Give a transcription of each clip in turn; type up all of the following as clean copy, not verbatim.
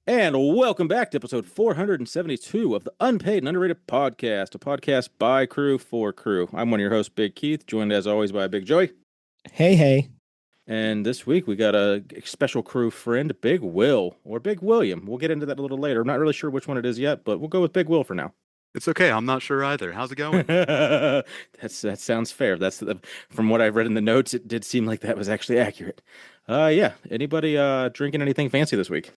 And welcome back to episode 472 of the Unpaid and Underrated Podcast, a podcast by crew for crew. I'm one of your hosts, Big Keith, joined as always by Big Joey. Hey, hey. And this week we got a special crew friend, Big Will, or Big William. We'll get into that a little later. I'm not really sure which one it is yet, but we'll go with Big Will for now. It's okay. I'm not sure either. How's it going? That sounds fair. From what I've read in the notes, it did seem like that was actually accurate. Yeah. Anybody drinking anything fancy this week?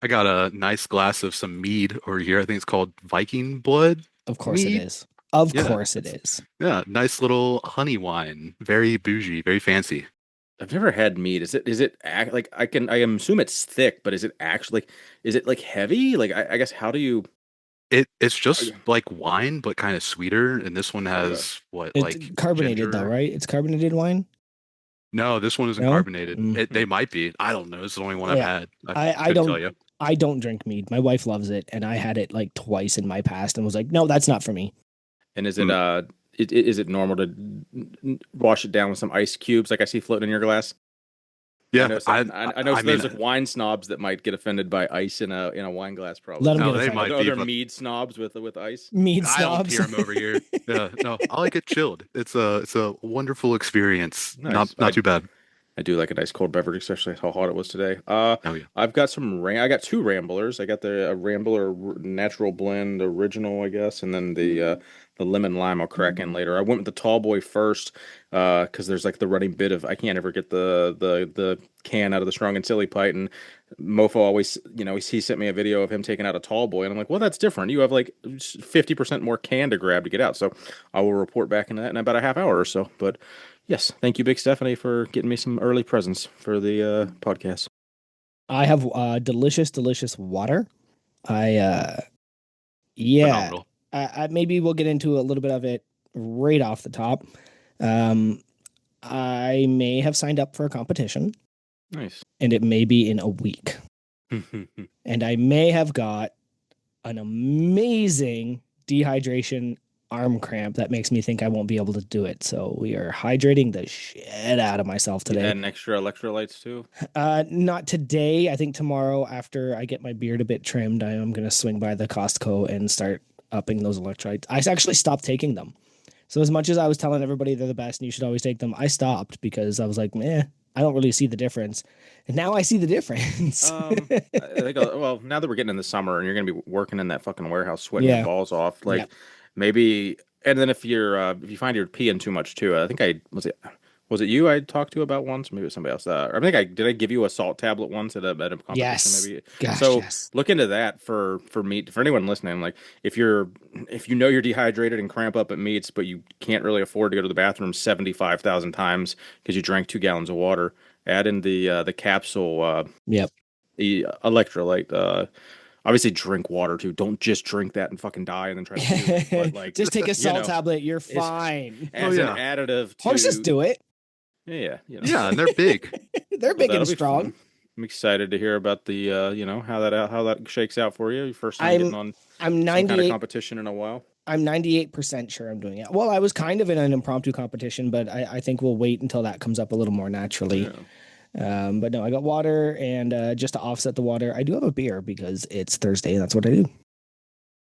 I got a nice glass of some mead over here. I think it's called Viking Blood. Of course Mead? it is. Of Yeah. course it is. Yeah, nice little honey wine. Very bougie, very fancy. I've never had mead. Like I assume it's thick, but is it like heavy? Like I guess how do you It's just like wine, but kind of sweeter. And this one has what, It's like carbonated though, ginger? right? It's carbonated wine. No, this one isn't No? carbonated. Mm. They might be. I don't know. It's the only one I've Yeah. had. I couldn't don't- tell you. I don't drink mead. My wife loves it, and I had it like twice in my past and was like, no, that's not for me. and is it normal to wash it down with some ice cubes like I see floating in your glass? Yeah, I know I there's mean, like wine snobs that might get offended by ice in a wine glass probably. Let 'em no, get they offended. might Are be. there But mead snobs with ice? Mead I don't snobs. hear them over here. Yeah, no, I like it chilled. It's a wonderful experience. Nice. Not too bad. I do like a nice cold beverage, especially how hot it was today. Oh yeah. I've got I got two Ramblers. I got the Rambler Natural Blend Original, I guess, and then the lemon lime I'll crack in later. I went with the tall boy first because there's like the running bit of I can't ever get the can out of the Strong and Silly Pint, and Mofo always, he sent me a video of him taking out a tall boy, and I'm like, well, that's different. You have like 50% more can to grab to get out, so I will report back into that in about a half hour or so. But yes, thank you, Big Stephanie, for getting me some early presents for the podcast. I have delicious water. Yeah. Phenomenal. Maybe we'll get into a little bit of it right off the top. I may have signed up for a competition, Nice. and it may be in a week. And I may have got an amazing dehydration arm cramp that makes me think I won't be able to do it. So we are hydrating the shit out of myself today. And extra electrolytes too. Not today. I think tomorrow after I get my beard a bit trimmed, I am going to swing by the Costco and start upping those electrolytes. I actually stopped taking them. So as much as I was telling everybody they're the best and you should always take them, I stopped because I was like, I don't really see the difference. And now I see the difference. I think, well, now that we're getting in the summer and you're going to be working in that fucking warehouse, sweating Yeah. your balls off, like Yeah. maybe. And then if you find you're peeing too much too, I think was it you I talked to about once? Maybe it was somebody else. I think did I give you a salt tablet once at a competition? Yes. Maybe. Gosh, So yes. look into that for me, for anyone listening. Like if you know you're dehydrated and cramp up at meets, but you can't really afford to go to the bathroom 75,000 times because you drank 2 gallons of water, add in the capsule. Yep. The electrolyte. Obviously, drink water too. Don't just drink that and fucking die and then try to puke. But like, Just take a salt know, tablet. You're fine. as yeah. an additive to Horses do it. Yeah. Yeah, and they're big. They're big that'll and be strong. fun. I'm excited to hear about the how that shakes out for you. Your first time getting on I'm some kind of 98. competition in a while. I'm 98% sure I'm doing it. Well, I was kind of in an impromptu competition, but I think we'll wait until that comes up a little more naturally. Yeah. But no, I got water, and just to offset the water, I do have a beer because it's Thursday, and that's what I do.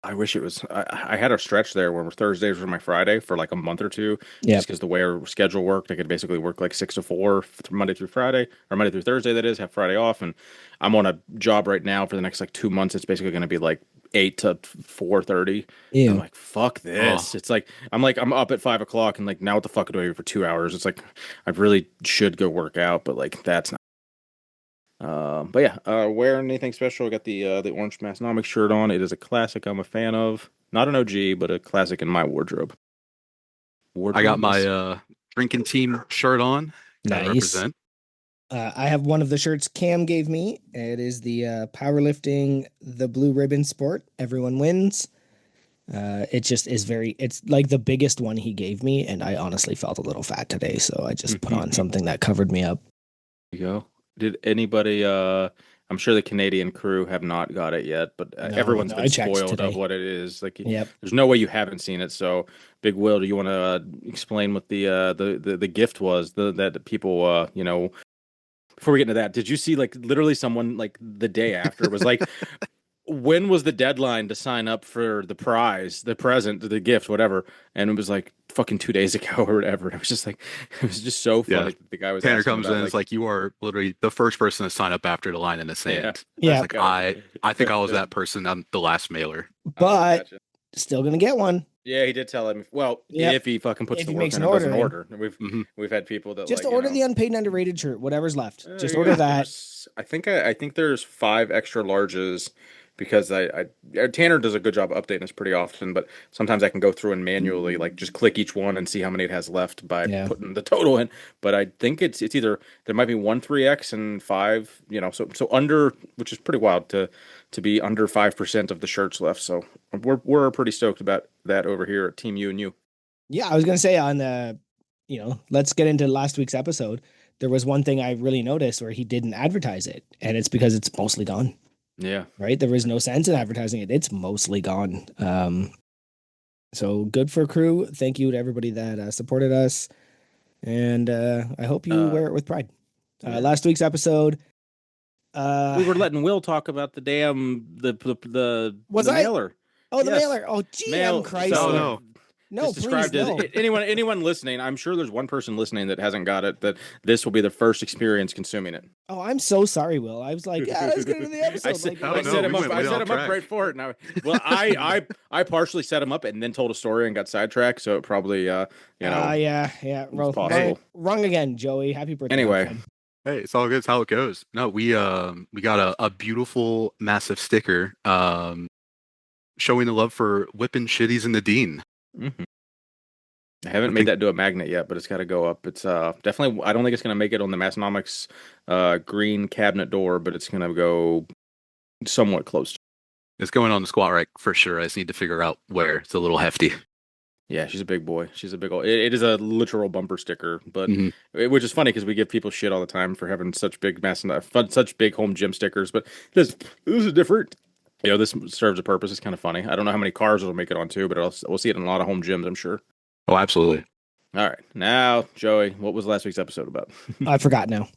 I wish it was. I had a stretch there where Thursdays were my Friday for like a month or two. Yeah. Just because the way our schedule worked, I could basically work like 6 to 4 Monday through Friday, or Monday through Thursday. That is, have Friday off. And I'm on a job right now for the next like 2 months. It's basically going to be like 8 to 4:30. Ew. I'm like, fuck this. It's like I'm up at 5 o'clock and like, now what the fuck do I do for 2 hours? It's like I really should go work out, but like that's not. But yeah, wearing anything special? I got the Orange Masonomic shirt on. It is a classic I'm a fan of. Not an OG, but a classic in my wardrobe. I got my drinking team shirt on. Gotta Nice. represent. I have one of the shirts Cam gave me. It is the powerlifting, the blue ribbon sport. Everyone wins. It just is it's like the biggest one he gave me, and I honestly felt a little fat today, so I just put on something that covered me up. There you go. Did anybody? I'm sure the Canadian crew have not got it yet, but everyone's I been checked spoiled today. of what it is. Like, Yep. there's no way you haven't seen it. So, Big Will, do you want to explain what the gift was that people before we get into that, did you see like literally someone like the day after was like, when was the deadline to sign up for the prize, the present, the gift, whatever? And it was like fucking 2 days ago or whatever. It was just like, it was just so Yeah. funny that the guy was Tanner asking comes in about and is like, like, you are literally the first person to sign up after the line in the yeah, sand. I was Yeah, like, got I think I was it. that person on the last mailer. Oh, but gotcha. still gonna get one. Yeah, he did tell him. Well, Yep. if he fucking puts If the he work makes in an and does an order in, order, we've Hmm. we've had people that just like, you order know, the unpaid and underrated shirt, whatever's left. Just you order got that. there's I think there's 5 extra larges because Tanner does a good job updating us pretty often, but sometimes I can go through and manually like just click each one and see how many it has left by Yeah. putting the total in. But I think it's either there might be one 3X and five, so under, which is pretty wild to be under 5% of the shirts left. So we're pretty stoked about that over here at Team U and U. Yeah, I was gonna say on the, let's get into last week's episode. There was one thing I really noticed where he didn't advertise it, and it's because it's mostly gone. Yeah. Right? There was no sense in advertising it. It's mostly gone. So good for crew. Thank you to everybody that supported us, and I hope you Uh, wear it with pride. yeah. Last week's episode. We were letting Will talk about the damn Was the I? mailer. Oh, the Yes, mailer. Oh, GM mail. No, So Chrysler. no. No, just please, described as no. anyone listening. I'm sure there's one person listening that hasn't got it. That this will be the first experience consuming it. Oh, I'm so sorry, Will. I was like, yeah, let's get into the I episode. set Like, Oh, I no, set we him up. went I way set off him up track. right for it. Now, well, I partially set him up and then told a story and got sidetracked. So it probably yeah. it was Well, possible. wrong again, Joey. Happy birthday. Anyway, Bud. Hey, it's all good. It's how it goes. No, we got a beautiful, massive sticker showing the love for whipping shitties in the Dean. mhm. I I haven't made think that do a magnet yet, but it's got to go up. It's definitely. I don't think it's gonna make it on the Massonomics green cabinet door, but it's gonna go somewhat close. it's going on the squat rack for sure. I just need to figure out where. It's a little hefty. Yeah, she's a big boy. She's a big old. It is a literal bumper sticker, but Hmm. which is funny because we give people shit all the time for having such big such big home gym stickers. But this is different. This serves a purpose. It's kind of funny. I don't know how many cars it'll make it on too, but we'll see it in a lot of home gyms, I'm sure. Oh, absolutely. All right, now Joey, what was last week's episode about? I forgot now.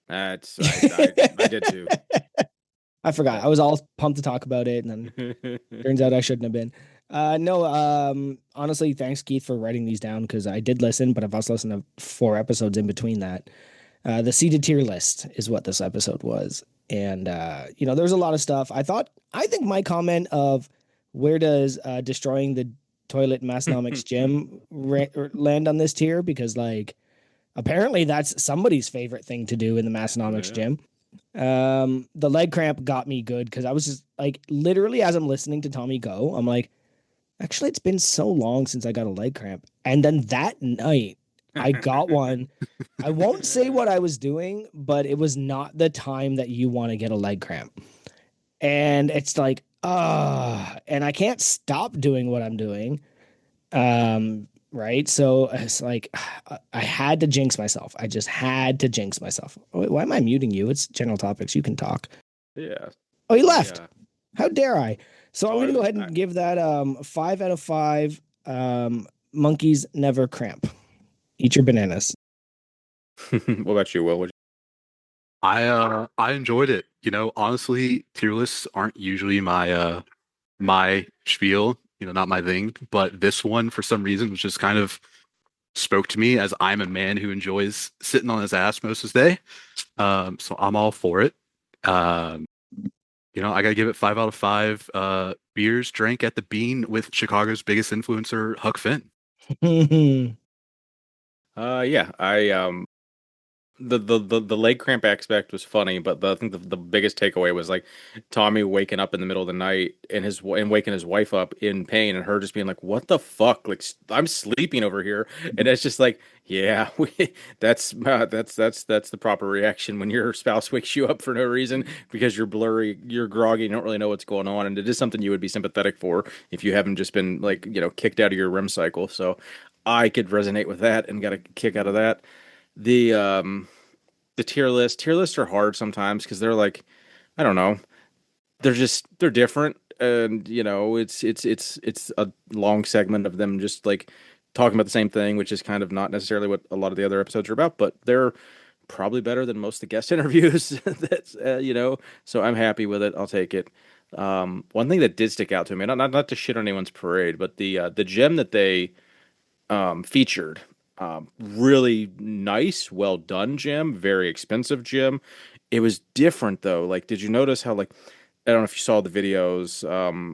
That's I did too. I forgot. I was all pumped to talk about it, and then turns out I shouldn't have been. No, honestly, thanks, Keith, for writing these down because I did listen, but I've also listened to 4 episodes in between that. The seeded tier list is what this episode was. And, there's a lot of stuff. I think my comment of where does destroying the toilet in Massonomics gym land on this tier? Because, like, apparently that's somebody's favorite thing to do in the Massonomics Yeah. gym. The leg cramp got me good because I was just like, literally, as I'm listening to Tommy go, I'm like, actually, it's been so long since I got a leg cramp. And then that night, I got one. I won't say what I was doing, but it was not the time that you want to get a leg cramp. And it's like, and I can't stop doing what I'm doing. Right. So it's like, I had to jinx myself. I just had to jinx myself. Why am I muting you? It's general topics. You can talk. Yeah. Oh, he left. Yeah. How dare I? So I'm Oh, going to go ahead and give that 5 out of 5. Monkeys never cramp. Eat your bananas. What about you, Will? I enjoyed it. Honestly, tier lists aren't usually my spiel, not my thing, but this one for some reason was just kind of spoke to me as I'm a man who enjoys sitting on his ass most of his day. So I'm all for it. Um, I gotta give it 5 out of 5 beers drank at the Bean with Chicago's biggest influencer, Huck Finn. Yeah, the leg cramp aspect was funny, but I think the biggest takeaway was like Tommy waking up in the middle of the night and waking his wife up in pain and her just being like, "What the fuck? Like I'm sleeping over here," and it's just like, yeah, that's the proper reaction when your spouse wakes you up for no reason because you're blurry, you're groggy, you don't really know what's going on, and it is something you would be sympathetic for if you haven't just been like kicked out of your REM cycle. So I could resonate with that and got a kick out of that. The tier lists are hard sometimes because they're like, I don't know, they're different, and it's a long segment of them just like talking about the same thing, which is kind of not necessarily what a lot of the other episodes are about, but they're probably better than most of the guest interviews. That's so I'm happy with it. I'll take it. One thing that did stick out to me, not to shit on anyone's parade, but the gym that they featured, really nice, well done gym, very expensive gym. It was different though. Like, did you notice how like I don't know if you saw the videos,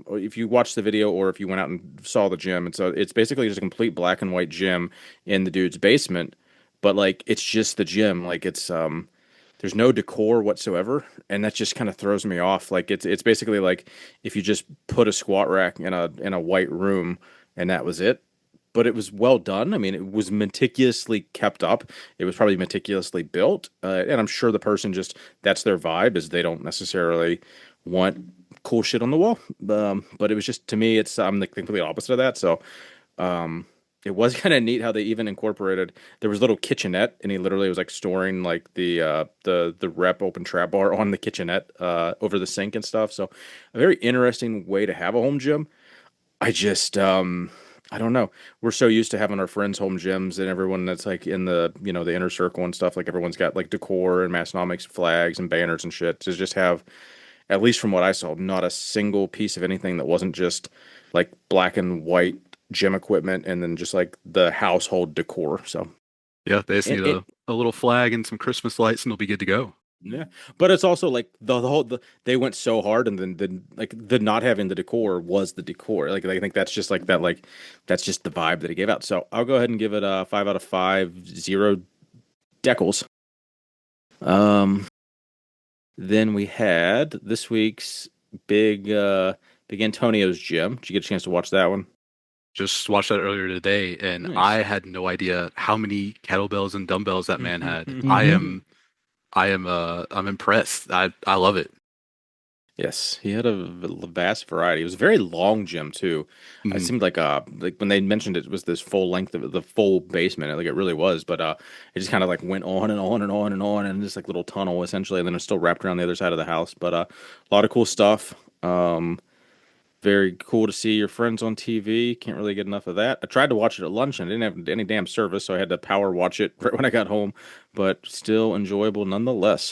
or if you watched the video or if you went out and saw the gym. It's basically just a complete black and white gym in the dude's basement, but like it's just the gym. Like it's there's no decor whatsoever, and that just kind of throws me off. Like it's basically like if you just put a squat rack in a white room and that was it. But it was well done. I mean, it was meticulously kept up. It was probably meticulously built, and I'm sure the person just that's their vibe is they don't necessarily want cool shit on the wall. But it was just to me, it's I'm the complete opposite of that. So it was kind of neat how they even incorporated. There was a little kitchenette, and he literally was like storing like the rep open trap bar on the kitchenette over the sink and stuff. So a very interesting way to have a home gym. I just I don't know. We're so used to having our friends' home gyms and everyone that's like in the the inner circle and stuff. Like everyone's got like decor and Massonomics flags and banners and shit. To just have, at least from what I saw, not a single piece of anything that wasn't just like black and white gym equipment and then just like the household decor. So Yeah, they just need it a little flag and some Christmas lights, and they'll be good to go. yeah, but it's also like they went so hard, and then like the not having the decor was the decor. Like I think that's just like that, like that's just the vibe that he gave out. So I'll go ahead and give it a 5 out of 5, 0 decals. Um, then we had this week's big Antonio's gym. Did you get a chance to watch that one? Just watched that earlier today, and Nice. I had no idea how many kettlebells and dumbbells that man had. Mhm. I'm impressed. I love it. Yes, he had a vast variety. It was a very long gym too. It Mhm. seemed like when they mentioned it was this full length of the full basement, like it really was. But it just kind of like went on and on and on and on, and just like little tunnel essentially, and then it's still wrapped around the other side of the house. But a lot of cool stuff. Very cool to see your friends on TV. Can't really get enough of that. I tried to watch it at lunch and I didn't have any damn service, so I had to power watch it right when I got home. But still enjoyable nonetheless.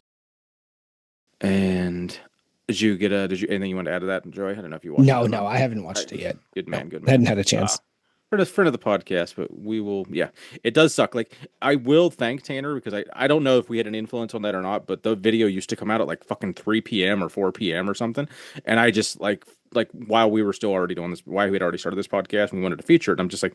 And did you anything you want to add to that, Joy? I don't know if you watched it No, or no, not. I haven't All right. watched it yet. Good No, man, good man. hadn't had a Uh, chance. friend of the podcast, but we will. Yeah, it does suck. Like I will thank Tanner because I don't know if we had an influence on that or not, but the video used to come out at like fucking 3 p.m. or 4 p.m. or something, and I just like while we were still already doing this, while we had already started this podcast, and we wanted to feature it. I'm just like,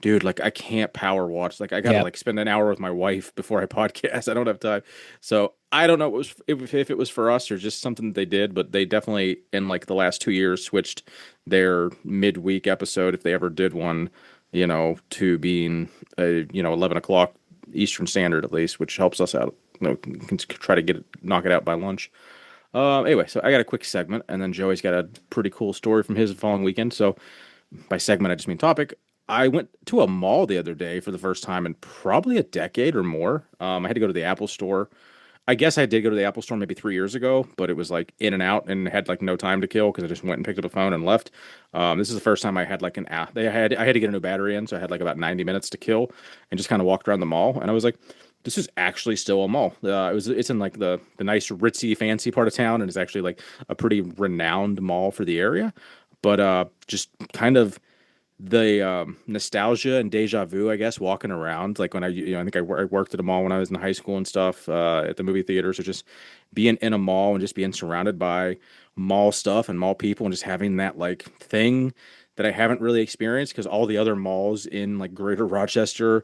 dude, like I can't power watch. Like I gotta Yeah. like spend an hour with my wife before I podcast. I don't have time. So I don't know if it was for us or just something that they did, but they definitely in like the last 2 years switched their midweek episode, if they ever did one, to being 11 o'clock Eastern Standard at least, which helps us out. Can try to knock it out by lunch. Anyway, so I got a quick segment, and then Joey's got a pretty cool story from his following weekend. So by segment, I just mean topic. I went to a mall the other day for the first time in probably a decade or more. I had to go to the Apple store. I guess I did go to the Apple store maybe 3 years ago, but it was like in and out and had like no time to kill because I just went and picked up a phone and left. This is the first time I had like an app. I had to get a new battery in, so I had like about 90 minutes to kill and just kind of walked around the mall. And I was like, this is actually still a mall. It's in like the nice ritzy fancy part of town, and it's actually like a pretty renowned mall for the area. But just kind of the nostalgia and deja vu, I guess, walking around. Like when I think I worked at a mall when I was in high school and stuff, at the movie theaters, or just being in a mall and just being surrounded by mall stuff and mall people and just having that like thing that I haven't really experienced because all the other malls in like greater Rochester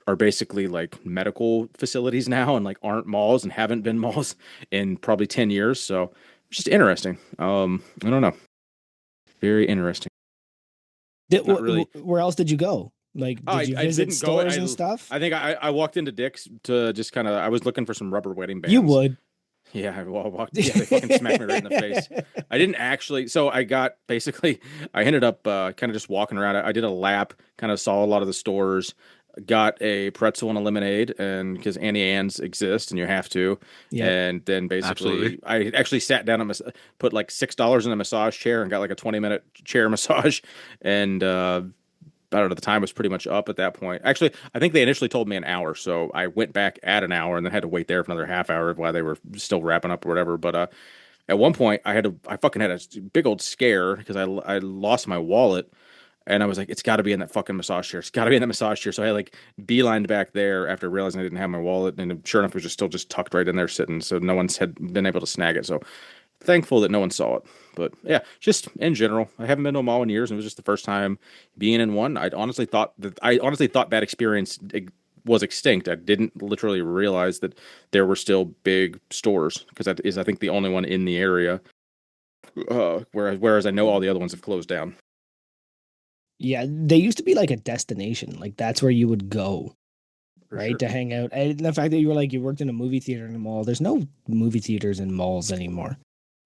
are basically like medical facilities now and like aren't malls and haven't been malls in probably 10 years. So it's just interesting. I don't know. Very interesting. Not really. Where else did you go? Like, Oh, did you I visit didn't go. stores and stuff? I think I walked into Dick's to just kind of. I was looking for some rubber wedding You bands. would. Yeah, I walked. Yeah, they fucking smacked me right in the face. I didn't actually. So I got basically. I ended up kind of just walking around. I did a lap. Kind of saw a lot of the stores. Got a pretzel and a lemonade, and because Annie Ann's exist, and you have to. Yep. And then Absolutely. basically, I actually sat down and put like $6 in a massage chair and got like a 20-minute chair massage, and I don't know, the time was pretty much up at that point. Actually, I think they initially told me an hour, so I went back at an hour and then had to wait there for another half hour while they were still wrapping up or whatever. But at one point, I fucking had a big old scare because I lost my wallet. And I was like, it's got to be in that fucking massage chair. It's got to be in that massage chair. So I like beelined back there after realizing I didn't have my wallet. And sure enough, it was just still just tucked right in there sitting. So no one's had been able to snag it. So thankful that no one saw it. But yeah, just in general, I haven't been to a mall in years, and it was just the first time being in one. I honestly thought that experience was extinct. I didn't literally realize that there were still big stores because that is, I think, the only one in the area. Whereas I know all the other ones have closed down. Yeah, they used to be like a destination. Like that's where you would go, For right, sure. to hang out. And the fact that you were like you worked in a movie theater in a mall. There's no movie theaters in malls anymore.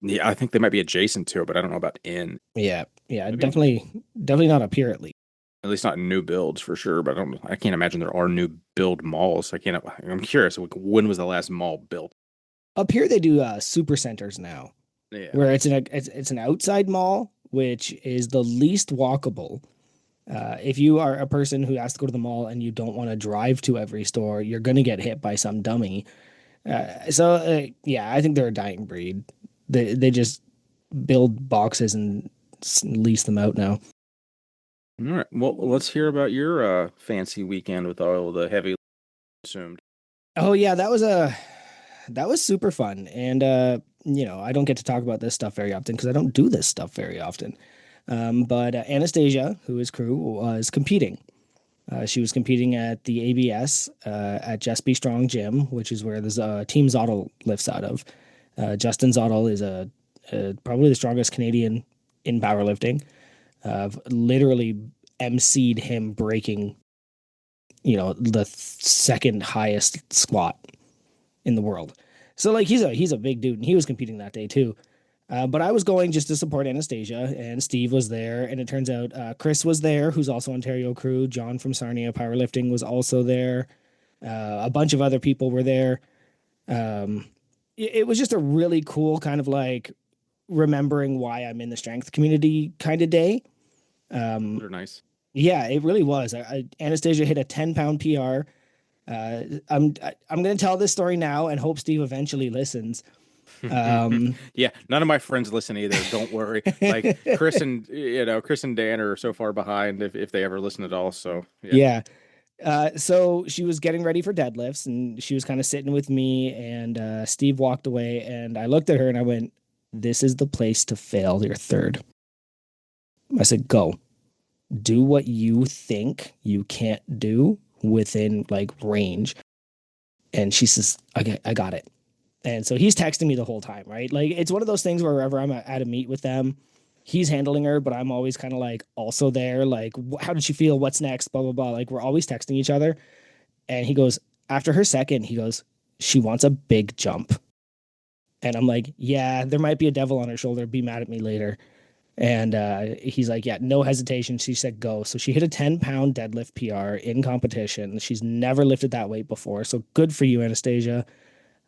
Yeah, I think they might be adjacent to it, but I don't know about in. Yeah, yeah, Maybe definitely not up here at least. at least not new builds for sure. But I can't imagine there are new build malls. I can't. I'm curious. Like, when was the last mall built? Up here they do super centers now, Yeah. where it's an outside mall, which is the least walkable. If you are a person who has to go to the mall and you don't want to drive to every store, you're going to get hit by some dummy. Yeah, I think they're a dying breed. They just build boxes and lease them out now. All right. Well, let's hear about your fancy weekend with all the heavy consumed. Oh yeah, that was super fun. And I don't get to talk about this stuff very often because I don't do this stuff very often. But Anastasia, who is crew, was competing. She was competing at the ABS at Just Be Strong Gym, which is where the Team Zottel lifts out of. Justin Zottel is probably the strongest Canadian in powerlifting. I've literally emceed him breaking, the second highest squat in the world. So like he's a big dude, and he was competing that day too. But I was going just to support Anastasia, and Steve was there, and it turns out Chris was there, who's also Ontario crew. John from Sarnia Powerlifting was also there. A bunch of other people were there. It was just a really cool kind of like remembering why I'm in the strength community kind of day. They're nice. Yeah, it really was. Anastasia hit a 10-pound PR. I'm going to tell this story now and hope Steve eventually listens. Yeah, none of my friends listen either. Don't worry. Like Chris and Dan are so far behind if they ever listen at all. So yeah. Yeah. So she was getting ready for deadlifts and she was kind of sitting with me and Steve walked away and I looked at her and I went, "This is the place to fail your third." I said, "Go. Do what you think you can't do within like range." And she says, "Okay, I got it." And so he's texting me the whole time, right? Like it's one of those things where wherever I'm at a meet with them, he's handling her, but I'm always kind of like also there. Like, how did she feel? What's next? Blah, blah, blah. Like we're always texting each other. And he goes, after her second, he goes, "She wants a big jump." And I'm like, "Yeah, there might be a devil on her shoulder. Be mad at me later." And he's like, "Yeah, no hesitation." She said, "Go." So she hit a 10-pound deadlift PR in competition. She's never lifted that weight before. So good for you, Anastasia.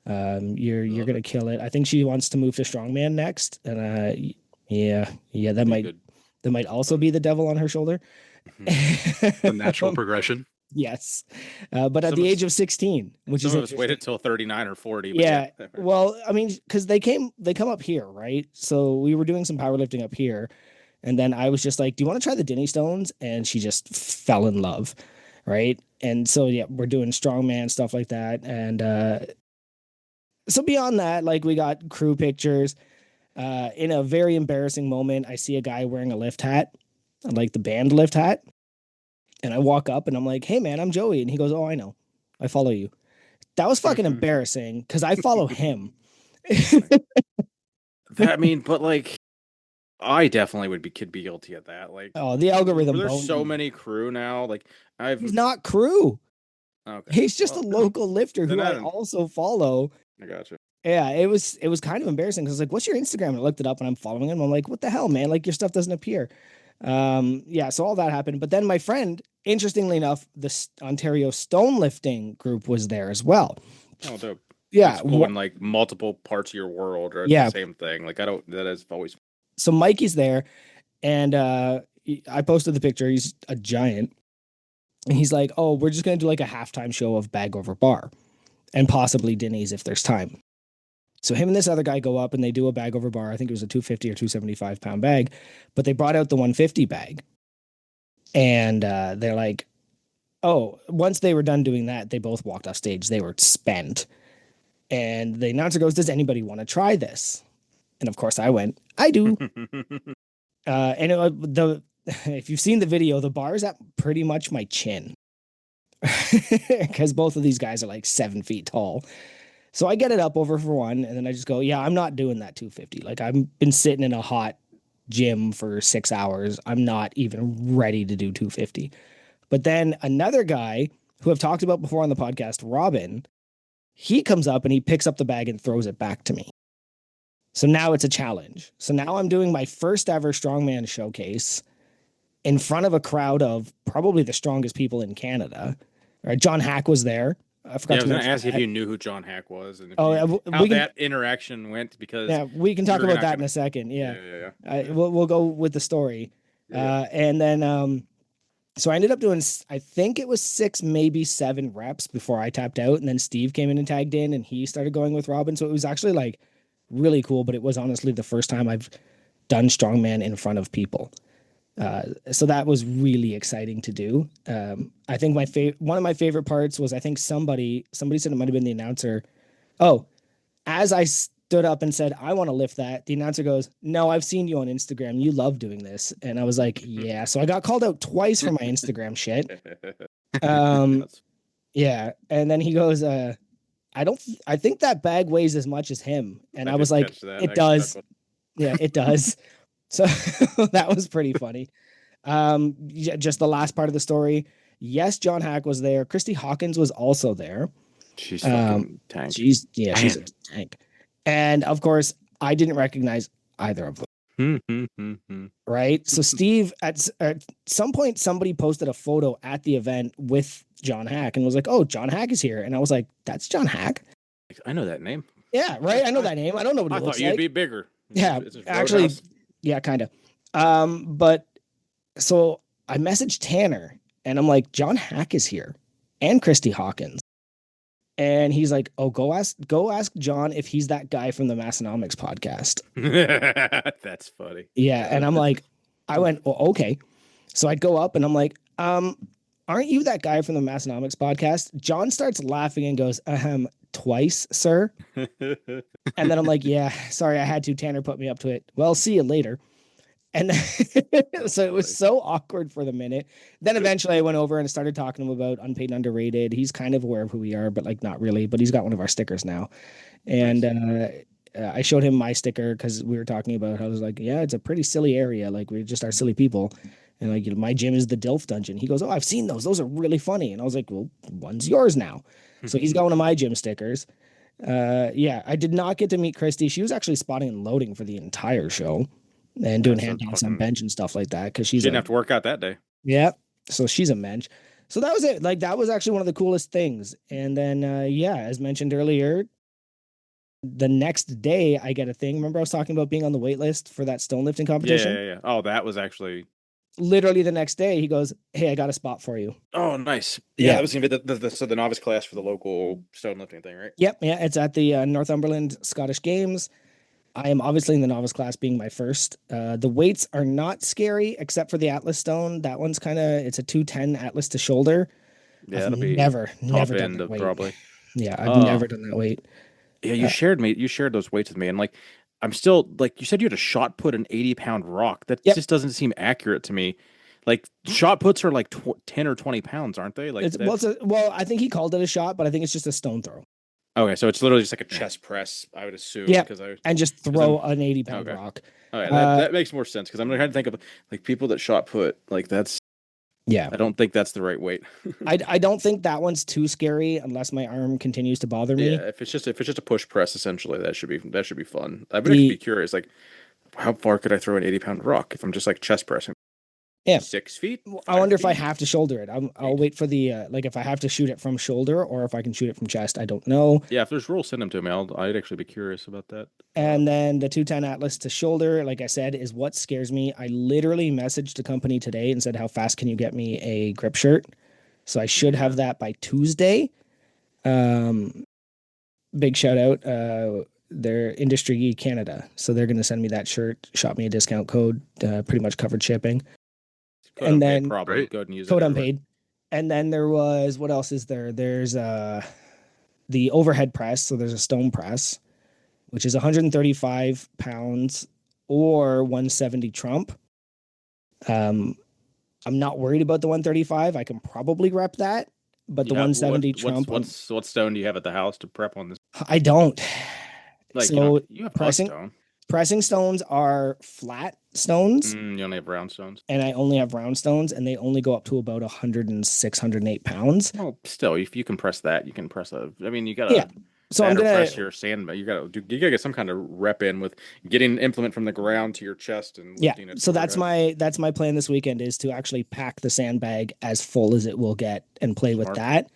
You're gonna kill it. I think she wants to move to strongman next, and yeah, that might also be the devil on her shoulder. The natural progression. Yes, but at Some the of age us, of 16, which some is of us interesting. waited till 39 or 40. But Yeah, yeah. well, I mean, because they come up here, right? So we were doing some powerlifting up here, and then I was just like, "Do you want to try the Dinny Stones?" And she just fell in love, right? And so yeah, we're doing strongman stuff like that, and so beyond that, like we got crew pictures. In a very embarrassing moment, I see a guy wearing a lift hat, like the band lift hat, and I walk up and I'm like, "Hey man, I'm Joey," and he goes, "Oh, I know, I follow you." That was fucking embarrassing because I follow him. I mean, but like, I definitely could be guilty of that. Like, Oh, the algorithm there's boned so me. many crew now. Like, I've He's not crew. okay. He's just a Well, local lifter then who I also follow. I got you. Yeah, it was kind of embarrassing because like, "What's your Instagram?" And I looked it up and I'm following him. I'm like, "What the hell, man? Like your stuff doesn't appear." Yeah, so all that happened. But then my friend, interestingly enough, this Ontario stone lifting group was there as well. Oh, dope. Yeah, That's cool when like multiple parts of your world are the yeah. same thing. Like, I don't. That is always. So Mikey's there, and I posted the picture. He's a giant. And he's like, oh, we're just going to do like a halftime show of bag over bar and possibly Denny's if there's time. So him and this other guy go up and they do a bag over bar. I think it was a 250 or 275 pound bag, but they brought out the 150 bag. And they're like, oh, once they were done doing that, they both walked off stage. They were spent. And the announcer goes, does anybody want to try this? And of course I went, I do. And if you've seen the video, the bar is at pretty much my chin because both of these guys are like 7 feet tall. So I get it up over for one, and then I just go, yeah, I'm not doing that 250. Like I've been sitting in a hot gym for 6 hours. I'm not even ready to do 250. But then another guy who I've talked about before on the podcast, Robin, he comes up and he picks up the bag and throws it back to me. So now it's a challenge. So now I'm doing my first ever strongman showcase in front of a crowd of probably the strongest people in Canada. Right? John Hack was there. I forgot I was to going to mention ask you that. if you knew who John Hack was and We can, that interaction went because we can talk you're about not that in gonna- a second. Yeah. Yeah. We'll go with the story. Yeah. And then so I ended up doing, I think it was 6, maybe 7 reps before I tapped out. And then Steve came in and tagged in and he started going with Robin. So it was actually like really cool, but it was honestly the first time I've done strongman in front of people. So that was really exciting to do. I think one of my favorite parts was, I think somebody said it might've been the announcer. Oh, as I stood up and said, I want to lift that, the announcer goes, no, I've seen you on Instagram. You love doing this. And I was like, yeah. So I got called out twice for my Instagram shit. Yeah. And then he goes, I think that bag weighs as much as him. And I was like, it does. Yeah, it does. So that was pretty funny. Just the last part of the story. Yes, John Hack was there. Christy Hawkins was also there. She's fucking tank. She's a tank. And of course, I didn't recognize either of them. Right? So Steve, at some point, somebody posted a photo at the event with John Hack and was like, oh, John Hack is here. And I was like, that's John Hack? I know that name. Yeah, right? I know that name. I don't know what he looks like. I thought you'd be bigger. Yeah, actually, yeah, kind of. But so I messaged Tanner and I'm like, John Hack is here and Christy Hawkins. And he's like, oh, go ask John if he's that guy from the Massonomics podcast. That's funny. Yeah. And I'm like, I went, well, okay. So I'd go up and I'm like, aren't you that guy from the Massonomics podcast? John starts laughing and goes, twice, sir. And then I'm like, yeah, sorry, I had to. Tanner put me up to it. Well, see you later. And so it was so awkward for the minute. Then eventually I went over and started talking to him about Unpaid and Underrated. He's kind of aware of who we are, but like not really. But he's got one of our stickers now. And I showed him my sticker because we were talking about, I was like, yeah, it's a pretty silly area. Like we just are silly people. And like, my gym is the Dilf Dungeon. He goes, oh, I've seen those. Those are really funny. And I was like, well, one's yours now. So he's got one of my gym stickers. Yeah, I did not get to meet Christy. She was actually spotting and loading for the entire show and doing handstands on bench and stuff like that because she didn't have to work out that day. Yeah, so she's a mensch. So that was it. Like that was actually one of the coolest things. And then yeah, as mentioned earlier, the next day I get a thing. Remember I was talking about being on the wait list for that stone lifting competition? Yeah. Oh, that was actually literally the next day. He goes, hey, I got a spot for you. Oh, nice. Yeah. That was gonna be the novice class for the local stone lifting thing, right? Yep. Yeah, it's at the Northumberland Scottish Games. I am obviously in the novice class being my first. The weights are not scary except for the Atlas stone. That one's it's a 210 Atlas to shoulder. Yeah, I've it'll be never done that weight. Probably. Yeah, I've never done that weight. Yeah, you shared those weights with me, and like I'm still like you said you had a shot put an 80-pound rock. That just doesn't seem accurate to me. Like shot puts are like 10 or 20 pounds, aren't they? Like well, I think he called it a shot, but I think it's just a stone throw. Okay, so it's literally just like a chest press, I would assume. Yeah, and just throw an 80-pound rock. Okay, that makes more sense because I'm trying to think of like people that shot put. Like that's I don't think that's the right weight. I don't think that one's too scary unless my arm continues to bother me. Yeah, if it's just a push press, essentially, that should be fun. I would actually be curious, like how far could I throw an 80-pound rock if I'm just like chest pressing? Yeah. 6 feet, I five wonder if I feet, have to shoulder it. I'll 8. wait for the like if I have to shoot it from shoulder or if I can shoot it from chest. I don't know. Yeah, if there's rules, send them to me. I'd actually be curious about that. And then the 210 Atlas to shoulder, like I said, is what scares me. I literally messaged the company today and said, "How fast can you get me a grip shirt?" So I should Yeah. have that by Tuesday. Um, Big shout out. They're Industry Canada, so they're going to send me that shirt. Shot me a discount code, pretty much covered shipping, Code and unpaid, then probably. Great. Go ahead and use that code everywhere. unpaid. And then there was what else is there? There's the overhead press. So there's a stone press, which is 135 pounds or 170 Trump. Um, I'm not worried about the 135. I can probably rep that, but the You have 170 Trump, what stone do you have at the house to prep on this? I don't. Like So you have a pressing stone. pressing stones are flat stones, You only have round stones. and I only have round stones, and they only go up to about 106, 108 pounds. Well, still, if you can press that, you can press a. I mean, you Yeah. gotta So I'm that or gonna press your sand. You gotta get some kind of rep in with getting an implement from the ground to your chest and Yeah, lifting it so overhead. that's my plan this weekend is to actually pack the sandbag as full as it will get and play with Smart. that.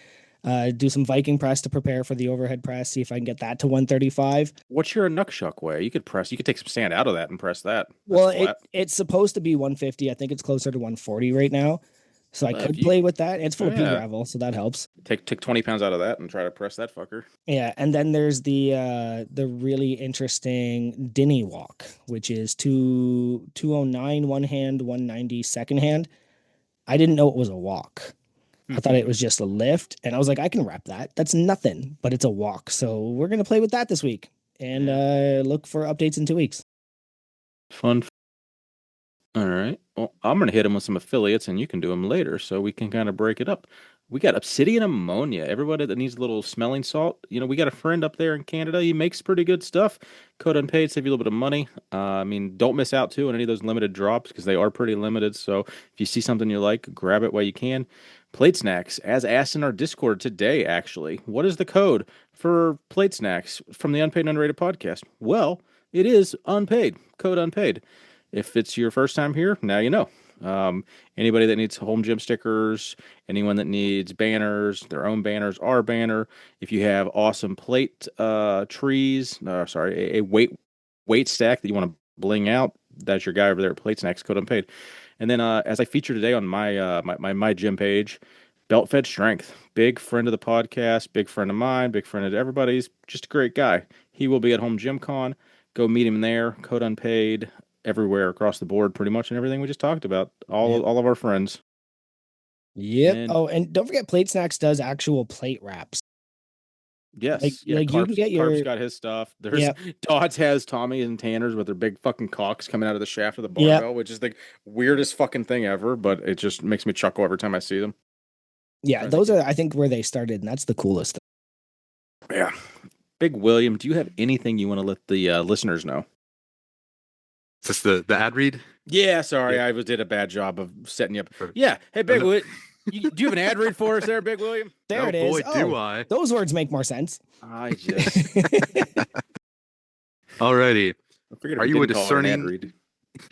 Do some Viking press to prepare for the overhead press. See if I can get that to 135. What's your Nukshuk way? You could press. You could take some sand out of that and press that. That's Well, flat. it's supposed to be 150. I think it's closer to 140 right now. So I But if could you, play with that. It's full of pea yeah, gravel, so that helps. take 20 pounds out of that and try to press that fucker. Yeah, and then there's the really interesting Dinny walk, which is 209 one hand, 190 second hand. I didn't know it was a walk. I thought it was just a lift, and I was like, I can wrap that. That's nothing, but it's a walk. So we're gonna play with that this week, and Yeah. look for updates in 2 weeks. Fun. All right. Well, I'm gonna hit him with some affiliates, and you can do them later, so we can kind of break it up. We got Obsidian Ammonia. Everybody that needs a little smelling salt, we got a friend up there in Canada. He makes pretty good stuff. Code unpaid, save you a little bit of money. I mean, don't miss out too on any of those limited drops because they are pretty limited. So if you see something you like, grab it while you can. Plate snacks, as asked in our Discord today, actually. What is the code for plate snacks from the Unpaid and Underrated podcast? Well, it is unpaid. Code unpaid. If it's your first time here, now you know. Anybody that needs home gym stickers, anyone that needs banners, their own banners, our banner. If you have awesome plate trees, a weight stack that you want to bling out, that's your guy over there at Plate Snacks, code unpaid. And then as I feature today on my gym page, Belt Fed Strength, big friend of the podcast, big friend of mine, big friend of everybody's, just a great guy. He will be at Home Gym Con. Go meet him there, code unpaid everywhere across the board, pretty much, and everything we just talked about. Yep. All of our friends. Yep. And Oh, and don't forget, Plate Snacks does actual plate wraps. yes, yeah, Like you can get Carb's your got his stuff. There's Yep. Dodds has Tommy and Tanner's with their big fucking cocks coming out of the shaft of the Yep. barbell, which is the weirdest fucking thing ever, but it just makes me chuckle every time I see them. Yeah, those are I think where they started, and that's the coolest thing. Yeah. Big William, do you have anything you want to let the listeners know? Is this the ad read? Yeah, sorry, Yeah. I did a bad job of setting you up. Yeah, hey, Big William, do you have an ad read for us there, Big William? There it is. Boy, do I. Those words make more sense. I just Alrighty. I figured if Are we you a didn't call it an ad discerning read.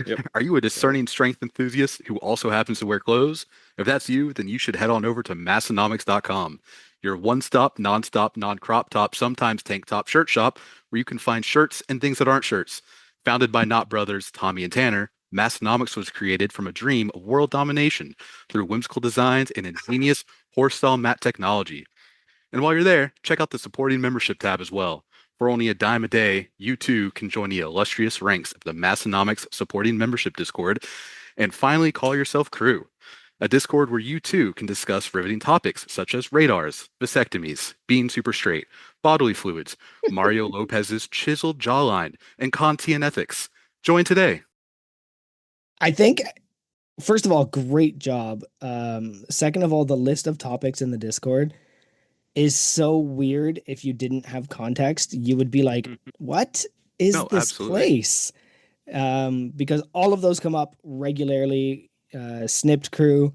Yep. Are you a discerning strength enthusiast who also happens to wear clothes? If that's you, then you should head on over to massonomics.com, your one-stop, non-stop, non-crop top, sometimes tank top shirt shop where you can find shirts and things that aren't shirts. Founded by Knot brothers Tommy and Tanner, Massonomics was created from a dream of world domination through whimsical designs and ingenious horse-style mat technology. And while you're there, check out the supporting membership tab as well. For only a dime a day, you too can join the illustrious ranks of the Massonomics supporting membership Discord and finally call yourself crew. A Discord where you too can discuss riveting topics such as radars, vasectomies, being super straight, bodily fluids, Mario Lopez's chiseled jawline, and Kantian ethics. Join today. I think, first of all, great job. Second of all, the list of topics in the Discord is so weird. If you didn't have context, you would be like, what is No, this absolutely. place? Because all of those come up regularly. Snipped crew,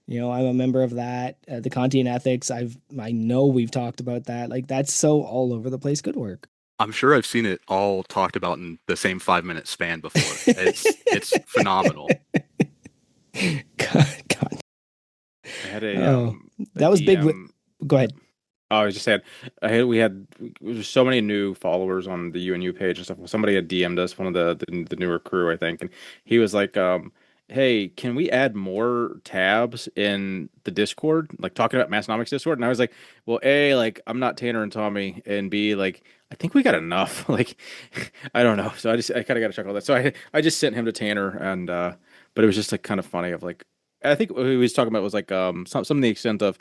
I'm a member of that. The Kantian ethics, I know we've talked about that. Like, that's so all over the place. Good work. I'm sure I've seen it all talked about in the same 5-minute span before. It's phenomenal. God. I had a Oh, a that was big. DM. Go Yep. ahead. Oh, I was just saying, we had there's so many new followers on the UNU page and stuff. Somebody had DM'd us, one of the newer crew, I think, and he was like, "Hey, can we add more tabs in the Discord? Like talking about Massonomics Discord?" And I was like, "Well, A, like I'm not Tanner and Tommy, and B, like I think we got enough. Like, I don't know. So I kind of got to check all that. So I just sent him to Tanner, and but it was just like kind of funny of like I think what he was talking about was like some of the extent of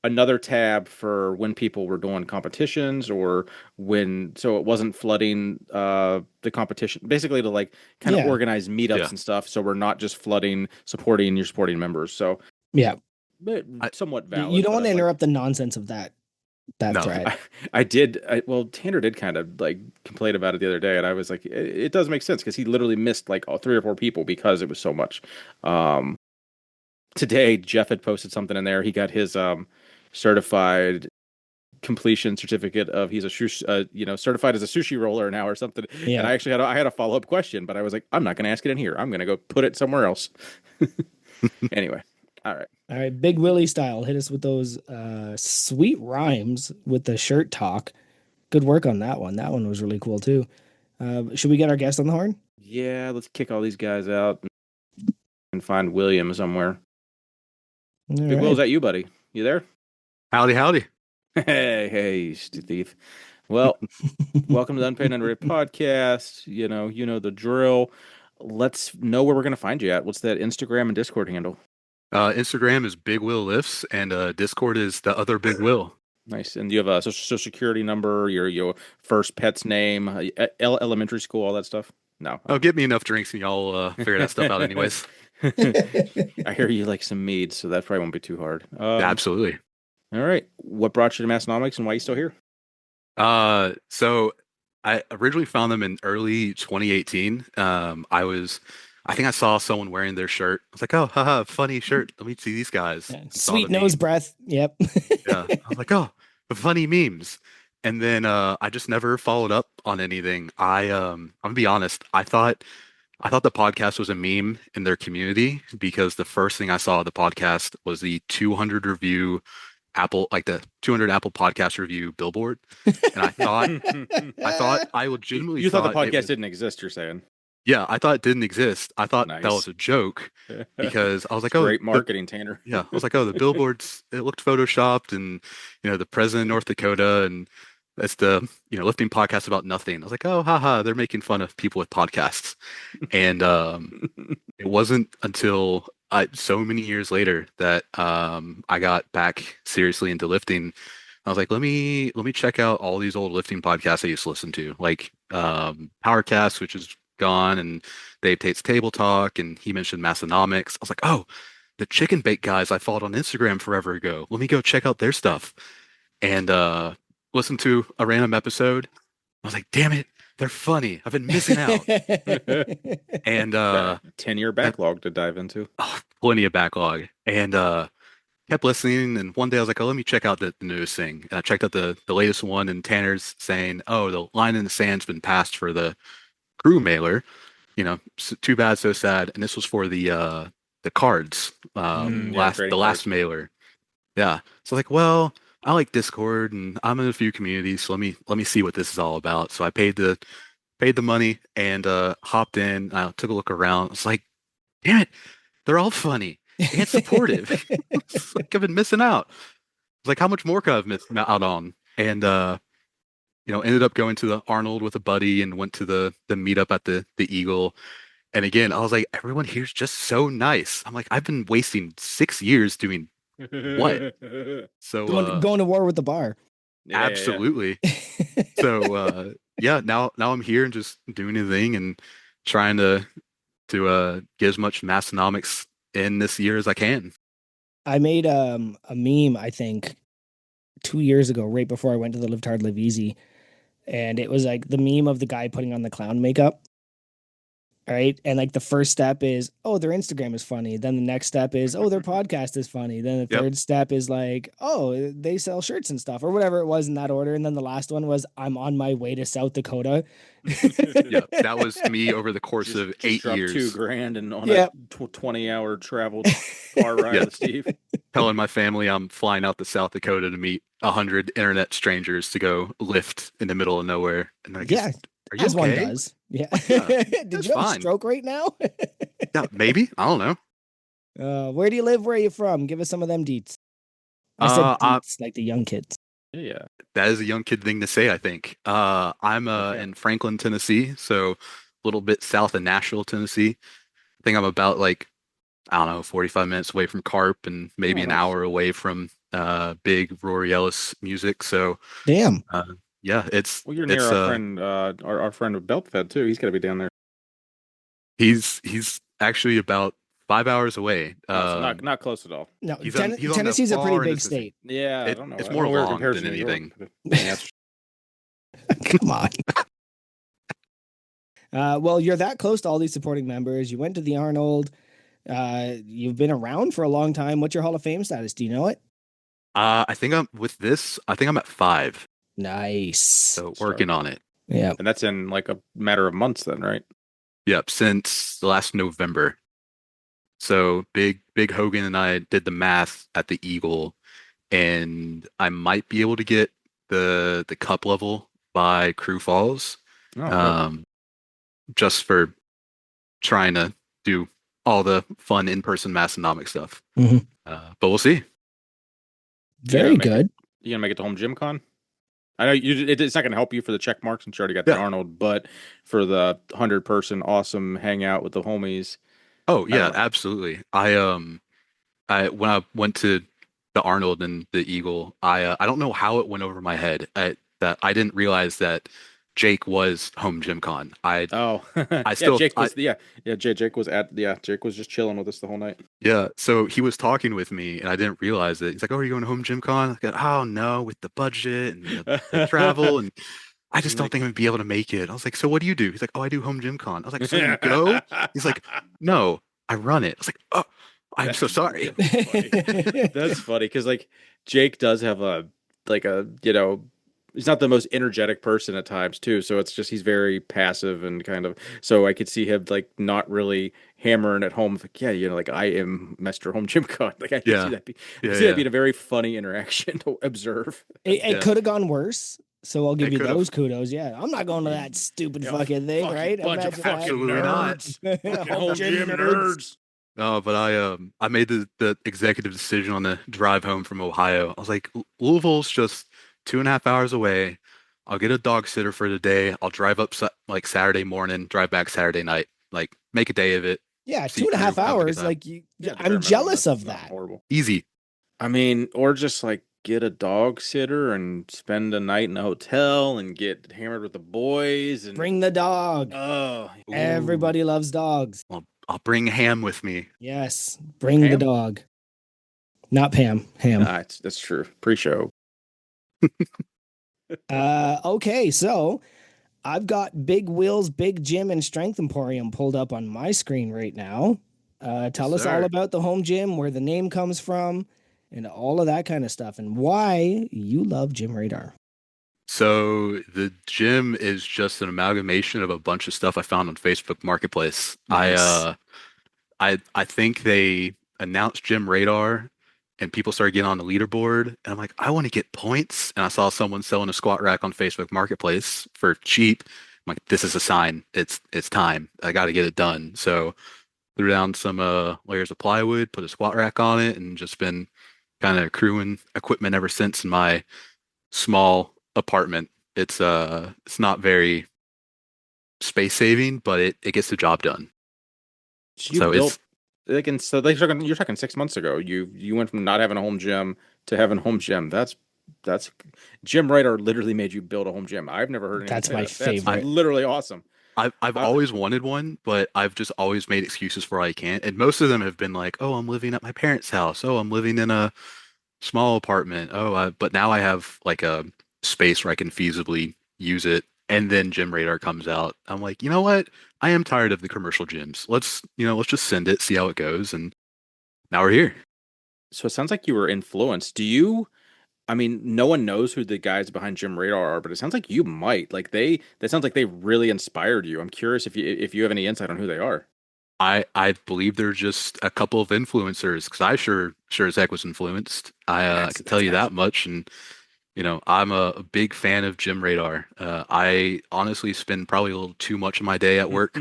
another tab for when people were doing competitions or when so it wasn't flooding the competition basically to like kind of Yeah, organize meetups Yeah. and stuff so we're not just flooding supporting your supporting members so yeah. but I somewhat You valid don't but want to I'm like interrupt the nonsense of that no. thread. well Tanner did kind of like complain about it the other day and I was like it does make sense because he literally missed like all, 3 or 4 people because it was so much um today Jeff had posted something in there he got his certified completion certificate of he's a certified as a sushi roller now or something. And Yeah. I had a follow up question, but I was like, I'm not going to ask it in here. I'm going to go put it somewhere else. Anyway, all right. All right, Big Willie style. Hit us with those sweet rhymes with the shirt talk. Good work on that one. That one was really cool too. Should we get our guest on the horn? Yeah, let's kick all these guys out and find William somewhere. All Big Will, is right. that you, buddy? You there? Howdy, howdy. Hey, thief. Well, welcome to the Unpaid Underrated podcast. You know the drill. Let's know where we're going to find you at. What's that Instagram and Discord handle? Instagram is Big Will Lifts, and Discord is the other Big Will. Nice. And do you have a social security number, your first pet's name, elementary school, all that stuff? No. Oh, Okay. get me enough drinks, and y'all figure that stuff out, anyways. I hear you like some mead, so that probably won't be too hard. Absolutely. All right. What brought you to Massonomics and why are you still here? So I originally found them in early 2018. I think I saw someone wearing their shirt. I was like, oh, haha, funny shirt. Let me see these guys. Yeah, And saw sweet the nose meme. breath. Yep. Yeah. I was like, oh, the funny memes. And then I just never followed up on anything. I'm gonna be honest, I thought the podcast was a meme in their community because the first thing I saw of the podcast was the 200 review Apple, like the 200 Apple podcast review billboard. And I legitimately You thought the thought it podcast was, didn't exist, you're saying? yeah, I thought it didn't exist. I thought that was Nice. a joke because I was like, It's oh, great marketing, Tanner. yeah, I was like, oh, the billboards, it looked photoshopped and, the president of North Dakota and that's the, lifting podcast about nothing. I was like, oh, haha, they're making fun of people with podcasts. And it wasn't until so many years later that I got back seriously into lifting. I was like, let me check out all these old lifting podcasts I used to listen to, like Powercast, which is gone, and Dave Tate's Table Talk, and he mentioned Massonomics. I was like, oh, the chicken bake guys I followed on Instagram forever ago. Let me go check out their stuff. And listen to a random episode. I was like, damn it, they're funny. I've been missing out. And 10-year that backlog to dive into. oh, plenty of backlog. And kept listening. And one day I was like, oh, let me check out the newest thing. And I checked out the latest one, and Tanner's saying, oh, the line in the sand's been passed for the crew mailer. Too bad, so sad. And this was for the cards, Yeah, the the trading last cards. mailer. Yeah. So like, well, I like Discord and I'm in a few communities, so let me see what this is all about. So I paid the money and hopped in. I took a look around. It's like, damn it, they're all funny and supportive. It's like I've been missing out. It's like how much more could I've missed out on? And ended up going to the Arnold with a buddy and went to the meetup at the Eagle. And again, I was like, everyone here's just so nice. I'm like, I've been wasting 6 years doing what? So Going to war with the bar. Yeah. absolutely. So yeah, now I'm here and just doing a thing and trying to get as much Massonomics in this year as I can. I made a meme, I think, 2 years ago, right before I went to the Live Hard, Live Easy. And it was like the meme of the guy putting on the clown makeup. right? And like the first step is, oh, their Instagram is funny. Then the next step is, oh, their podcast is funny. Then the Yep. third step is like, oh, they sell shirts and stuff or whatever it was in that order. And then the last one was, I'm on my way to South Dakota. Yeah, that was me over the course Just of just eight dropped two years. grand and on a Yeah. 20-hour travel car ride Yeah, with Steve. telling my family I'm flying out to South Dakota to meet 100 internet strangers to go lift in the middle of nowhere. And they're like, Yeah. are you As one okay? does. Yeah. Like, yeah, Did that's you have a fine. stroke right now? Yeah, maybe. I don't know. Where do you live? Where are you from? Give us some of them deets. I said I deets like the young kids. Yeah. That is a young kid thing to say, I think. I'm Okay. in Franklin, Tennessee, so a little bit south of Nashville, Tennessee. I think I'm about like, I don't know, 45 minutes away from Carp and maybe Oh, an nice. hour away from big Rory Ellis music. So Damn. uh, yeah, Well, you're near it's our friend, our friend with Beltfed too. He's got to be down there. he's actually about 5 hours away. Oh, so not close at all. No, He's on the Tennessee's a pretty far end of big Tennessee. state. Yeah, I It's don't know more where it long compares than to New York. anything. Yeah, Come on. Well, you're that close to all these supporting members. You went to the Arnold. You've been around for a long time. What's your Hall of Fame status? Do you know it? I think I'm with this. I think I'm at five, Nice. so start. working on it. Yeah. And that's in like a matter of months then, right? Yep, since last November. So big Hogan and I did the math at the Eagle, and I might be able to get the cup level by Crew Falls, Oh, good. um, just for trying to do all the fun in-person Massonomic stuff. Mhm. But we'll see. You gonna Very make it? good. You gonna make it to home gym con? I know it's not gonna help you for the check marks since you already got the Yeah. Arnold, but for the 100-person awesome hangout with the homies, Oh I don't yeah, know. absolutely. I when I went to the Arnold and the Eagle, I don't know how it went over my head that I didn't realize that Jake was home Gym Con. Oh, I yeah, still I Jake was Jake was just chilling with us the whole night. Yeah, so he was talking with me and I didn't realize it. He's like, "Oh, are you going home Gym Con?" I go, "Oh no, with the budget and the travel and I just I'm don't like, think I'm gonna be able to make it." I was like, "So what do you do?" He's like, "Oh, I do home Gym Con." I was like, "So you go?" He's like, "No, I run it." I was like, "Oh, I'm so sorry." That's funny. That's funny because like Jake does have a like a he's not the most energetic person at times too. So it's just he's very passive and kind of so I could see him like not really hammering at home. Like yeah, like I am Master Home Gym Con. Like Yeah, I could yeah, see that yeah, being a very funny interaction to observe. It yeah. could have gone worse. So I'll give It you could those have. kudos. Yeah. I'm not going to that stupid fucking thing, Fuck you, right? bunch of Imagine that. fucking Absolutely not. nerds, fucking Home home gym gym nerds. nerds. No, but I made the executive decision on the drive home from Ohio. I was like, Louisville's just 2.5 hours away. I'll get a dog sitter for the day. I'll drive up like Saturday morning, drive back Saturday night. Like make a day of it. Yeah, See two and a crew, half have a good hours. time. Like Yeah, the bare I'm minimum. jealous That's of not that. horrible. Easy. I mean, or just like get a dog sitter and spend a night in a hotel and get hammered with the boys and Bring the dog. oh, Ooh. Everybody loves dogs. I'll bring ham with me. Yes, bring the Pam? dog. Not Pam, Ham. Nah, that's true. Pre-show. Okay, so I've got Big Will's Big Gym and Strength Emporium pulled up on my screen right now. Yes, Tell us all sir. about the home gym, where the name comes from, and all of that kind of stuff, and why you love Gym Radar. So the gym is just an amalgamation of a bunch of stuff I found on Facebook Marketplace. Nice. I think they announced Gym Radar and people started getting on the leaderboard and I'm like, I want to get points. And I saw someone selling a squat rack on Facebook Marketplace for cheap. I'm like, this is a sign. It's time. I got to get it done. So threw down some layers of plywood, put a squat rack on it, and just been kind of crewing equipment ever since in my small apartment. It's not very space saving, but it gets the job done. So you So built it's you're talking 6 months ago. You went from not having a home gym to having a home gym. That's Jim Ryder literally made you build a home gym. I've never heard anyone That's say my that. That's I favorite. literally awesome. I've Uh, always wanted one, but I've just always made excuses for why I can't. And most of them have been like, "Oh, I'm living at my parents' house. Oh, I'm living in a small apartment. Oh, but now I have like a space where I can feasibly use it And then Gym Radar comes out. I'm like, you know what? I am tired of the commercial gyms. Let's just send it, see how it goes, and now we're here. So it sounds like you were influenced. Do you? I mean, no one knows who the guys behind Jim Radar are, but it sounds like you might. Like that sounds like they really inspired you. I'm curious if you have any insight on who they are. I believe they're just a couple of influencers because I sure as heck was influenced. I can tell That's you that awesome. much, and I'm a big fan of Gym Radar. I honestly spend probably a little too much of my day at work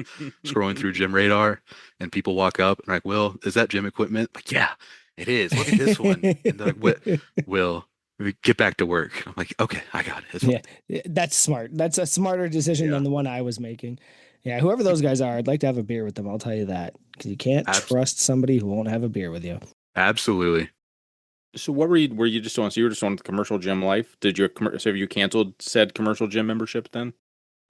scrolling through Gym Radar, and people walk up and are like, "Will, is that gym equipment?" Like, yeah, it is. Look at this one. And they're like, "What? Will, we get back to work." I'm like, "Okay, I got it. It's Yeah, that's smart. That's a smarter decision yeah, than the one I was making. Yeah, whoever those guys are, I'd like to have a beer with them. I'll tell you that because you can't abs trust somebody who won't have a beer with you. absolutely." So what were you just on? So you were just on commercial gym life? So have you canceled said commercial gym membership then?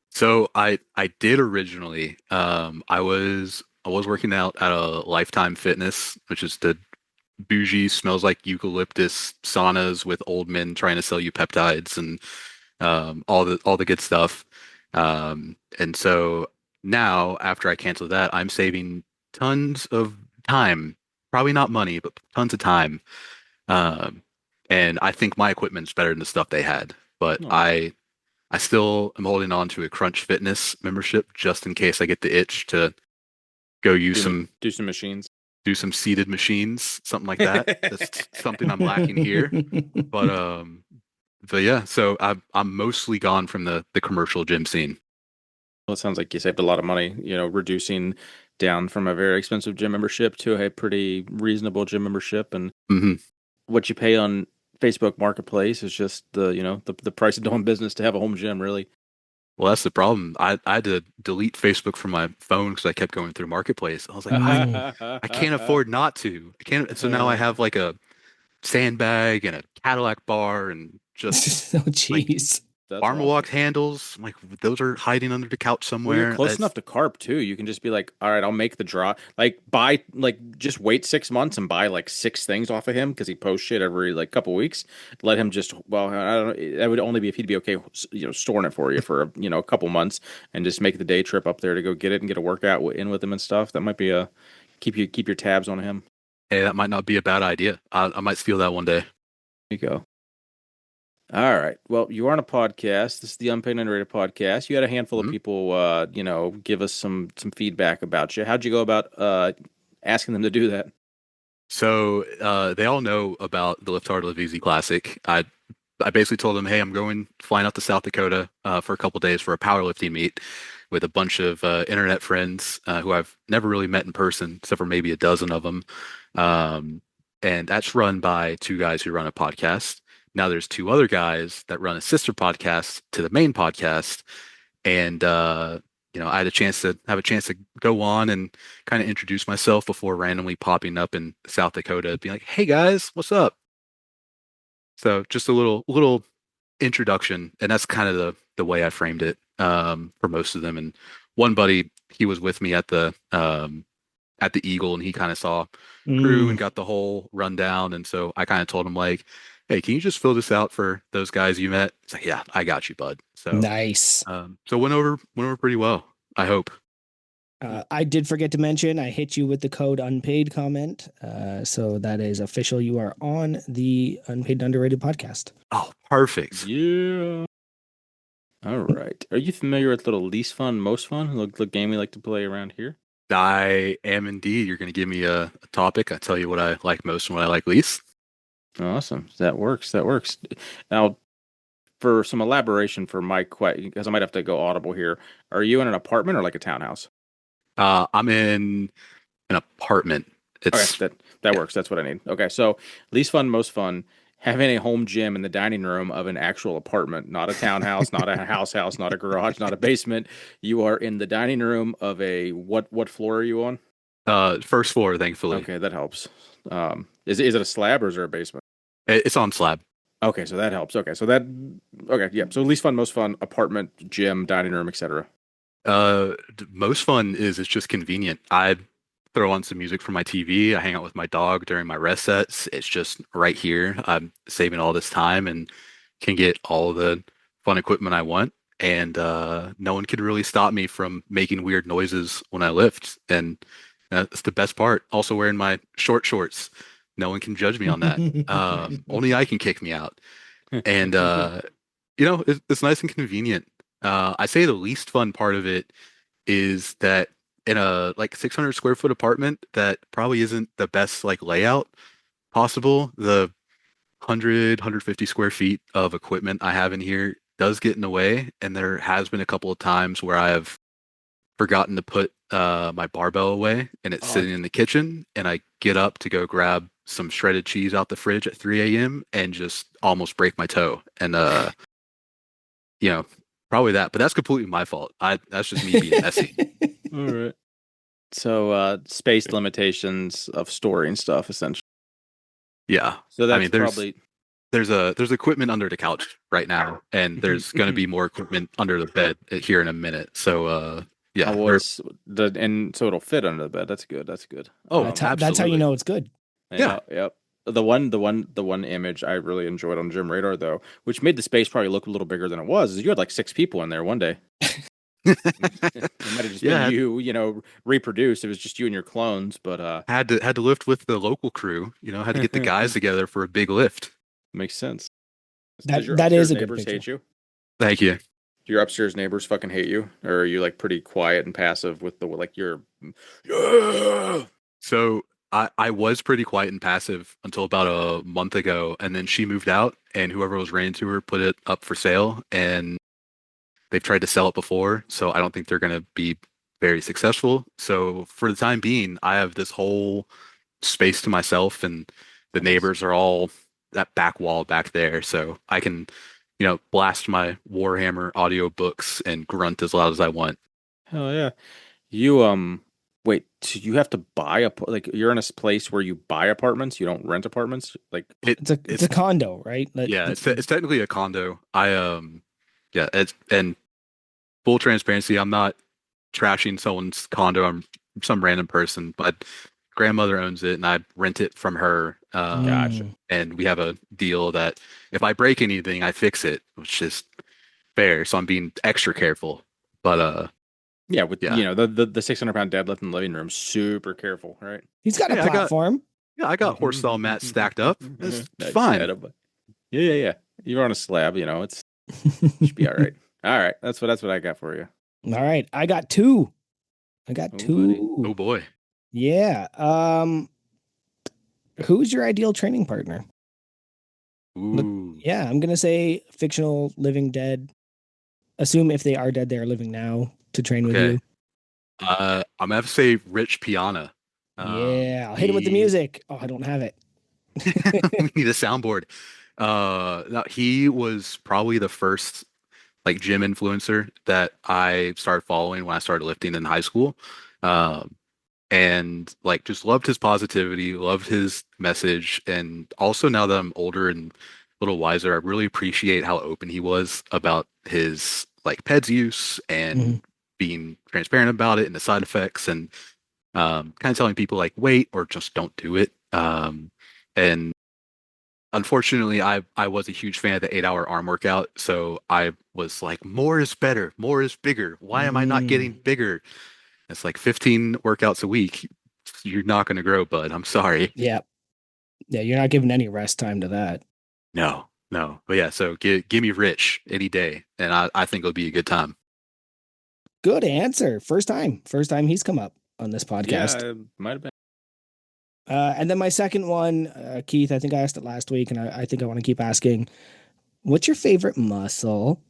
So I did originally. I was working out at a Lifetime Fitness, which is the bougie, smells like eucalyptus saunas with old men trying to sell you peptides and all the good stuff. And so now after I cancel that, I'm saving tons of time, probably not money, but tons of time. Um, and I think my equipment's better than the stuff they had, but Nice. I still am holding on to a Crunch Fitness membership just in case I get the itch to go use Do some machines. do some seated machines, something like that. That's something I'm lacking here. But yeah, so I'm mostly gone from the commercial gym scene. Well, it sounds like you saved a lot of money, reducing down from a very expensive gym membership to a pretty reasonable gym membership. And Hmm. what you pay on Facebook Marketplace is just the price of doing business to have a home gym, really. Well, that's the problem. I had to delete Facebook from my phone because I kept going through Marketplace. I was like, Mm. I can't afford not to. I can't. So now I have like a sandbag and a Cadillac bar and just Oh, like jeez. That's Armor awesome. Walk handles. I'm like those are hiding under the couch Well, you're somewhere. close enough to carp too. You can just be like, all right, I'll make the draw. Like buy just wait 6 months and buy like six things off of him because he posts shit every like couple weeks. Let him just well, I don't know. That would only be if he'd be okay, storing it for you for a couple months and just make the day trip up there to go get it and get a workout in with him and stuff. That might be a keep your tabs on him. Hey, that might not be a bad idea. I might steal that one day. There you go. All right. Well, you are on a podcast. This is the Unpaid Underrated podcast. You had a handful of Mhm. people, give us some feedback about you. How'd you go about asking them to do that? So they all know about the Lift Hard, Live Easy Classic. I basically told them, hey, I'm going flying out to South Dakota for a couple days for a powerlifting meet with a bunch of internet friends who I've never really met in person, except for maybe a dozen of them. Um, and that's run by two guys who run a podcast. Now there's two other guys that run a sister podcast to the main podcast, and I had a chance to go on and kind of introduce myself before randomly popping up in South Dakota, being like, "Hey guys, what's up?" So just a little introduction, and that's kind of the way I framed it for most of them. And one buddy, he was with me at the Eagle, and he kind of saw crew and Mm, got the whole rundown. And so I kind of told him like, "Hey, can you just fill this out for those guys you met?" He's like, "Yeah, I got you, bud." So nice. went over pretty well, I hope. I did forget to mention I hit you with the code unpaid comment. So that is official. You are on the Unpaid and Underrated podcast. Oh, perfect. Yeah. All right. Are you familiar with little least fun, most fun? The game we like to play around here. I am indeed. You're going to give me a topic. I tell you what I like most and what I like least. Awesome. That works. That works. Now, for some elaboration for my question, because I might have to go audible here. Are you in an apartment or like a townhouse? I'm in an apartment. Okay, It's that yeah. works. That's what I need. Okay, so least fun, most fun, having a home gym in the dining room of an actual apartment, not a townhouse, not a house, not a garage, not a basement. You are in the dining room of a what floor are you on? First floor, thankfully. Okay, that helps. Is it a slab or is there a basement? It's on slab. Okay, so that helps. Okay, yeah. So least fun, most fun, apartment, gym, dining room, etc. Most fun is it's just convenient. I throw on some music from my TV. I hang out with my dog during my rest sets. It's just right here. I'm saving all this time and can get all the fun equipment I want. and no one could really stop me from making weird noises when I lift. And that's the best part. Also wearing my short shorts. No one can judge me on that. Only I can kick me out. And it's nice and convenient. I say the least fun part of it is that in a like 600 square foot apartment that probably isn't the best like layout possible. The 150 square feet of equipment I have in here does get in the way, and there has been a couple of times where I have forgotten to put my barbell away and it's Oh, sitting in the kitchen, and I get up to go grab some shredded cheese out the fridge at 3 a.m. and just almost break my toe. And you know, probably that, but that's completely my fault. I That's just me being messy. all right. So, space limitations of storing stuff, essentially. Yeah. So I that's mean, probably. there's equipment under the couch right now, and there's going to be more equipment under the bed here in a minute. So I yeah, was and so it'll fit under the bed. That's good. That's good. oh, That's how you absolutely. know it's good. Yeah. Yeah, yep. The one image I really enjoyed on Gym Radar though, which made the space probably look a little bigger than it was, is you had like 6 people in there one day. It might have just been Yeah, you, reproduced. It was just you and your clones, but had to lift with the local crew, had to get the guys together for a big lift. makes sense. Does your That upstairs is a good neighbors picture. hate you? Thank you. Do your upstairs neighbors fucking hate you, or are you like pretty quiet and passive with the like you're yeah. So I was pretty quiet and passive until about a month ago, and then she moved out, and whoever was renting to her put it up for sale, and they've tried to sell it before, so I don't think they're going to be very successful. So for the time being, I have this whole space to myself, and the Nice. neighbors are all that back wall back there, so I can, blast my Warhammer audiobooks and grunt as loud as I want. Hell yeah. You wait, so you have to buy like you're in a place where you buy apartments, you don't rent apartments? Like It It's a it's condo, right? Yeah, it's technically a condo. Yeah, it's and full transparency, I'm not trashing someone's condo. I'm some random person, but grandmother owns it and I rent it from her. gotcha. And we have a deal that if I break anything, I fix it, which is fair. So I'm being extra careful. But Yeah, with yeah. the 600 pound deadlift in the living room, super careful, right? He's got a Hey, platform. I got horse stall mats stacked up. It's Nice. fine. Yeah, yeah, yeah. You're on a slab, it's should be all right. All right, that's what I got for you. All right, I got two. I got Oh, buddy. Oh two. boy. Yeah. Who's your ideal training partner? Look, Ooh. yeah, I'm gonna say fictional, living, dead. Assume if they are dead, they are living now to train with Okay. you. I'm gonna have to say Rich Piana. Yeah, I'll hit him with the He music. Oh, I don't have it. we need a soundboard. No, he was probably the first like gym influencer that I started following when I started lifting in high school. Um, and like just loved his positivity, loved his message, and also now that I'm older and a little wiser, I really appreciate how open he was about his like PEDS use Mhm. and being transparent about it and the side effects and kind of telling people like wait or just don't do it. And unfortunately, I was a huge fan of the 8 hour arm workout, so I was like, more is better, more is bigger. Why am I not getting Mm. bigger? It's like 15 workouts a week. You're not going to grow, bud. I'm sorry. Yeah, yeah, you're not giving any rest time to that. No, no. But yeah, so give me Rich any day, and I think it'll be a good time. Good answer. First time he's come up on this Yeah, podcast. it might have been. And then my second one, Keith, I think I asked it last week, and I think I want to keep asking. What's your favorite muscle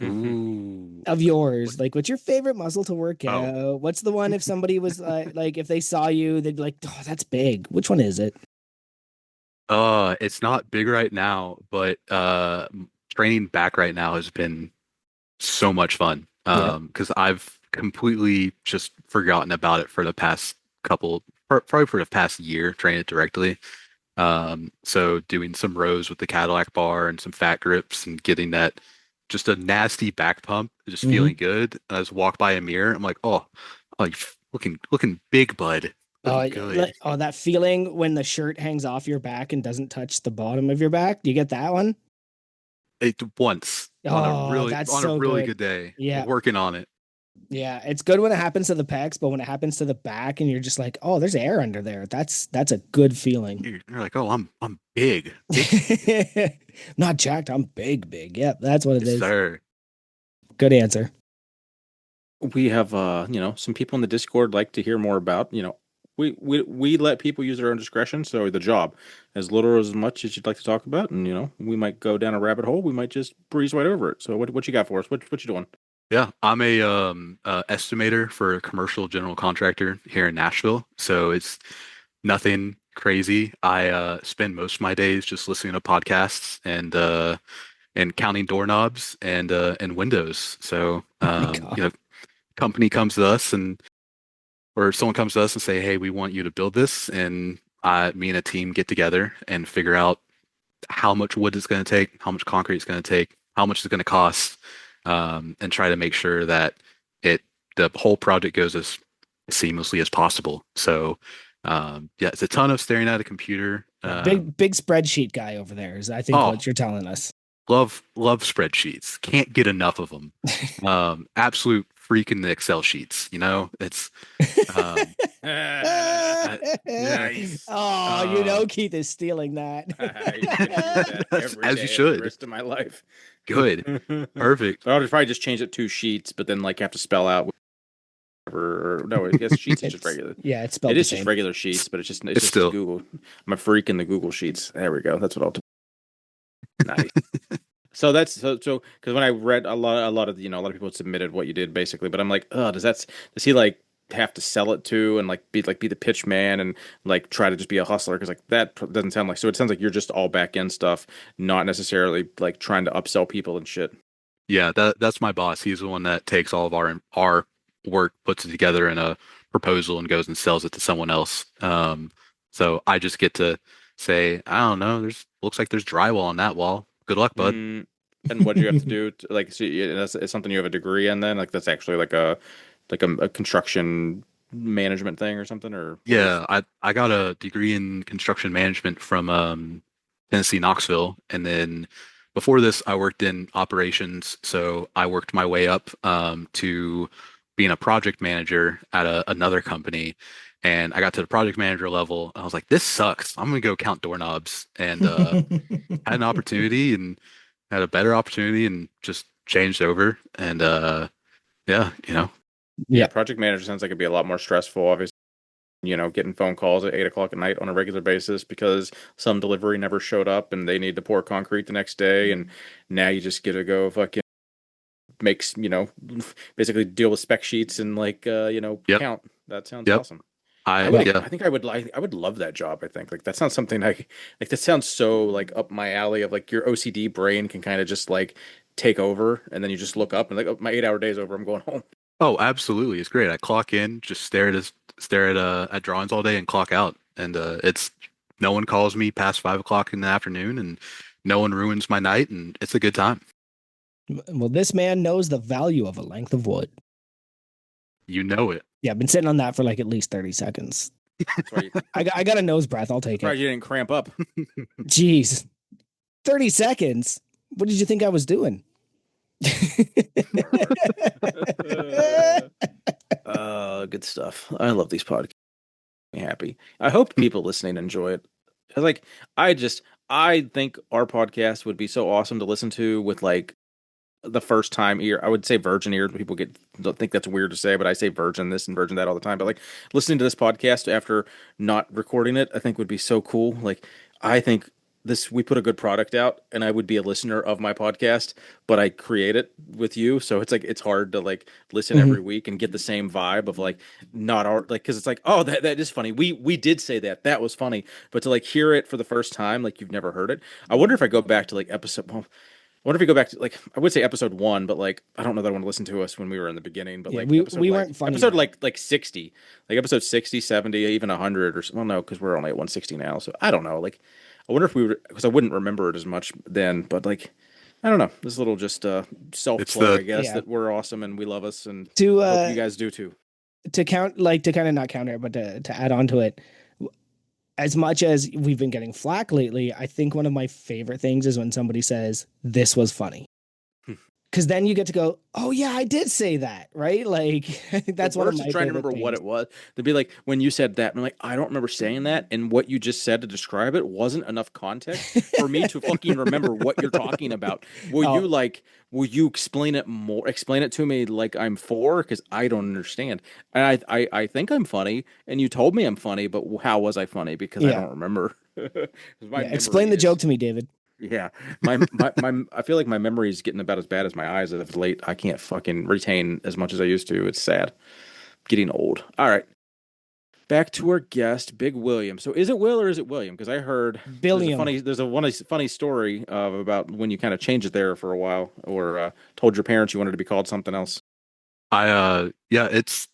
Ooh. of yours? Like, what's your favorite muscle to work Oh, out? What's the one if somebody was like, if they saw you, they'd be like, oh, that's big. Which one is it? it's not big right now, but training back right now has been so much fun. Yep. Because I've completely just forgotten about it for the past probably for the past year, training it directly. So doing some rows with the Cadillac bar and some fat grips and getting that just a nasty back pump, just Mm-hmm. feeling good. And I just walk by a mirror, I'm like, oh, like looking big, bud, looking good. Oh, that feeling when the shirt hangs off your back and doesn't touch the bottom of your back. Do you get that one? it once Oh, that's on a so really good. good day. Yeah. Working on it. Yeah. It's good when it happens to the pecs, but when it happens to the back and you're just like, oh, there's air under there. That's a good feeling. You're like, oh, I'm big, big. Not jacked. I'm big, big. Yep, that's what it Yes, is. sir. Good answer. We have some people in the Discord like to hear more about, we let people use their own discretion, so the job, as little or as much as you'd like to talk about, and we might go down a rabbit hole, we might just breeze right over it. So what you got for us? What you doing? Yeah, I'm a estimator for a commercial general contractor here in Nashville. So it's nothing crazy. I spend most of my days just listening to podcasts and counting doorknobs and windows. So Oh my God. company comes to us and or someone comes to us and say, "Hey, we want you to build this," and me and a team get together and figure out how much wood it's going to take, how much concrete it's going to take, how much it's going to cost, and try to make sure that it the whole project goes as seamlessly as possible. So, yeah, it's a ton of staring at a computer. Yeah, big spreadsheet guy over there is I think Oh, what you're telling us. love spreadsheets. Can't get enough of them. Absolute freaking the Excel sheets. It's um, yeah. Nice. Oh, Keith is stealing that. You're gonna use that every As you day of the should. rest of my life. Good. Perfect. But I'll just probably just change it to sheets, but then like have to spell out whatever. Or, no, I guess sheets is just regular. Yeah, it's spelled It the is just same. regular sheets, but it's just It's still Google. I'm a freak in the Google sheets. There we go. That's what I'll do. Nice. So that's so because when I read a lot of a lot of people submitted what you did basically, but I'm like, oh, does he like have to sell it to and like be the pitch man and like try to just be a hustler? Because like that doesn't sound like, so it sounds like you're just all back end stuff, not necessarily like trying to upsell people and shit. Yeah, that's my boss. He's the one that takes all of our work, puts it together in a proposal, and goes and sells it to someone else. So I just get to say, I don't know, looks like there's drywall on that wall. Good luck, bud. Mm, and what do you have to do to, like, so that's it's something you have a degree in then? Like that's actually like a construction management thing or something, or what is? Yeah, I got a degree in construction management from Tennessee Knoxville, and then before this, I worked in operations. So I worked my way up to being a project manager at another company, and I got to the project manager level. And I was like, "This sucks. I'm gonna go count doorknobs," and had an opportunity and had a better opportunity and just changed over. And yeah, Yeah, Yeah. project manager sounds like it'd be a lot more stressful, obviously. Getting phone calls at 8 o'clock at night on a regular basis because some delivery never showed up and they need to pour concrete the next day, and now you just get to go fucking makes basically deal with spec sheets and like yep, count. That sounds yep. awesome. I I would yeah. I think I would love that job. I think like that sounds something like that sounds so like up my alley of like your OCD brain can kind of just like take over, and then you just look up and like, oh, my 8 hour day's over, I'm going home. Oh, absolutely. It's great. I clock in, just stare at drawings all day and clock out. And it's no one calls me past 5 o'clock in the afternoon and no one ruins my night and it's a good time. Well, this man knows the value of a length of wood. You know it. Yeah, I've been sitting on that for like at least 30 seconds. That's why I got a nose breath. I'll take surprised it. you didn't cramp up. Jeez. 30 seconds. What did you think I was doing? Good stuff. I love these podcasts. Me happy. I hope people listening enjoy it. 'Cause, like, I think our podcast would be so awesome to listen to with like the first time ear. I would say virgin ears, but people don't think that's weird to say, but I say virgin this and virgin that all the time. But like listening to this podcast after not recording it, I think would be so cool. Like, I think we put a good product out, and I would be a listener of my podcast, but I create it with you, so it's like it's hard to like listen Mhm. every week and get the same vibe of like not our like, because it's like, oh, that is funny. We did say that was funny, but to like hear it for the first time, like you've never heard it. I wonder if I go back to like episode. Well, I wonder if we go back to like, I would say episode one, but like I don't know that I want to listen to us when we were in the beginning. But Yeah, like we weren't funny. episode then. like 60, like episode 60, 70, even 100 or well, no, because we're only at 160 now. So I don't know. Like I wonder if we were, because I wouldn't remember it as much then. But like I don't know. This little just self It's plug, the I guess, Yeah. that we're awesome and we love us, and to I hope you guys do too. to count like to kind of not counter, but to add on to it. as much as we've been getting flack lately, I think one of my favorite things is when somebody says, "This was funny." Because then you get to go, "Oh yeah, I did say that," right? Like I think The that's one of worst is my trying to favorite remember what things. it was. They'd be like, when you said that, I'm like, I don't remember saying that, and what you just said to describe it wasn't enough context for me to fucking remember what you're talking about. Oh Will you explain it more? Explain it to me like I'm four, because I don't understand. And I think I'm funny, and you told me I'm funny, but how was I funny? Because I yeah, don't remember. 'Cause my yeah. Explain memory the joke is, to me, David. yeah, I feel like my memory is getting about as bad as my eyes as of late. I can't fucking retain as much as I used to. It's sad. Getting old. All right. Back to our guest, Big William. So is it Will or is it William? Because I heard Billiam. there's a one funny story about when you kind of changed it there for a while, or told your parents you wanted to be called something else. Yeah, it's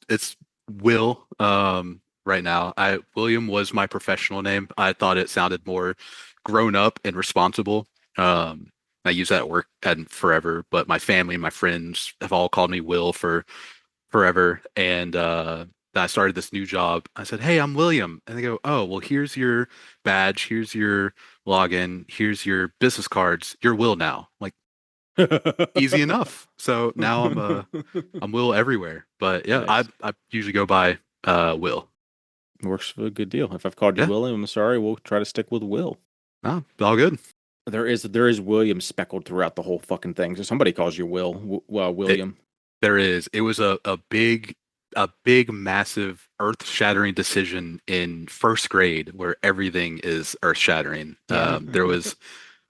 Will right now. I William was my professional name. I thought it sounded more grown up and responsible. I use that at work and forever, but my family and my friends have all called me Will for forever. And then I started this new job. I said, "Hey, I'm William." And they go, "Oh, well, here's your badge, here's your login, here's your business cards. You're Will now." Like easy enough. So now I'm Will everywhere. But yeah, I Nice. I usually go by Will. Works for a good deal. If I've called you Yeah, William, I'm sorry. We'll try to stick with Will. no, all good. There is William speckled throughout the whole fucking thing. So somebody calls you It William. there is. It was a big massive earth-shattering decision in first grade where everything is earth-shattering. Yeah.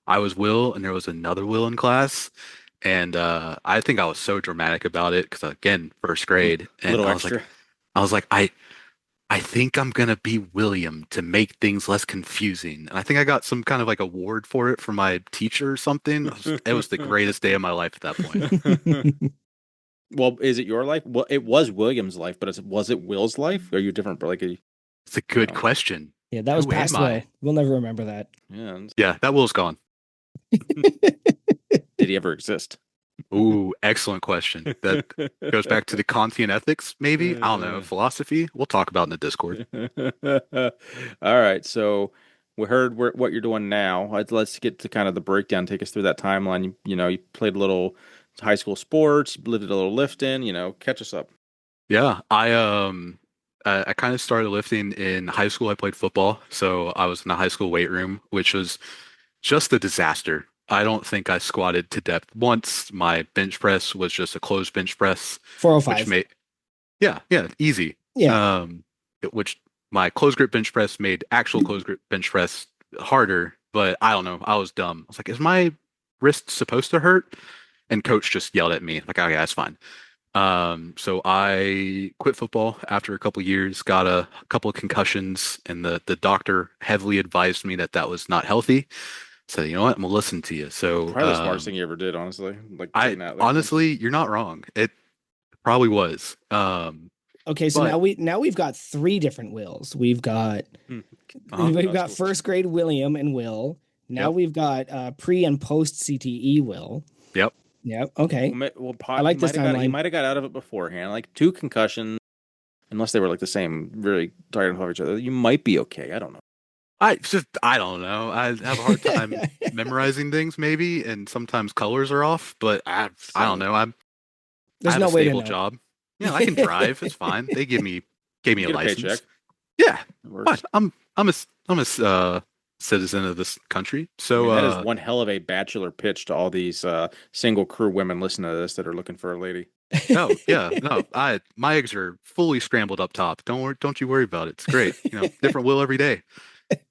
I was Will and there was another Will in class. And I think I was so dramatic about it because again, first A grade, and little I was like, extra. I was like, I think I'm gonna be William to make things less confusing. And I think I got some kind of like award for it from my teacher or something. It was the greatest day of my life at that point. Well, is it your life? Well, it was William's life, but was it Will's life? Are you different? Like a, It's a good question. Yeah, that was Who am past I? Will. We'll never remember that. yeah. Yeah, that Will's gone. Did he ever exist? Ooh, excellent question. That goes back to the Kantian ethics, maybe? I don't know. Philosophy? We'll talk about in the Discord. All right. So we heard what you're doing now. Let's get to kind of the breakdown. Take us through that timeline. You played a little high school sports, lifted a little lifting. Catch us up. Yeah, I kind of started lifting in high school. I played football, so I was in the high school weight room, which was just a disaster. I don't think I squatted to depth once. My bench press was just a closed bench press, which 405. made yeah, easy. Yeah. Which my closed grip bench press made actual closed grip bench press harder, but I don't know. I was dumb. I was like, is my wrist supposed to hurt? And coach just yelled at me, like, okay, that's fine. So I quit football after a couple years, got a couple of concussions, and the doctor heavily advised me that that was not healthy. So you know what? I'm gonna listen to you. So Probably the smartest thing you ever did, honestly. Like I taking that like honestly, you're not wrong. It probably was. Okay, so But now we've got three different Wills. We've got we've That's got cool. first grade William and Will. Now yep, we've got pre and post CTE Will. yep. Yep. Okay. I He like this might have got he timeline. might have got out of it beforehand, like two concussions, unless they were like the same, really tired of each other. You might be okay. I don't know. I don't know. I have a hard time memorizing things maybe, and sometimes colors are off, but I don't Same. know. I There's have a no way to stable know. job. Yeah, I can drive. It's fine. They gave You me a get a paycheck. license. Yeah, It fine. works. I'm a citizen of this country. I So mean, that is one hell of a bachelor pitch to all these single crew women listening to this that are looking for a lady. oh yeah, no, I my eggs are fully scrambled up top. Don't you worry about it. It's great. Different will every day.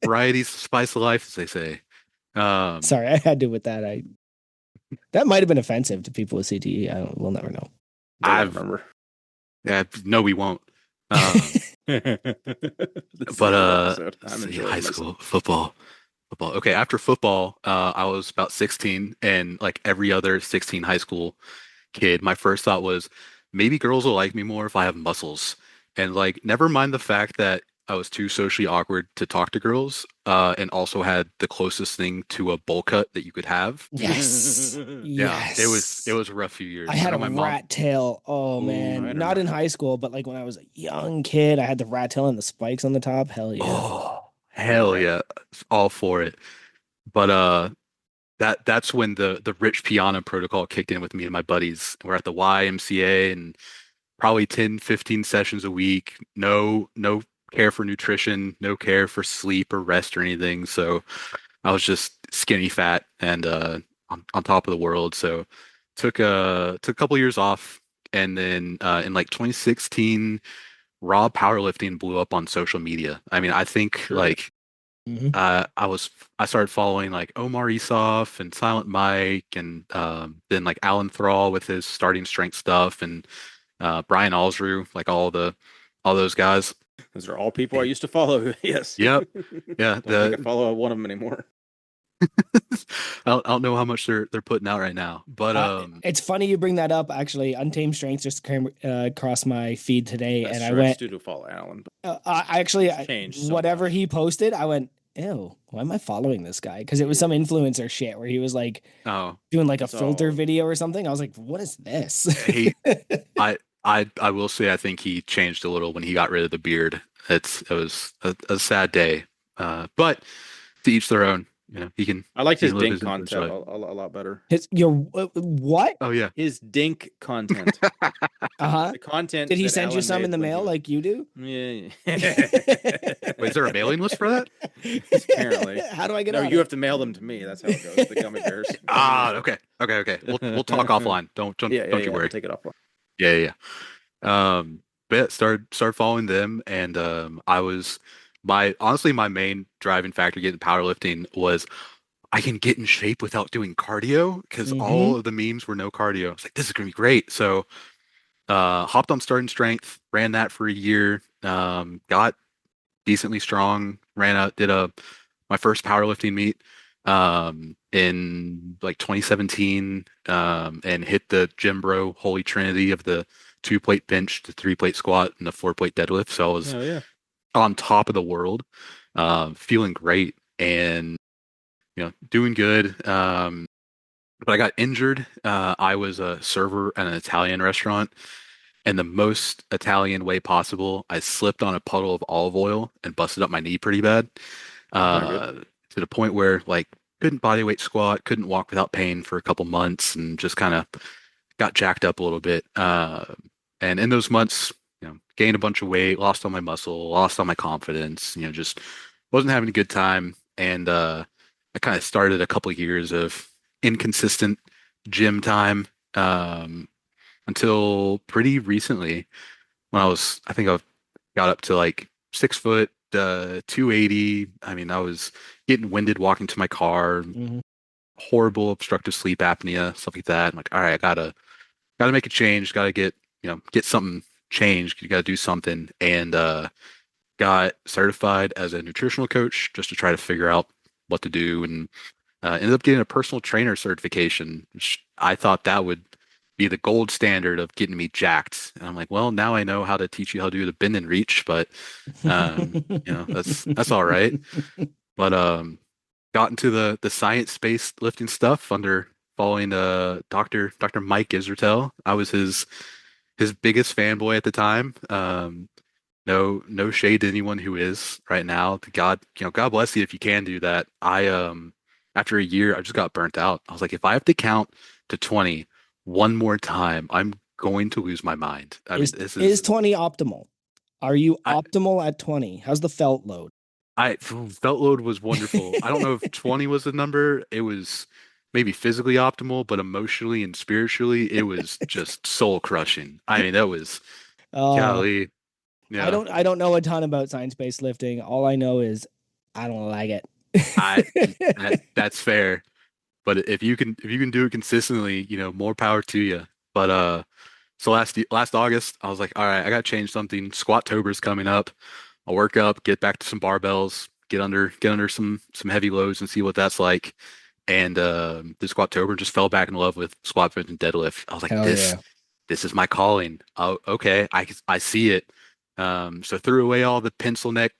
Varieties, spice of life, as they say. Um, Sorry, I had to with that. I that might have been offensive to people with CTE. We'll never know. They won't I've remember. yeah, no, we won't. Um, This is but a good episode. let's I'm see, enjoying high myself. school football. Football. Okay, after football, I was about 16, and like every other 16 high school kid, my first thought was maybe girls will like me more if I have muscles. And like, never mind the fact that I was too socially awkward to talk to girls, and also had the closest thing to a bowl cut that you could have. Yes. Yeah, it Yes. was a rough few I years. I had know a my mom. rat tail. Oh Ooh, I man, don't not know. in high school, but like when I was a young kid, I had the rat tail and the spikes on the top. Hell yeah. oh, All hell right. yeah, all for it. But that's when the Rich Piana protocol kicked in with me and my buddies. We're at the YMCA and probably 10, 15 sessions a week. No care for nutrition, no care for sleep or rest or anything. So I was just skinny fat and on top of the world. So took a couple years off and then in like 2016 raw powerlifting blew up on social media. I mean, I think Sure. like Mhm. I started following like Omar Esoff and Silent Mike and then like Alan Thrall with his starting strength stuff and Brian Alsrew, like all those guys. Those are all people I And- used to follow. Yes. Yep. Yeah. Don't think I follow one of them anymore. I don't know how much they're putting out right now, but It's funny you bring that up. Actually, Untamed Strength just came across my feed today, That's and I true. I went. still do follow Alan, but I actually, it's changed so whatever much. he posted, I went, "Ew, why am I following this guy?" Because it was some influencer shit where he was like oh, doing like a It's filter all video or something. I was like, "What is this?" he I will say I think he changed a little when he got rid of the beard. It was a sad day, but to each their own. You know, I liked he his can live dink his influence content life. a lot better. His your what? Oh yeah. His dink content. Uh-huh. The content Did he that send you Alan some in made the when he mail was like you do? yeah. Wait, is there a mailing list for that? Apparently. How do I get No, on you it? have to mail them to me. That's how it goes. The gummy bears. Ah, okay. We'll talk offline. Don't you Yeah. We'll worry. take it off. Yeah. But yeah, started following them, and I was my honestly my main driving factor getting powerlifting was I can get in shape without doing cardio because Hmm. all of the memes were no cardio. It's like this is gonna be great. So hopped on starting strength, ran that for a year, got decently strong, ran out, did a my first powerlifting meet in like 2017 and hit the gym bro holy trinity of the 2 plate bench, the 3 plate squat, and the 4 plate deadlift. So I was Oh yeah. on top of the world, feeling great and doing good. But I got injured. I was a server at an Italian restaurant, and the most Italian way possible, I slipped on a puddle of olive oil and busted up my knee pretty bad. That's not good. Uh, to the point where like couldn't body weight squat, couldn't walk without pain for a couple months, and just kind of got jacked up a little bit. And in those months, gained a bunch of weight, lost all my muscle, lost all my confidence. Just wasn't having a good time, and I kind of started a couple of years of inconsistent gym time until pretty recently when I think I got up to like 6 foot, 280. I mean, I was getting winded walking to my car, Hmm. horrible obstructive sleep apnea, stuff like that. I'm like, all right, I gotta make a change, gotta get something changed. You gotta do something. And got certified as a nutritional coach just to try to figure out what to do and ended up getting a personal trainer certification, which I thought that would be the gold standard of getting me jacked. And I'm like, well, now I know how to teach you how to do the bend and reach, but that's all right. But got into the science-based lifting stuff under following Dr. Mike Israetel. I was his biggest fanboy at the time. No shade to anyone who is right now. God bless you if you can do that. I after a year, I just got burnt out. I was like, if I have to count to 20 one more time, I'm going to lose my mind. I mean, this is is 20 optimal? Are you I optimal at 20? How's the felt load? I felt load was wonderful. I don't know if 20 was the number. It was maybe physically optimal, but emotionally and spiritually, it was just soul crushing. I mean, that was Oh, golly. I Yeah. don't know a ton about science-based lifting. All I know is I don't like I it. that's fair. But if you can do it consistently, more power to you. But so last August, I was like, all right, I got to change something. Squat-tober's coming up. I'll work up, get back to some barbells, get under some heavy loads and see what that's like. And the Squat-tober just fell back in love with squat, bench, and deadlift. I was like, Hell this yeah. this is my calling. Oh, okay, I see it. So threw away all the pencil neck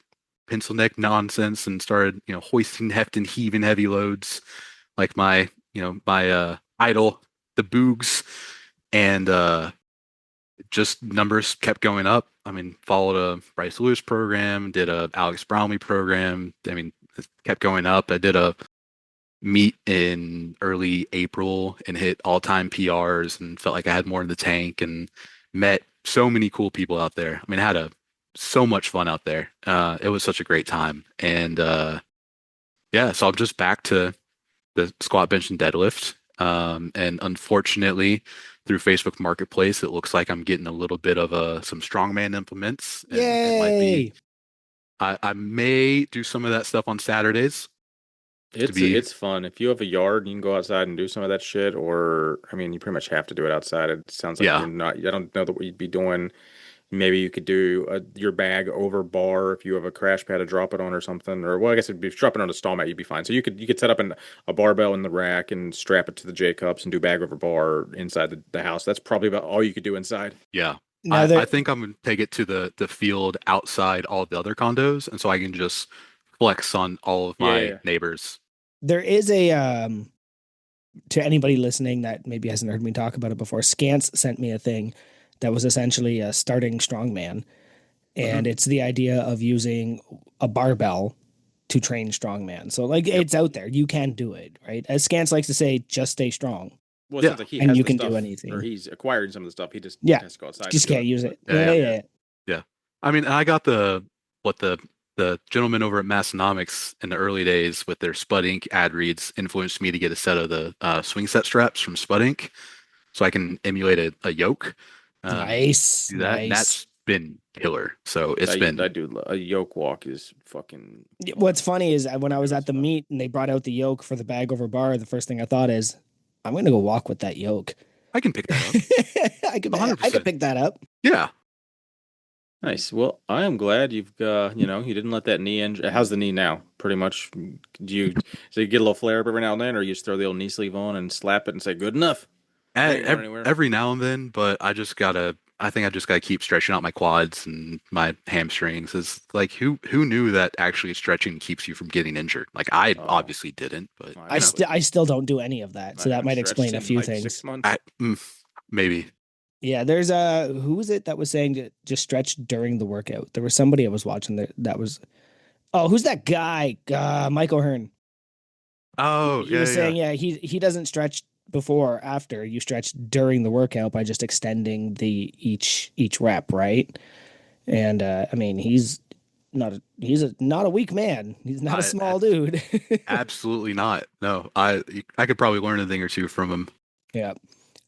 nonsense and started, hoisting, hefting, heaving heavy loads like my idol, the Boogs, and just numbers kept going up. I mean, followed a Bryce Lewis program, did a Alex Brownlee program. I mean, it kept going up. I did a meet in early April and hit all-time PRs and felt like I had more in the tank and met so many cool people out there. I mean, I had a so much fun out there. It was such a great time. And yeah, so I'm just back to the squat, bench, and deadlift. And unfortunately, through Facebook Marketplace, it looks like I'm getting a little bit of some strongman implements, and it might be. Yay! I may do some of that stuff on Saturdays to be. It's fun. If you have a yard, you can go outside and do some of that shit. Or, I mean, you pretty much have to do it outside. It sounds like Yeah, you're not. I don't know what you'd be doing. Maybe you could do your bag over bar if you have a crash pad to drop it on or something. Or well, I guess it'd be dropping on a stall mat, you'd be fine. So you could set up a barbell in the rack and strap it to the J cups and do bag over bar inside the house. That's probably about all you could do inside. yeah. Now I there think I'm gonna take it to the field outside all the other condos, and so I can just flex on all of Yeah, my yeah. neighbors. there is a to anybody listening that maybe hasn't heard me talk about it before, Scance sent me a thing that was essentially a starting strongman. Hmm. And it's the idea of using a barbell to train strongman. So like Yep. it's out there. You can do it, right? As Scance likes to say, just stay strong Well, it Yeah. sounds like he and has you the can do stuff, or anything. he's acquiring some of the stuff. He just Yeah. has to go outside to Just do can't it. use But it. Yeah. Yeah, Yeah. yeah, yeah, yeah. Yeah. I mean, I got what the gentleman over at Massonomics in the early days with their Spud Inc. ad reads influenced me to get a set of the swing set straps from Spud Inc. so I can emulate a yoke. Nice. Do that, and Nice. that's been killer. So it's I been do a yoke walk is fucking What's fun. funny is when I Fucking was at the awesome. meet and they brought out the yoke for the bag over bar, the first thing I thought is, I'm gonna go walk with that yoke. I can pick that up. I could 100%. pick that up. Yeah. Nice. Well, I am glad you didn't let that knee injury. How's the knee now? Pretty much. So you get a little flare up every now and then, or you just throw the old knee sleeve on and slap it and say, "Good enough." That ain't going anywhere. Every now and then, but I think I just gotta keep stretching out my quads and my hamstrings. Is like who knew that actually stretching keeps you from getting injured? Like I Oh, obviously didn't, but I you know, I still don't do any of that, so I that haven't might stretched explain a in few like things. 6 months. I maybe. Yeah, there's a who was it that was saying to just stretch during the workout? There was somebody I was watching that was who's that guy? Michael Hearn. Oh, He yeah, was yeah, yeah. saying he doesn't stretch before or after. You stretch during the workout by just extending the each rep, right? And I mean he's not a weak man. He's not a I small dude. absolutely not. No, I could probably learn a thing or two from him. Yeah.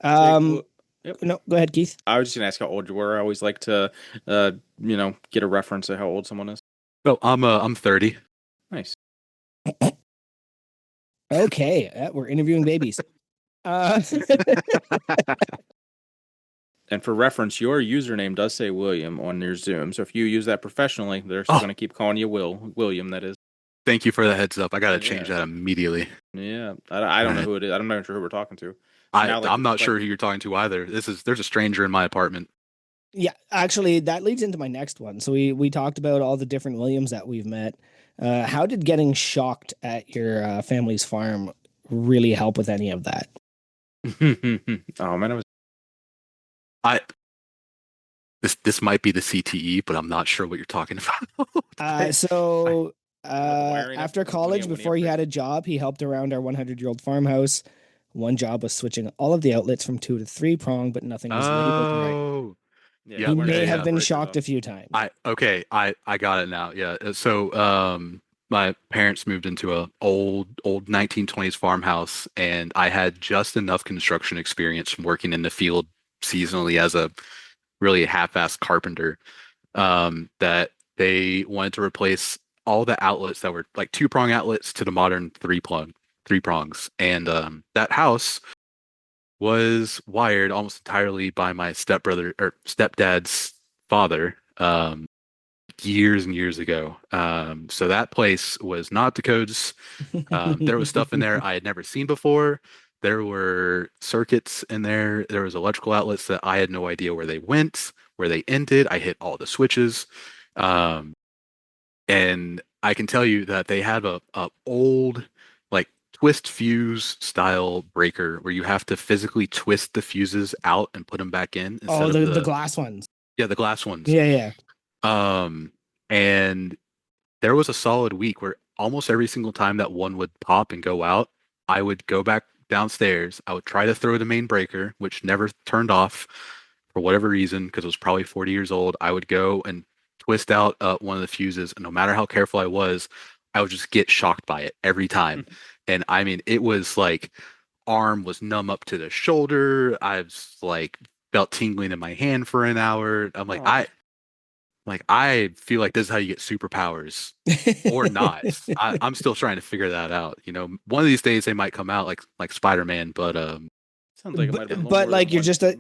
Jake, Um. well, yep. No, go ahead, Keith. I was just gonna ask how old you were. I always like to, get a reference to how old someone is. Oh, I'm 30. Nice. Okay, we're interviewing babies. Uh, And for reference, your username does say William on your Zoom. So if you use that professionally, they're still Oh, going to keep calling you William, that is. thank you for the heads up. I gotta change Yeah. that immediately. Yeah. I All don't know right. who it is. I'm not even sure who we're talking to. So now, I'm not like, sure who you're talking to either. There's a stranger in my apartment. yeah, actually, that leads into my next one. So we talked about all the different Williams that we've met. How did getting shocked at your family's farm really help with any of that? oh man, it was. I this might be the CTE, but I'm not sure what you're talking about. Uh, I, so The wiring up after college, when he before he upgraded. had a job, he helped around our 100-year-old farmhouse. One job was switching all of the outlets from 2 to 3 prong, but nothing was labeled right. oh, Yeah, He yep, wiring yeah, may some have yeah. been breakers shocked off. a few times. I got it now. Yeah. So my parents moved into a old 1920s farmhouse, and I had just enough construction experience from working in the field seasonally as a really half-assed carpenter that they wanted to replace all the outlets that were like two-prong outlets to the modern three prongs. And that house was wired almost entirely by my stepbrother or stepdad's father years and years ago. So that place was not the codes. There was stuff in there I had never seen before. There were circuits in there. There was electrical outlets that I had no idea where they went, where they ended. I hit all the switches. Um, and I can tell you that they had a old like twist fuse style breaker where you have to physically twist the fuses out and put them back in Oh, instead of the the glass ones. yeah, the glass ones. Yeah, yeah. Um, and there was a solid week where almost every single time that one would pop and go out, I would go back downstairs. I would try to throw the main breaker, which never turned off for whatever reason, because it was probably 40 years old. I would go and twist out one of the fuses, and no matter how careful I was, I would just get shocked by it every time. And I mean, it was like arm was numb up to the shoulder. I was like felt tingling in my hand for an hour. I'm like, Oh, I feel like this is how you get superpowers or not. I'm still trying to figure that out. You know, one of these days they might come out like Spider-Man, but sounds like it might have been a little But more than like you're one, just a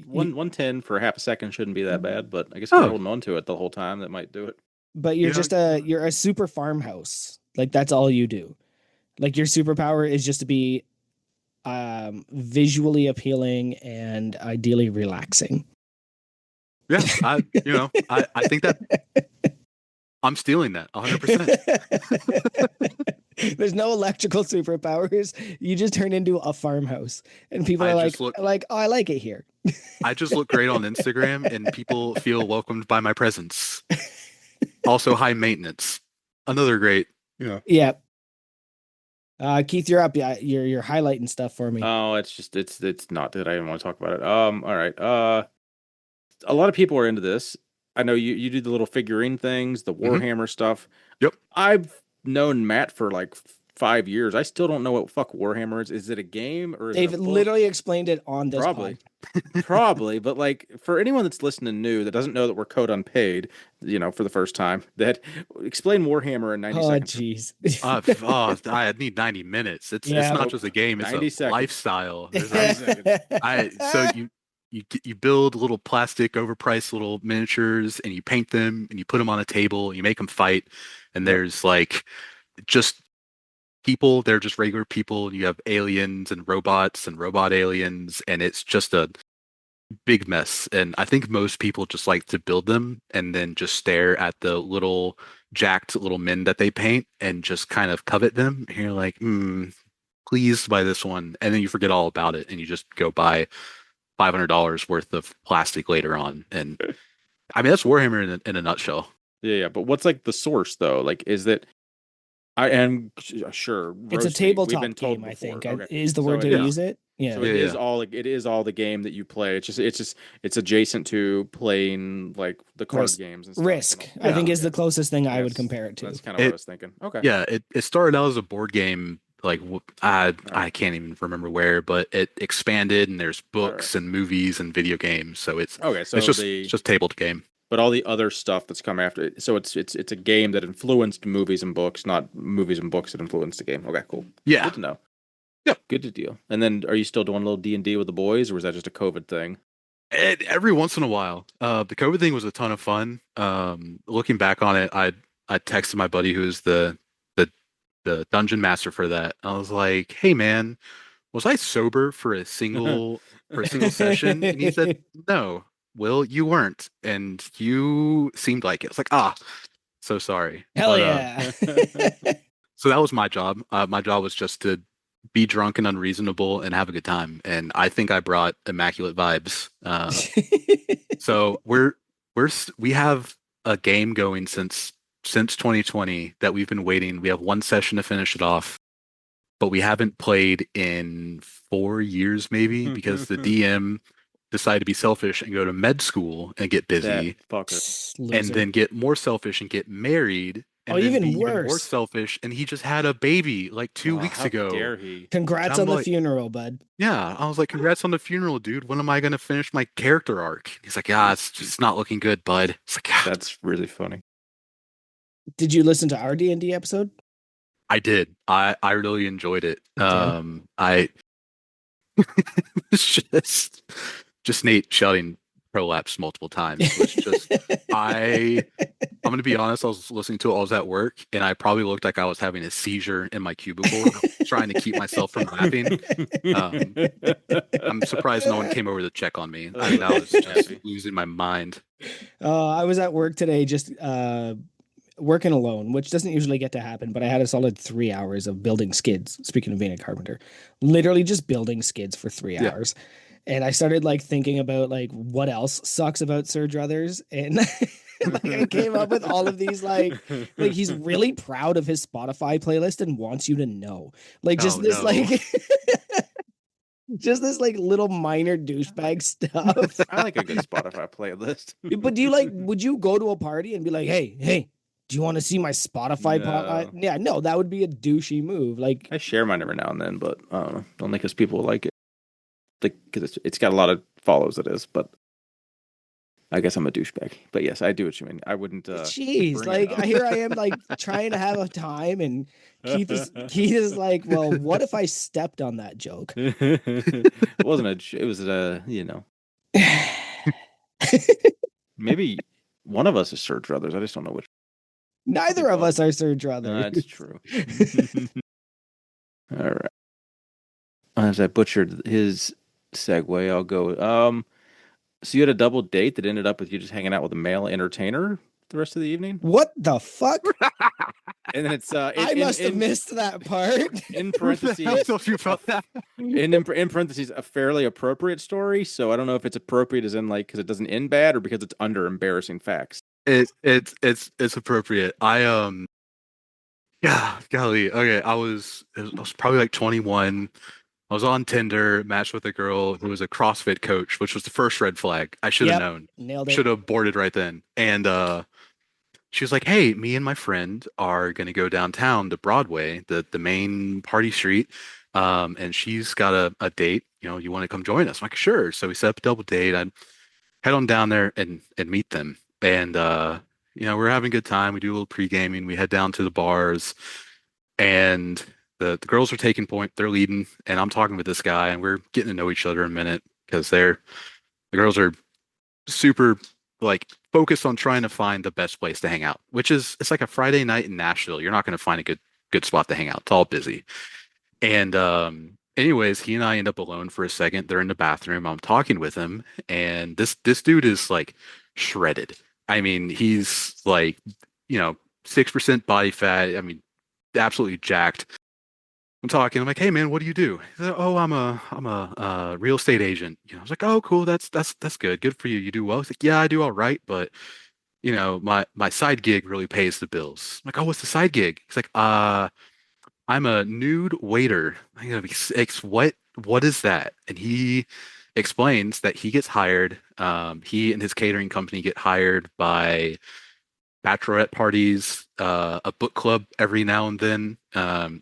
one, 110 for half a second shouldn't be that bad. But I guess if you're oh, holding on to it the whole time, that might do it. but you you're know, just you're a super farmhouse. Like that's all you do. Like your superpower is just to be visually appealing and ideally relaxing. yeah, I think that I'm stealing that 100%. There's no electrical superpowers. You just turn into a farmhouse, and people I are just look oh, I like it here. I just look great on Instagram and people feel welcomed by my presence. Also high maintenance. Another great, Yeah. Keith, you're up. Yeah, you're highlighting stuff for me. Oh, it's not that I didn't want to talk about it. All right. A lot of people are into this. I know you do the little figurine things, the Mhm. Warhammer stuff. Yep. I've known Matt for like 5 years. I still don't know what fuck Warhammer is. Is it a game or is it They've a book? literally explained it on this Probably. pod. Probably, but like for anyone that's listening new that doesn't know that we're code unpaid, for the first time, that explain Warhammer in 90 Oh, seconds. jeez. I need 90 minutes. It's Yeah. not just a game, it's 90 a seconds. lifestyle. 90 seconds. You build little plastic overpriced little miniatures and you paint them and you put them on a table, you make them fight, and Yep. there's like just people, they're just regular people. You have aliens and robots and robot aliens, and it's just a big mess. And I think most people just like to build them and then just stare at the little jacked little men that they paint and just kind of covet them. And you're like, please buy this one. And then you forget all about it and you just go buy $500 worth of plastic later on. And I mean, that's Warhammer in a nutshell. Yeah, but what's like the source though? Like, is that I am sure It's a roast me. We've tabletop been told game, I before. think. Okay, Is the so word it to Yeah. use it? Yeah. so Yeah, yeah. it is all the game that you play. It's adjacent to playing like the card Risk. games and stuff. Risk, and I all- think, yeah, is the closest thing I would that's- compare it to. That's kind of what I It was thinking. Okay. Yeah, it started out as a board game. Like I Right. can't even remember where, but it expanded and there's books and movies and video games. So Okay, so it's just tabled game. but all the other stuff that's come after it. So it's a game that influenced movies and books, not movies and books that influenced the game. Okay, cool. Yeah. Good to know. Yeah. Good to deal. And then are you still doing a little D&D with the boys or was that just a COVID thing? Every once in a while. The COVID thing was a ton of fun. Looking back on it, I texted my buddy who's the dungeon master for that. I was like, "Hey man, was I sober for a single session?" And he said, "No, Will, you weren't, and you seemed like it." I was like, "Ah, so sorry." Hell But, yeah. so that was my job. My job was just to be drunk and unreasonable and have a good time, and I think I brought immaculate vibes. So we have a game going since 2020 that we've been waiting. We have one session to finish it off, but we haven't played in 4 years maybe because the DM decided to be selfish and go to med school and get busy That fucker. and Loser. then get more selfish and get married and Oh, then even be even more worse. selfish, and he just had a baby like 2 weeks How ago. dare he? Congrats I'm on the like- funeral, bud. Yeah, I was like, congrats on the funeral, dude. When am I gonna finish my character arc? He's like, yeah, it's just not looking good, bud. It's like, yeah, That's really funny. Did you listen to our D&D episode? I did. I really enjoyed it. Damn. I it's just Nate shouting prolapse multiple times was just I'm gonna be honest, I was listening to it, I was at work and I probably looked like I was having a seizure in my cubicle trying to keep myself from laughing. I'm surprised no one came over to check on me. I mean, I was just losing my mind. I was at work today just working alone, which doesn't usually get to happen, but I had a solid 3 hours of building skids. Speaking of being a carpenter, literally just building skids for three Yeah. hours. And I started like thinking about like what else sucks about Sir Druthers. And like I came up with all of these like he's really proud of his Spotify playlist and wants you to know. Like Oh just this no. like just this like little minor douchebag stuff. I like a good Spotify playlist. But do you like, would you go to a party and be like, hey, do you want to see my Spotify No. Yeah, no, that would be a douchey move. Like, I share mine every now and then, but I don't know. Only because people like it. Like, because it's got a lot of follows, it is. But I guess I'm a douchebag. But yes, I do what you mean. I wouldn't jeez, bring it like up. here I am like trying to have a time and Keith is like, well, what if I stepped on that joke? It wasn't it was maybe one of us is Sir Druthers. I just don't know which. Neither of us are Sir That's Druthers. true. All right. As I butchered his segue, I'll go. So you had a double date that ended up with you just hanging out with a male entertainer the rest of the evening, What the fuck? and then it's I must have missed that part. in Who the hell parentheses. told you about that? In parentheses, a fairly appropriate story. So I don't know if it's appropriate as in like because it doesn't end bad or because it's under embarrassing facts. It's appropriate. Yeah, golly. Okay, I was probably like 21. I was on Tinder, matched with a girl who was a CrossFit coach, which was the first red flag. I should have Yep, known. nailed it. Should have boarded right then. And she was like, "Hey, me and my friend are gonna go downtown to Broadway, the main party street. And she's got a date. You want to come join us?" I'm like, "Sure." So we set up a double date. I head on down there and meet them. And we're having a good time. We do a little pre-gaming. We head down to the bars, and the girls are taking point. They're leading, and I'm talking with this guy, and we're getting to know each other in a minute because the girls are super like focused on trying to find the best place to hang out, which is it's like a Friday night in Nashville. You're not going to find a good spot to hang out. It's all busy. And anyways, he and I end up alone for a second. They're in the bathroom. I'm talking with him, and this dude is like shredded. I mean, he's like, 6% body fat. I mean, absolutely jacked. I'm talking. I'm like, "Hey man, what do you do?" He's like, "Oh, I'm a real estate agent." I was like, "Oh, cool. That's good. Good for you. You do well." He's like, "Yeah, I do all right, but my side gig really pays the bills." I'm like, "Oh, what's the side gig?" He's like, I'm a nude waiter." I go, what is that?" And he explains that he gets hired. He and his catering company get hired by bachelorette parties, a book club every now and then,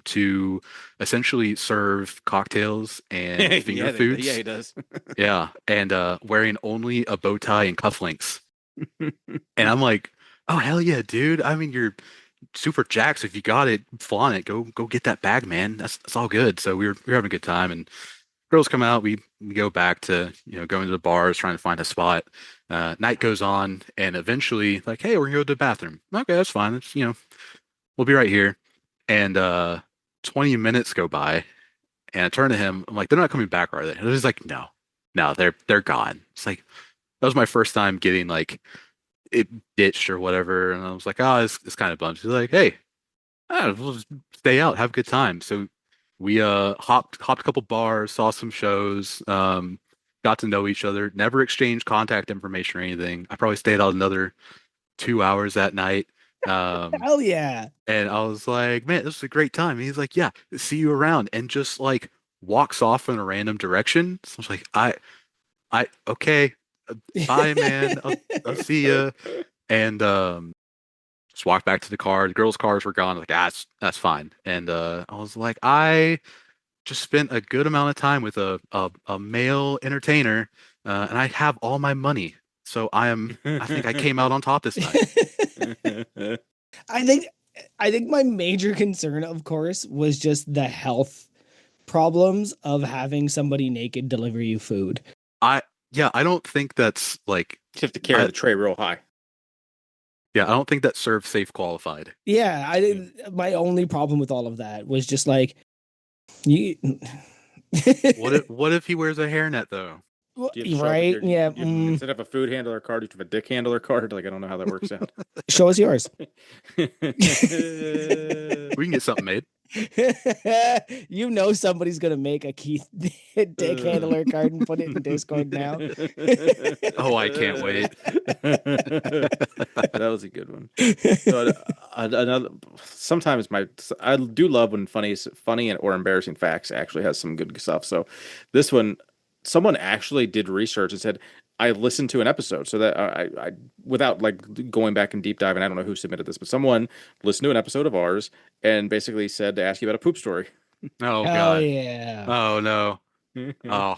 to essentially serve cocktails and finger Yeah, foods. he does. Yeah, and wearing only a bow tie and cufflinks. And I'm like, "Oh hell yeah, dude! I mean, you're super jacked. So if you got it, flaunt it. Go get that bag, man. That's all good." So we were having a good time, and girls come out. We go back to going to the bars, trying to find a spot. Night goes on, and eventually, like, "Hey, we're gonna go to the bathroom." Okay, that's fine. We'll be right here. And 20 minutes go by, and I turn to him. I'm like, "They're not coming back, are they?" And he's like, "No, no, they're gone." It's like that was my first time getting like it ditched or whatever, and I was like, "Oh, it's kind of bummed." He's like, "Hey, we'll just stay out, have a good time." So we hopped a couple bars, saw some shows, got to know each other, never exchanged contact information or anything. I probably stayed out another 2 hours that night. Um, Hell yeah. and I was like, "Man, this was a great time." And he's like, "Yeah, see you around," and just like walks off in a random direction. So I was like, I okay, bye, man. I'll see you. And just walked back to the car. The girls' cars were gone. Like, that's fine. And I was like, I just spent a good amount of time with a male entertainer, and I have all my money. So I think I came out on top this night. I think I think my major concern, of course, was just the health problems of having somebody naked deliver you food. I Yeah, I don't think that's like You have to carry I, the tray real high. yeah, I don't think that serve safe qualified. Yeah, my only problem with all of that was just like you What if he wears a hairnet though? Do you have to show up with Right? your Yeah. instead of a food handler card, you have a dick handler card? Like I don't know how that works out. Show us yours. We can get something made. You know somebody's gonna make a Keith dick handler card and put it in Discord now. Oh, I can't wait. That was a good one. So another sometimes my I do love when funny and or embarrassing facts actually has some good stuff. So this one, someone actually did research and said I listened to an episode so that I without like going back and deep diving. I don't know who submitted this, but someone listened to an episode of ours and basically said to ask you about a poop story. Oh Hell God. yeah. Oh no. Oh,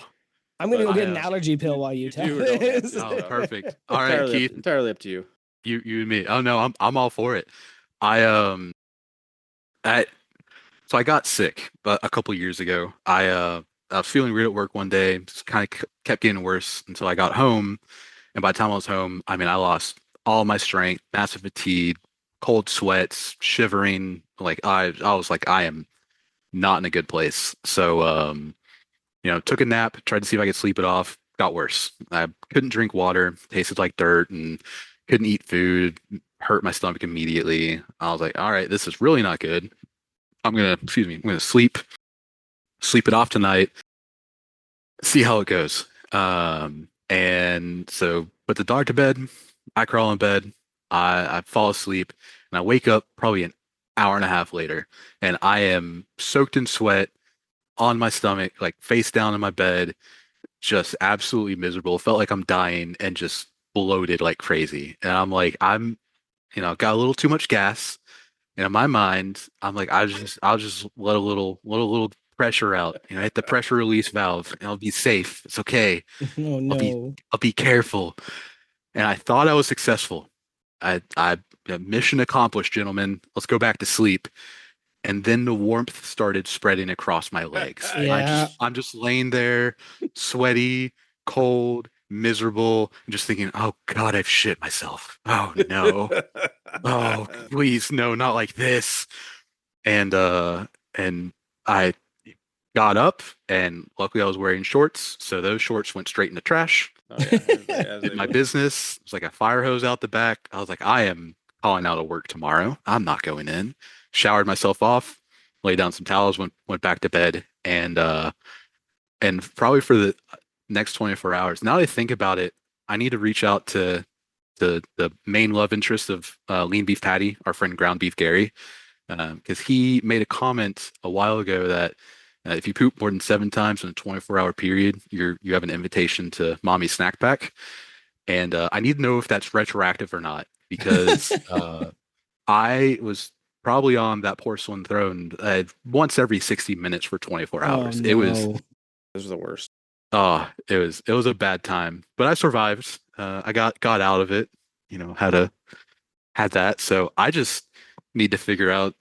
I'm gonna But go get I an allergy pill while you you tell do or don't have this. to. oh So perfect. All right, Keith. entirely up to you. You and me. Oh no, I'm all for it. I I so I got sick a couple years ago. I was feeling weird at work one day. Just kind of kept getting worse until I got home. And by the time I was home, I mean I lost all my strength, massive fatigue, cold sweats, shivering. Like I was like I am not in a good place. So took a nap, tried to see if I could sleep it off. Got worse. I couldn't drink water, tasted like dirt, and couldn't eat food. Hurt my stomach immediately. I was like, all right, this is really not good. I'm gonna sleep it off tonight, see how it goes. And so put the dog to bed. I crawl in bed. I fall asleep, and I wake up probably an hour and a half later, and I am soaked in sweat on my stomach, like face down in my bed, just absolutely miserable. Felt like I'm dying and just bloated like crazy. And I'm like, got a little too much gas. And in my mind, I'm like, I'll just let a little pressure out. Hit the pressure release valve, and I'll be safe. It's okay. Oh I'll be no. I'll be careful. And I thought I was successful. I mission accomplished, gentlemen. Let's go back to sleep. And then the warmth started spreading across my legs. Yeah. I'm just laying there, sweaty, cold, miserable, and just thinking, oh God, I've shit myself. Oh no. Oh, please, no, not like this. And I got up, and luckily I was wearing shorts, so those shorts went straight in the trash. Oh yeah, as Did they my would. business. It's like a fire hose out the back. I was like, I am calling out of work tomorrow. I'm not going in. Showered myself off, laid down some towels, went back to bed, and probably for the next 24 hours. Now that I think about it, I need to reach out to the main love interest of lean beef patty, our friend ground beef Gary, because he made a comment a while ago that if you poop more than 7 times in a 24-hour period, you have an invitation to mommy snack pack. And I need to know if that's retroactive or not, because I was probably on that porcelain throne once every 60 minutes for 24 Oh hours. It was no. Those are the worst. it was a bad time, but I survived. I got out of it. Had that. So I just need to figure out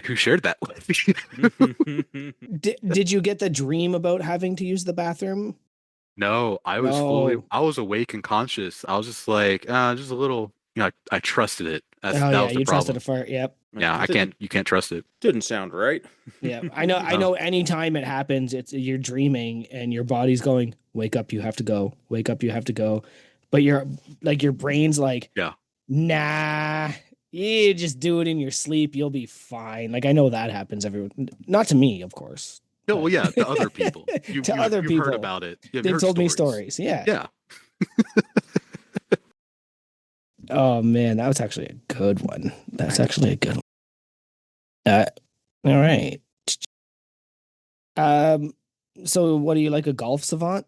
who shared that with me. Did you get the dream about having to use the bathroom? No, No. I was awake and conscious. I was just like, just a little, I trusted it. Oh That yeah, was the you trusted a problem. fart. Yep. Yeah, you can't trust it. Didn't sound right. Yeah. I No. know anytime it happens, it's you're dreaming and your body's going, wake up, you have to go. Wake up, you have to go. But your brain's like, Yeah. nah, you just do it in your sleep, you'll be fine. Like I know that happens everyone, not to me, of course, No, well, but yeah, to other people. to other You've heard people. about it. You've They've heard told me stories. stories. Yeah. Yeah. Oh man, that was actually a good one. That's actually a good one. Uh, all right. Um, so what are you, like a golf savant?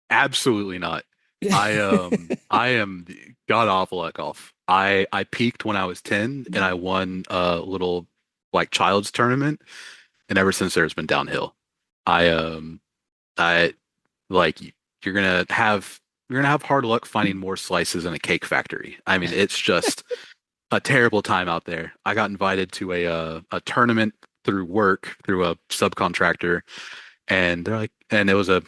Absolutely not. I am god awful at golf. I peaked when I was 10 and I won a little like child's tournament, and ever since there's been downhill. I I like you're gonna have hard luck finding more slices in a cake factory. I mean, it's just a terrible time out there. I got invited to a tournament through work through a subcontractor, and and it was a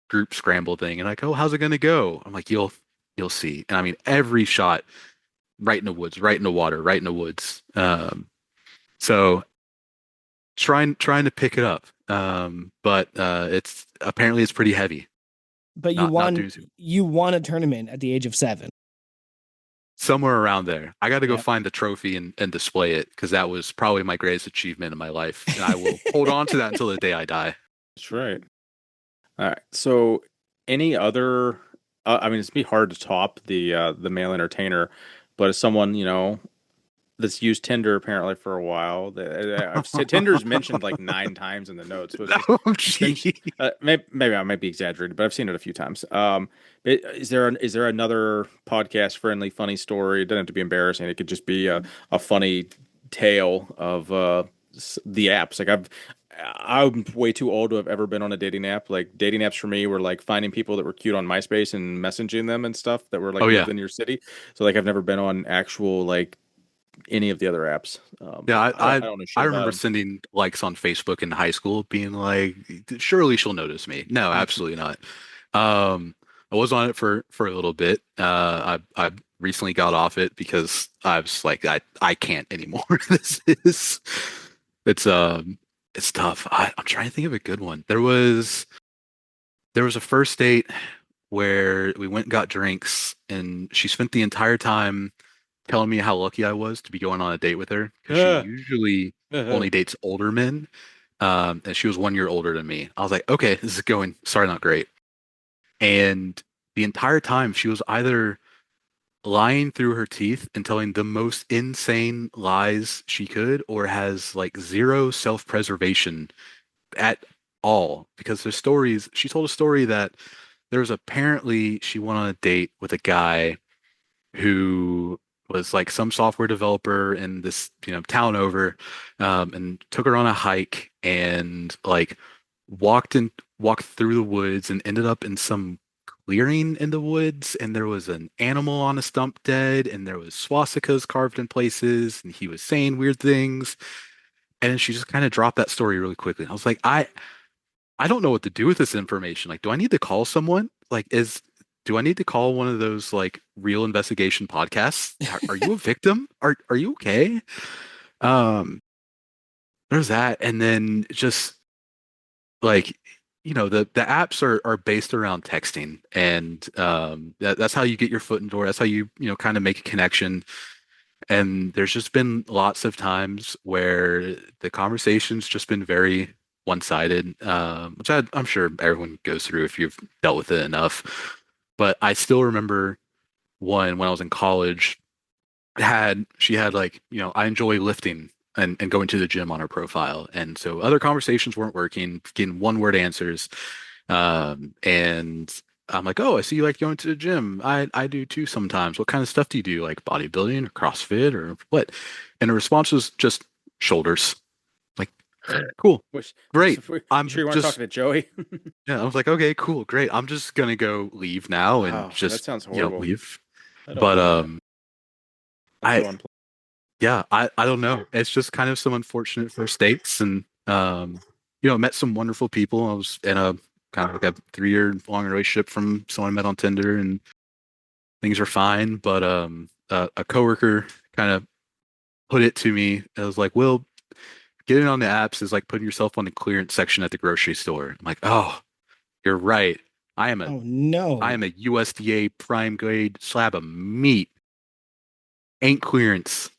group scramble thing, and like, oh, how's it gonna go? I'm like, you'll see. And I mean, every shot right in the woods, right in the water, right in the woods. So trying to pick it up, but it's apparently it's pretty heavy. But not doing too you won a tournament at the age of 7. somewhere around there. I got to go Yep. find the trophy and display it because that was probably my greatest achievement in my life, and I will hold on to that until the day I die. That's right. All right. So, any other? I mean, it's be hard to top the male entertainer, but as someone that's used Tinder apparently for a while, I've said Tinder's mentioned like 9 times in the notes, so Oh, it's been. gee. Maybe I might be exaggerating, but I've seen it a few times. Is there another podcast friendly funny story? It doesn't have to be embarrassing. It could just be a funny tale of the apps. I'm way too old to have ever been on a dating app. Like dating apps for me were like finding people that were cute on MySpace and messaging them and stuff that were like Oh lived yeah. in your city. So like I've never been on actual like any of the other apps. Yeah, I don't know I shit about remember them. sending likes on Facebook in high school, being like, surely she'll notice me. No, absolutely not. I was on it for a little bit. I recently got off it because I was like, I can't anymore. This is it's it's tough. I'm trying to think of a good one. There was a first date where we went and got drinks, and she spent the entire time telling me how lucky I was to be going on a date with her because she usually only dates older men. And she was 1 year older than me. I was like, okay, this is going, sorry, not great. And the entire time she was either lying through her teeth and telling the most insane lies she could, or has like zero self-preservation at all. Because there's stories, she told a story that there was apparently she went on a date with a guy who was like some software developer in this, town over, and took her on a hike and like walked through the woods and ended up in some clearing in the woods, and there was an animal on a stump dead, and there was swastikas carved in places, and he was saying weird things. And then she just kind of dropped that story really quickly. I was like, I don't know what to do with this information. Like, do I need to call someone? Do I need to call one of those like real investigation podcasts? Are you a victim? Are you okay? Um, there's that, and then just like the apps are based around texting, and that's how you get your foot in the door. That's how you kind of make a connection. And there's just been lots of times where the conversation's just been very one-sided, which I'm sure everyone goes through if you've dealt with it enough. But I still remember one when I was in college. She had like, I enjoy lifting and going to the gym on her profile. And so other conversations weren't working, getting one-word answers. And I'm like, oh, I see you like going to the gym. I do too sometimes. What kind of stuff do you do? Like bodybuilding or CrossFit or what? And the response was just shoulders. Like, cool, Which, great. you sure you weren't talking to Joey? Yeah, I was like, okay, cool, great. I'm just gonna go leave now and Oh, that just, sounds horrible. leave. I don't But blame you. That's I so unpleasant. yeah, I don't know. It's just kind of some unfortunate first dates, and met some wonderful people. I was in a kind of like a 3 year long relationship from someone I met on Tinder, and things are fine. But a coworker kind of put it to me. It was like, "Well, getting on the apps is like putting yourself on the clearance section at the grocery store." I'm like, "Oh, you're right. I am a Oh I no. am a USDA prime grade slab of meat. Ain't clearance."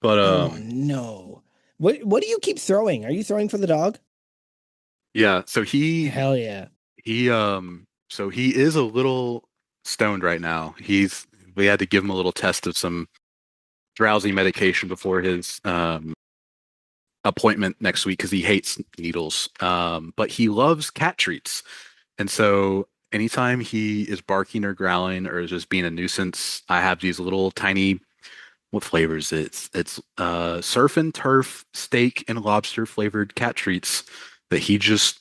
But Oh no. What do you keep throwing? Are you throwing for the dog? yeah, so Hell yeah. he is a little stoned right now. We had to give him a little test of some drowsy medication before his appointment next week because he hates needles. But he loves cat treats. And so anytime he is barking or growling or is just being a nuisance, I have these little tiny, what flavors it's surf and turf steak and lobster flavored cat treats that he just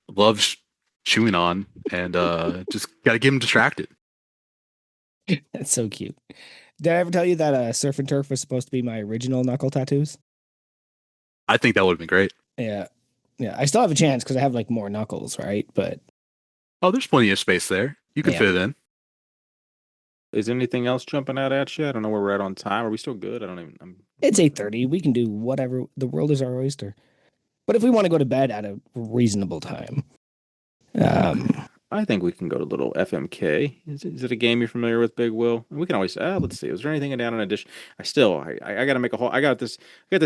loves chewing on, and just got to get him distracted. That's so cute. Did I ever tell you that surf and turf was supposed to be my original knuckle tattoos? I think that would have been great. Yeah. Yeah. I still have a chance because I have like more knuckles, right? But Oh, there's plenty of space there. You can yeah. fit it in. Is anything else jumping out at you? I don't know where we're at on time. Are we still good? I don't even. It's 8:30. We can do whatever. The world is our oyster. But if we want to go to bed at a reasonable time. Um Okay. I think we can go to little FMK. Is it a game you're familiar with, Big Will? We can always, let's see. Is there anything down in addition? I got to make a whole, I got this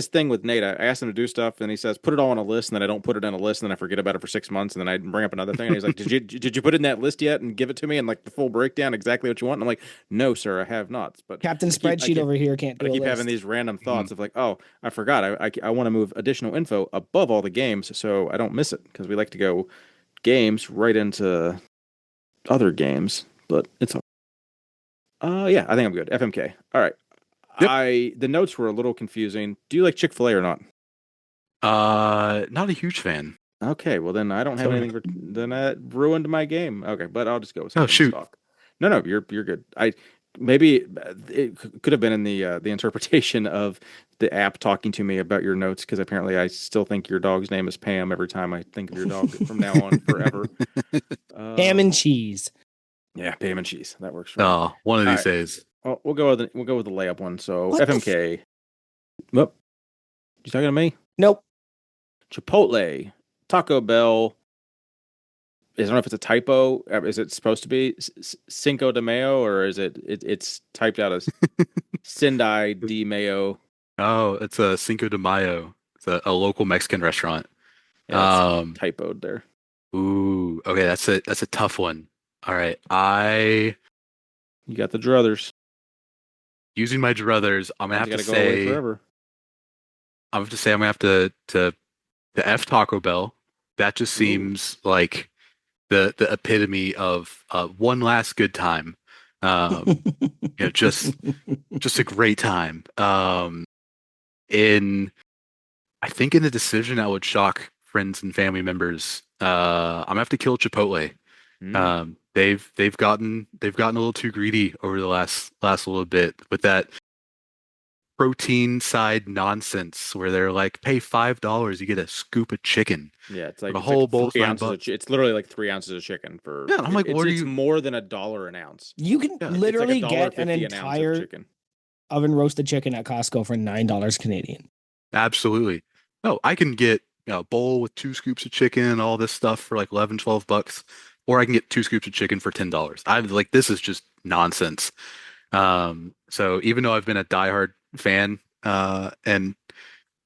thing with Nate. I asked him to do stuff and he says, put it all on a list. And then I don't put it on a list and then I forget about it for 6 months. And then I bring up another thing. And he's like, did you put it in that list yet and give it to me and like the full breakdown, exactly what you want? And I'm like, no, sir, I have not. But Captain Spreadsheet over here can't but I do a keep having list. these random thoughts of like, oh, I forgot. I want to move additional info above all the games so I don't miss it because we like to go games right into other games, but it's yeah, I think I'm good. FMK. All right. Yep. The notes were a little confusing. Do you like Chick-fil-A or not? Not a huge fan. Okay, well then I don't have Sorry. anything for then that ruined my game. Okay, but I'll just go with Oh, something to shoot. talk. No, no, you're good. I maybe it could have been in the interpretation of the app talking to me about your notes because apparently I still think your dog's name is Pam every time I think of your dog from now on forever. Ham and Um, cheese. yeah, Pam and cheese. That works for me. Oh, one of All these right. days. Well, we'll go with the layup one. So What the FMK. Well, you talking to me? Nope. Chipotle, Taco Bell. I don't know if it's a typo. Is it supposed to be Cinco de Mayo or is it's typed out as Sendai de Mayo? Oh, it's a Cinco de Mayo. It's a local Mexican restaurant. Yeah, it's Um, typoed there. ooh, okay, that's a tough one. All right, I You got the druthers. using my druthers, One's got to go away forever. I'm gonna have to F Taco Bell. That just Ooh. seems like the epitome of one last good time. Um, just a great time. In I think in a decision that would shock friends and family members, I'm gonna have to kill Chipotle. Mm. They've gotten a little too greedy over the last little bit with that protein side nonsense where they're like, pay $5, you get a scoop of chicken, Yeah, but a it's like whole bowl's 3 ounces of $9. it's literally like 3 ounces of chicken for Yeah, I'm like, what are it's you? more than $1 an ounce. You can Yeah, It's like a literally dollar get an 50 an ounce of entire chicken. oven roasted chicken at Costco for $9 Canadian. absolutely. No, I can get a bowl with 2 scoops of chicken and all this stuff for like 11, $12, or I can get 2 scoops of chicken for $10. I'm like, this is just nonsense. So even though I've been a diehard fan, and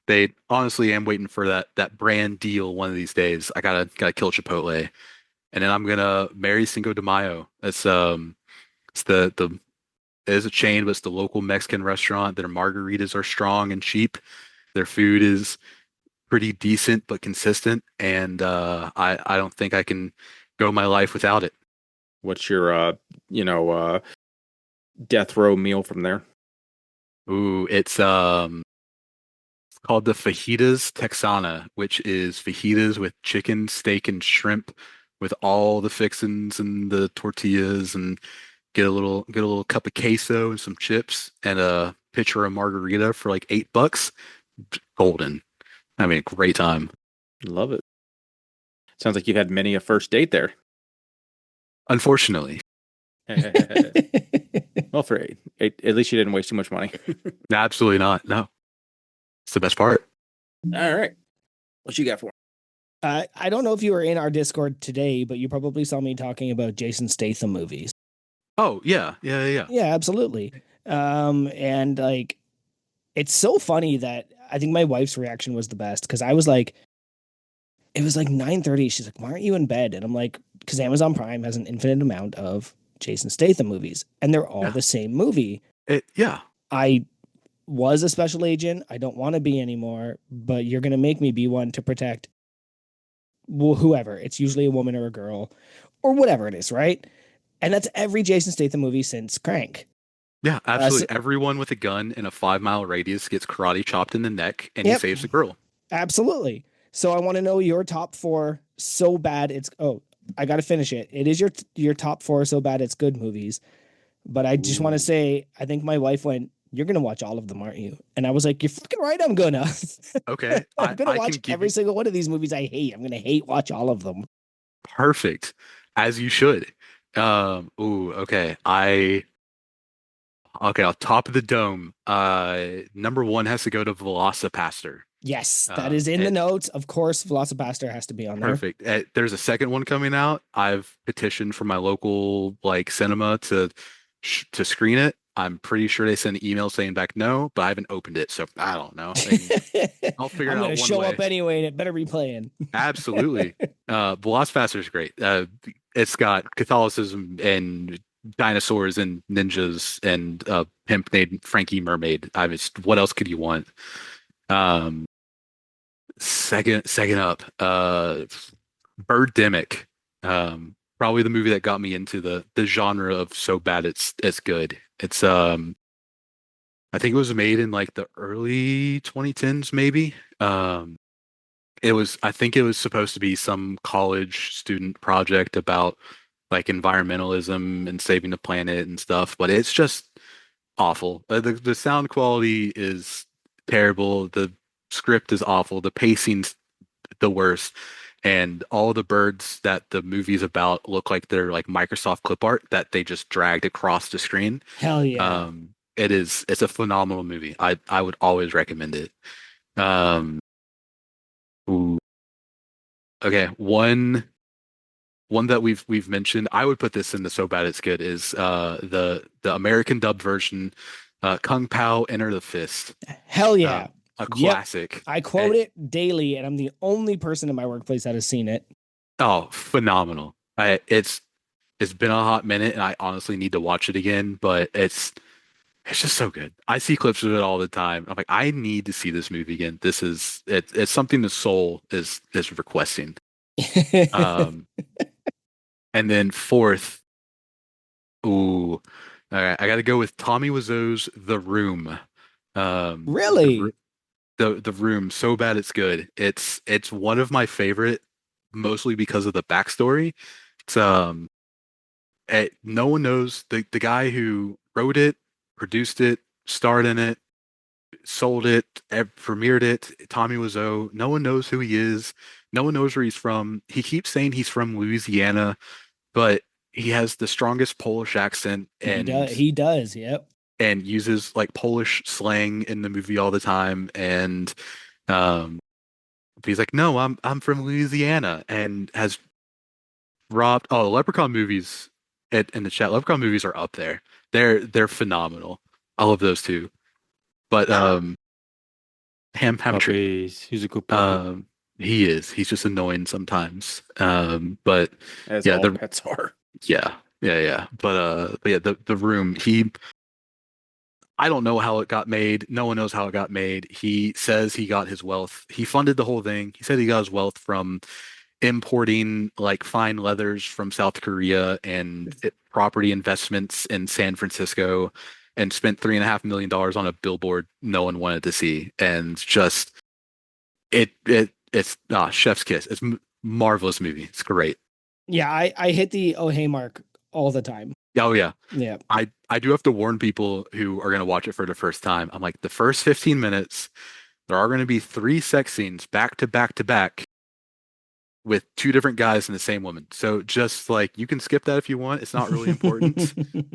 they honestly am waiting for that brand deal one of these days. I gotta kill Chipotle, and then I'm gonna marry Cinco de Mayo. It's the it is a chain, but it's the local Mexican restaurant. Their margaritas are strong and cheap. Their food is pretty decent but consistent, and I don't think I can go my life without it. What's your you know, death row meal from there? Ooh, it's called the fajitas Texana, which is fajitas with chicken, steak, and shrimp with all the fixins and the tortillas and get a little cup of queso and some chips and a pitcher of margarita for like $8. Golden. I mean, great time. Love it. Sounds like you've had many a first date there. Unfortunately. Well, for at least you didn't waste too much money. Absolutely not. No. It's the best part. All right. What you got for I don't know if you were in our Discord today, but you probably saw me talking about Jason Statham movies. Oh, yeah. Yeah, yeah, yeah. Yeah, absolutely. And like, it's so funny that I think my wife's reaction was the best because I was like, it was like 9:30. She's like, "Why aren't you in bed?" And I'm like, because Amazon Prime has an infinite amount of Jason Statham movies, and they're all Yeah. the same movie. Yeah. I was a special agent. I don't want to be anymore, but you're gonna make me be one to protect whoever. It's usually a woman or a girl, or whatever it is, right? And that's every Jason Statham movie since Crank. Yeah, So, absolutely. Everyone with a gun in a 5 mile radius gets karate chopped in the neck and he yep, saves the girl. absolutely. So I want to know your top four so bad it's I got to finish it. It is your top four so bad it's good movies. But I just want to Ooh. say I think my wife went, "You're gonna watch all of them, aren't you?" And I was like, "You're fucking right. I'm gonna. Okay. I'm gonna I can watch give every you single one of these movies I hate. I'm gonna hate watch all of them." perfect as you should. Ooh, okay. Okay, on top of the dome, number one has to go to Velocipaster. Yes, that is in the notes. Of course, Velocipaster has to be on there. Perfect. There's a second one coming out. I've petitioned for my local like cinema to screen it. I'm pretty sure they sent an email saying back no, but I haven't opened it, so I don't know. I'll figure it I'm out gonna one show up way. anyway, and it better be playing. Absolutely. Velocipaster is great. It's got Catholicism and dinosaurs and ninjas and pimp named Frankie Mermaid. I just what else could you want? Um, second up, Birdemic. Probably the movie that got me into the genre of so bad it's good. It's I think it was made in like the early 2010s maybe. I think it was supposed to be some college student project about like environmentalism and saving the planet and stuff, but it's just awful. The sound quality is terrible. The script is awful. The pacing's the worst. And all the birds that the movie's about look like they're like Microsoft clip art that they just dragged across the screen. Hell yeah. It's a phenomenal movie. I would always recommend it. Um, ooh, okay, one that we've mentioned, I would put this in the so bad it's good is the American dub version, Kung Pao Enter the Fist. Hell yeah. A Yep. classic. I quote it daily, and I'm the only person in my workplace that has seen it. Oh, phenomenal. It's been a hot minute and I honestly need to watch it again, but it's just so good. I see clips of it all the time. I'm like, I need to see this movie again. It's something the soul is requesting. Um, and then fourth, ooh, all right, I got to go with Tommy Wiseau's The Room. Really? The Room, so bad it's good. It's one of my favorite, mostly because of the backstory. It's no one knows the guy who wrote it, produced it, starred in it, sold it, premiered it. Tommy Wiseau. No one knows who he is. No one knows where he's from. He keeps saying he's from Louisiana, but he has the strongest Polish accent He does. He does. Yep. and uses like Polish slang in the movie all the time. And um, he's like, "No, I'm from Louisiana," and has robbed. Oh, the Leprechaun movies in the chat. Leprechaun movies are up there. They're phenomenal. I love those too. But Ham Trick. Puppies. He's a good puppy. He is. He's just annoying sometimes. But As yeah, all pets are. yeah. But yeah, the room. I don't know how it got made. No one knows how it got made. He says he got his wealth. He funded the whole thing. He said he got his wealth from importing like fine leathers from South Korea and property investments in San Francisco and spent $3.5 million on a billboard no one wanted to see. And just it's chef's kiss. It's marvelous movie. It's great. Yeah, I hit the oh hey mark all the time. Oh yeah. Yeah. I do have to warn people who are going to watch it for the first time. I'm like, the first 15 minutes, there are going to be 3 sex scenes back to back to back with 2 different guys and the same woman. So just like you can skip that if you want. It's not really important.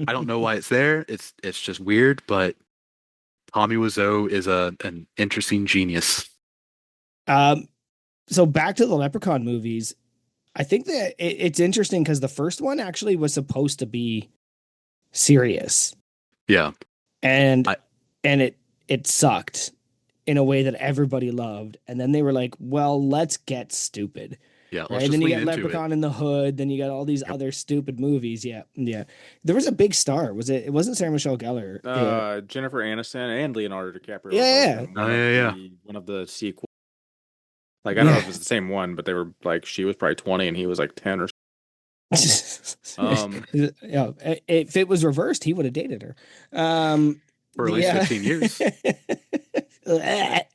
I don't know why it's there. It's just weird, but Tommy Wiseau is an interesting genius. So back to the Leprechaun movies. I think that it's interesting because the first one actually was supposed to be serious. Yeah. And it sucked in a way that everybody loved. And then they were like, well, let's get stupid. Yeah. Right. Let's And just then you lean get into Leprechaun it. in the Hood, then you got all these other stupid movies. Yeah. Yeah. There was a big star. It wasn't Sarah Michelle Gellar. Yeah. Jennifer Aniston and Leonardo DiCaprio Yeah, were both in Oh yeah. one of the sequels. Like I don't know if it was the same one, but they were like she was probably 20 and he was like 10 or Yeah, if it was reversed, he would have dated her. For at least 15 years. I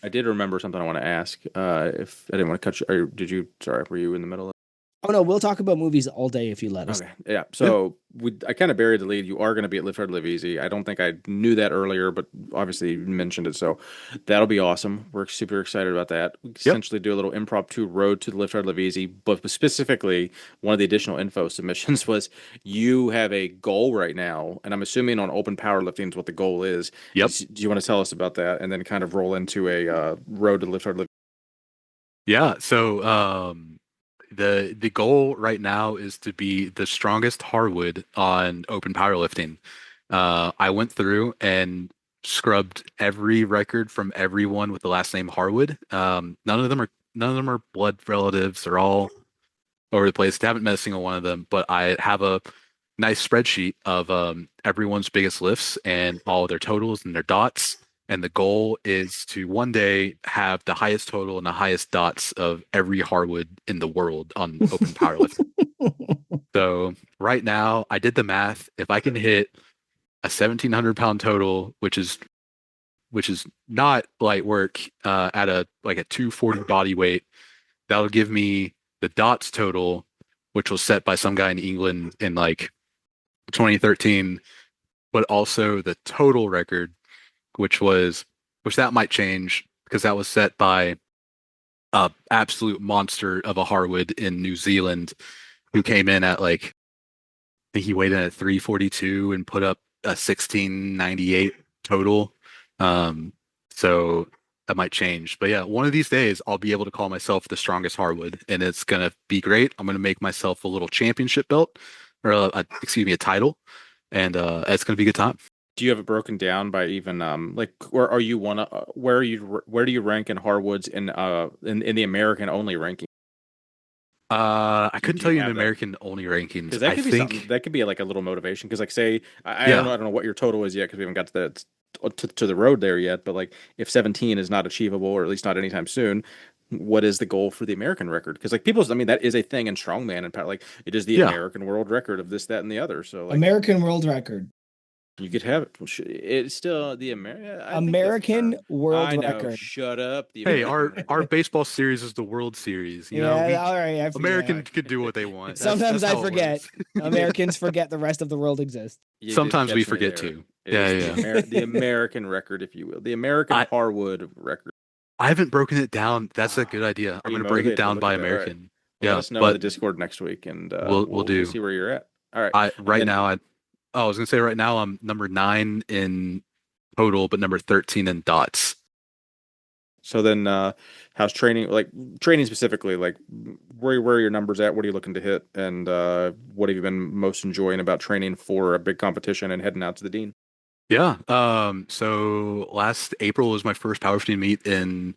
did remember something I want to ask. If I didn't want to cut you, or did you? Sorry, were you in the middle of? Oh no, we'll talk about movies all day if you let us. Okay, yeah. Yeah. So I kind of buried the lead. You are going to be at Live Hard, Live Easy. I don't think I knew that earlier, but obviously you mentioned it, so that'll be awesome. We're super excited about that. We Yep. essentially do a little impromptu road to the Live Hard, Live Easy, but specifically one of the additional info submissions was you have a goal right now, and I'm assuming on open powerlifting is what the goal is. Yep. Do you want to tell us about that, and then kind of roll into a road to Live Hard, Live? Yeah. So the goal right now is to be the strongest hardwood on open powerlifting. I went through and scrubbed every record from everyone with the last name Harwood. None of them are blood relatives. They're all over the place. Haven't met a single one of them, but I have a nice spreadsheet of everyone's biggest lifts and all their totals and their dots. And the goal is to one day have the highest total and the highest dots of every hardwood in the world on open powerlifting. So right now, I did the math. If I can hit a 1,700 pound total, which is not light work, at a like a 240 body weight, that'll give me the dots total, which was set by some guy in England in like 2013, but also the total record, which that might change because that was set by a absolute monster of a Harwood in New Zealand who came in at like, I think he weighed in at 342 and put up a 1698 total. Um, so that might change. But yeah, one of these days I'll be able to call myself the strongest hardwood, and it's gonna be great. I'm gonna make myself a little championship belt, or excuse me, a title, and it's gonna be a good time. Do you have it broken down by even like where are you where do you rank in hardwoods in the American only ranking? I Do, couldn't do tell you you in have that? American only rankings. Because that I could be something think, that could be like a little motivation. Because like say yeah, I don't know what your total is yet because we haven't got to that to the road there yet. But like if 17 is not achievable or at least not anytime soon, what is the goal for the American record? Because like people, I mean that is a thing in strongman and like it is the yeah, American world record of this, that, and the other. So like American world record. you could have it. Well, it's still the American. I think that's a American term. world I know. record. Shut up. The hey, American our record. baseball series is the World Series. Yeah, all right. Yeah. Americans could do what they want. That's Sometimes that's I how it forget. works. You did. Americans forget the rest of the world exists. You did Sometimes we catch me forget there. to. It Yeah, is yeah. The American record, if you will, the American I Harwood record. I haven't broken it down. That's a Ah, good idea. are I'm you gonna break it motivated to down look by at that? All right. American. Well, let Yeah, us know in the but Discord next week, and we'll we'll do. see where you're at. All right, I and right then now I was gonna say right now I'm number 9 in total, but number 13 in dots. so then how's training? Like training specifically, like where are your numbers at? What are you looking to hit? And what have you been most enjoying about training for a big competition and heading out to the Dean? Yeah. So last April was my first powerlifting meet in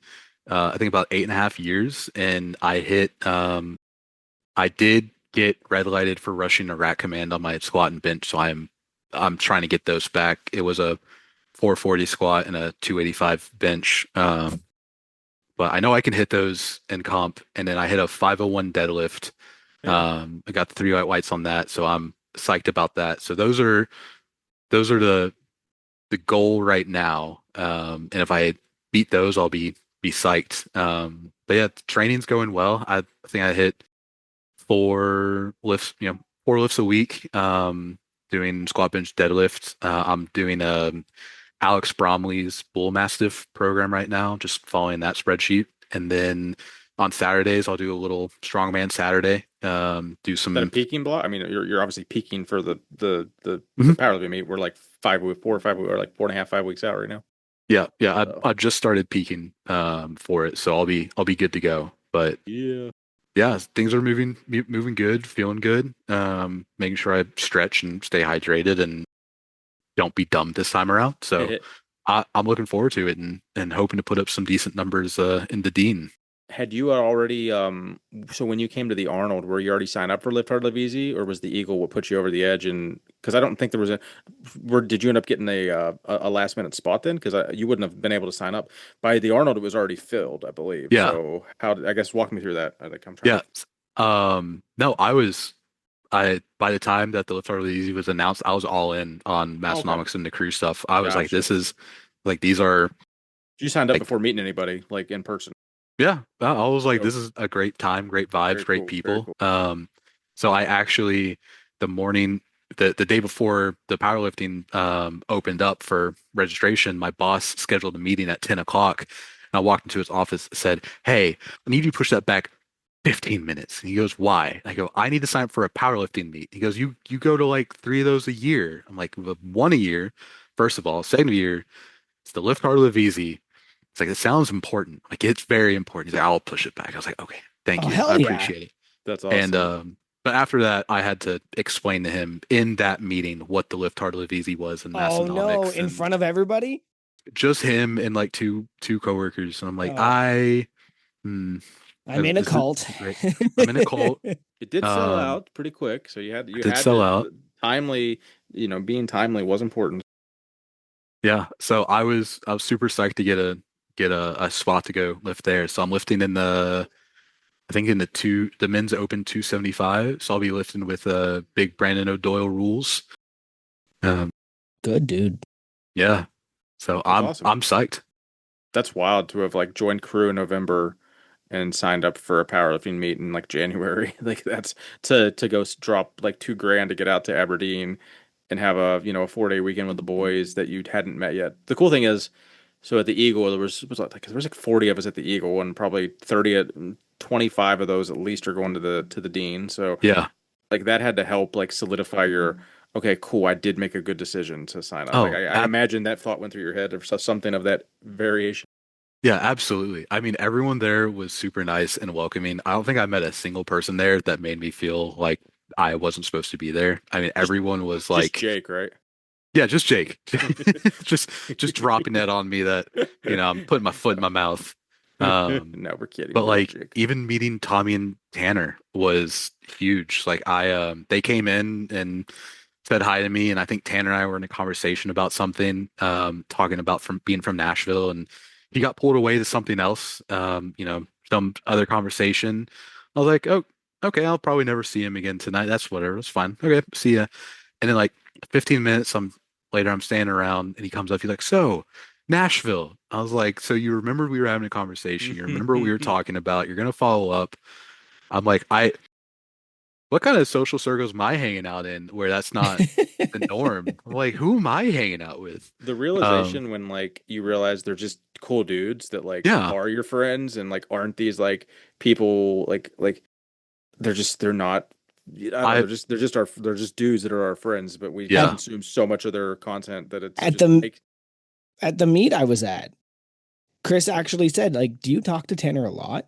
I think about 8.5 years, and I did get red lighted for rushing a rack command on my squat and bench, so I'm trying to get those back. It was a 440 squat and a 285 bench. But I know I can hit those in comp, and then I hit a 501 deadlift. Yeah. I got the three white whites on that, so I'm psyched about that. So those are the goal right now. And if I beat those, I'll be psyched. But yeah, training's going well. I think I hit 4 lifts a week. Doing squat, bench, deadlift. I'm doing Alex Bromley's Bull Mastiff program right now, just following that spreadsheet. And then on Saturdays, I'll do a little strongman Saturday. Do That a some. peaking block? I mean, you're obviously peaking for the Mhm. powerlifting meet. We're like 5 or like 4.5, 5 weeks out right now. Yeah, yeah. So I just started peaking for it, so I'll be good to go. But yeah. yeah, things are moving good, feeling good. Making sure I stretch and stay hydrated and don't be dumb this time around. So I'm looking forward to it and hoping to put up some decent numbers in the Dean. Had you already so when you came to the Arnold, were you already signed up for Lift Hard Live Easy, or was the Eagle what put you over the edge? And because I don't think there was a, where did you end up getting a last minute spot then? Because you wouldn't have been able to sign up by the Arnold. It was already filled, I believe. Yeah, So I guess walk me through that. Like I'm trying yeah. to. No, I by the time that the Lift Harley Easy was announced, I was all in on Okay, Massonomics and the crew stuff. I was like, gotcha. this is like these are You signed up like before meeting anybody, like in person. Yeah, I was like, So this is a great time, great vibes, very great cool, very people. cool. So I actually the morning the day before the powerlifting opened up for registration, my boss scheduled a meeting at 10 o'clock. And I walked into his office, said, "Hey, I need you to push that back 15 minutes." And he goes, "Why?" I go, "I need to sign up for a powerlifting meet." He goes, "You go to like three of those a year." I'm like, "Well, one a year, first of all. Second year, it's the lift hard, live easy." It's like, it sounds important. Like, it's very important. He's like, "I'll push it back." I was like, "Okay, thank Oh, you. I hell yeah. appreciate it." That's And awesome. but after that, I had to explain to him in that meeting what the lift hard live easy was and Oh no, Massonomics in and front of everybody? just him and like two coworkers. And I'm like, Oh, hmm, I'm in a is it cult. great? I'm in a cult. It did sell Um, out pretty quick, so I you did had sell to out. timely, being timely was important. Yeah. So I was super psyched to get a spot to go lift there. So I'm lifting in I think in the men's open 275. So I'll be lifting with big Brandon O'Doyle rules. Um, Good dude. yeah. So That's awesome. I'm psyched. That's wild to have like joined crew in November and signed up for a powerlifting meet in like January. Like that's to go drop like 2 grand to get out to Aberdeen and have a 4 day weekend with the boys that you hadn't met yet. The cool thing is, so at the Eagle there was like 40 of us at the Eagle and probably 25 of those at least are going to the Dean. So Yeah. like that had to help like solidify your okay, cool, I did make a good decision to sign up. Like Oh, I imagine that thought went through your head or something of that variation. yeah, absolutely. I mean, everyone there was super nice and welcoming. I don't think I met a single person there that made me feel like I wasn't supposed to be there. I mean, Just everyone was just like, Jake, right? yeah, just Jake. Just just dropping that on me that, I'm putting my foot in my mouth. Um, No, we're kidding. but We love like Jake. even meeting Tommy and Tanner was huge. Like they came in and said hi to me, and I think Tanner and I were in a conversation about something, talking about from being from Nashville, and he got pulled away to something else, some other conversation. I was like, "Oh, okay, I'll probably never see him again tonight. That's whatever. It's fine. Okay, see ya." And then like 15 minutes later, I'm standing around, and he comes up. He's like, "So, Nashville." I was like, "So you remember we were having a conversation? You remember what we were talking about? You're gonna follow up." I'm like, what kind of social circles am I hanging out in where that's not the norm? I'm like, who am I hanging out with? The Um, realization when like you realize they're just cool dudes that like yeah, are your friends and like aren't these like people like they're not I don't know I, they're just dudes that are our friends but we at yeah, consume so much of their content that it's at just the make at the meet I was at, Chris actually said, like, do you talk to Tanner a lot?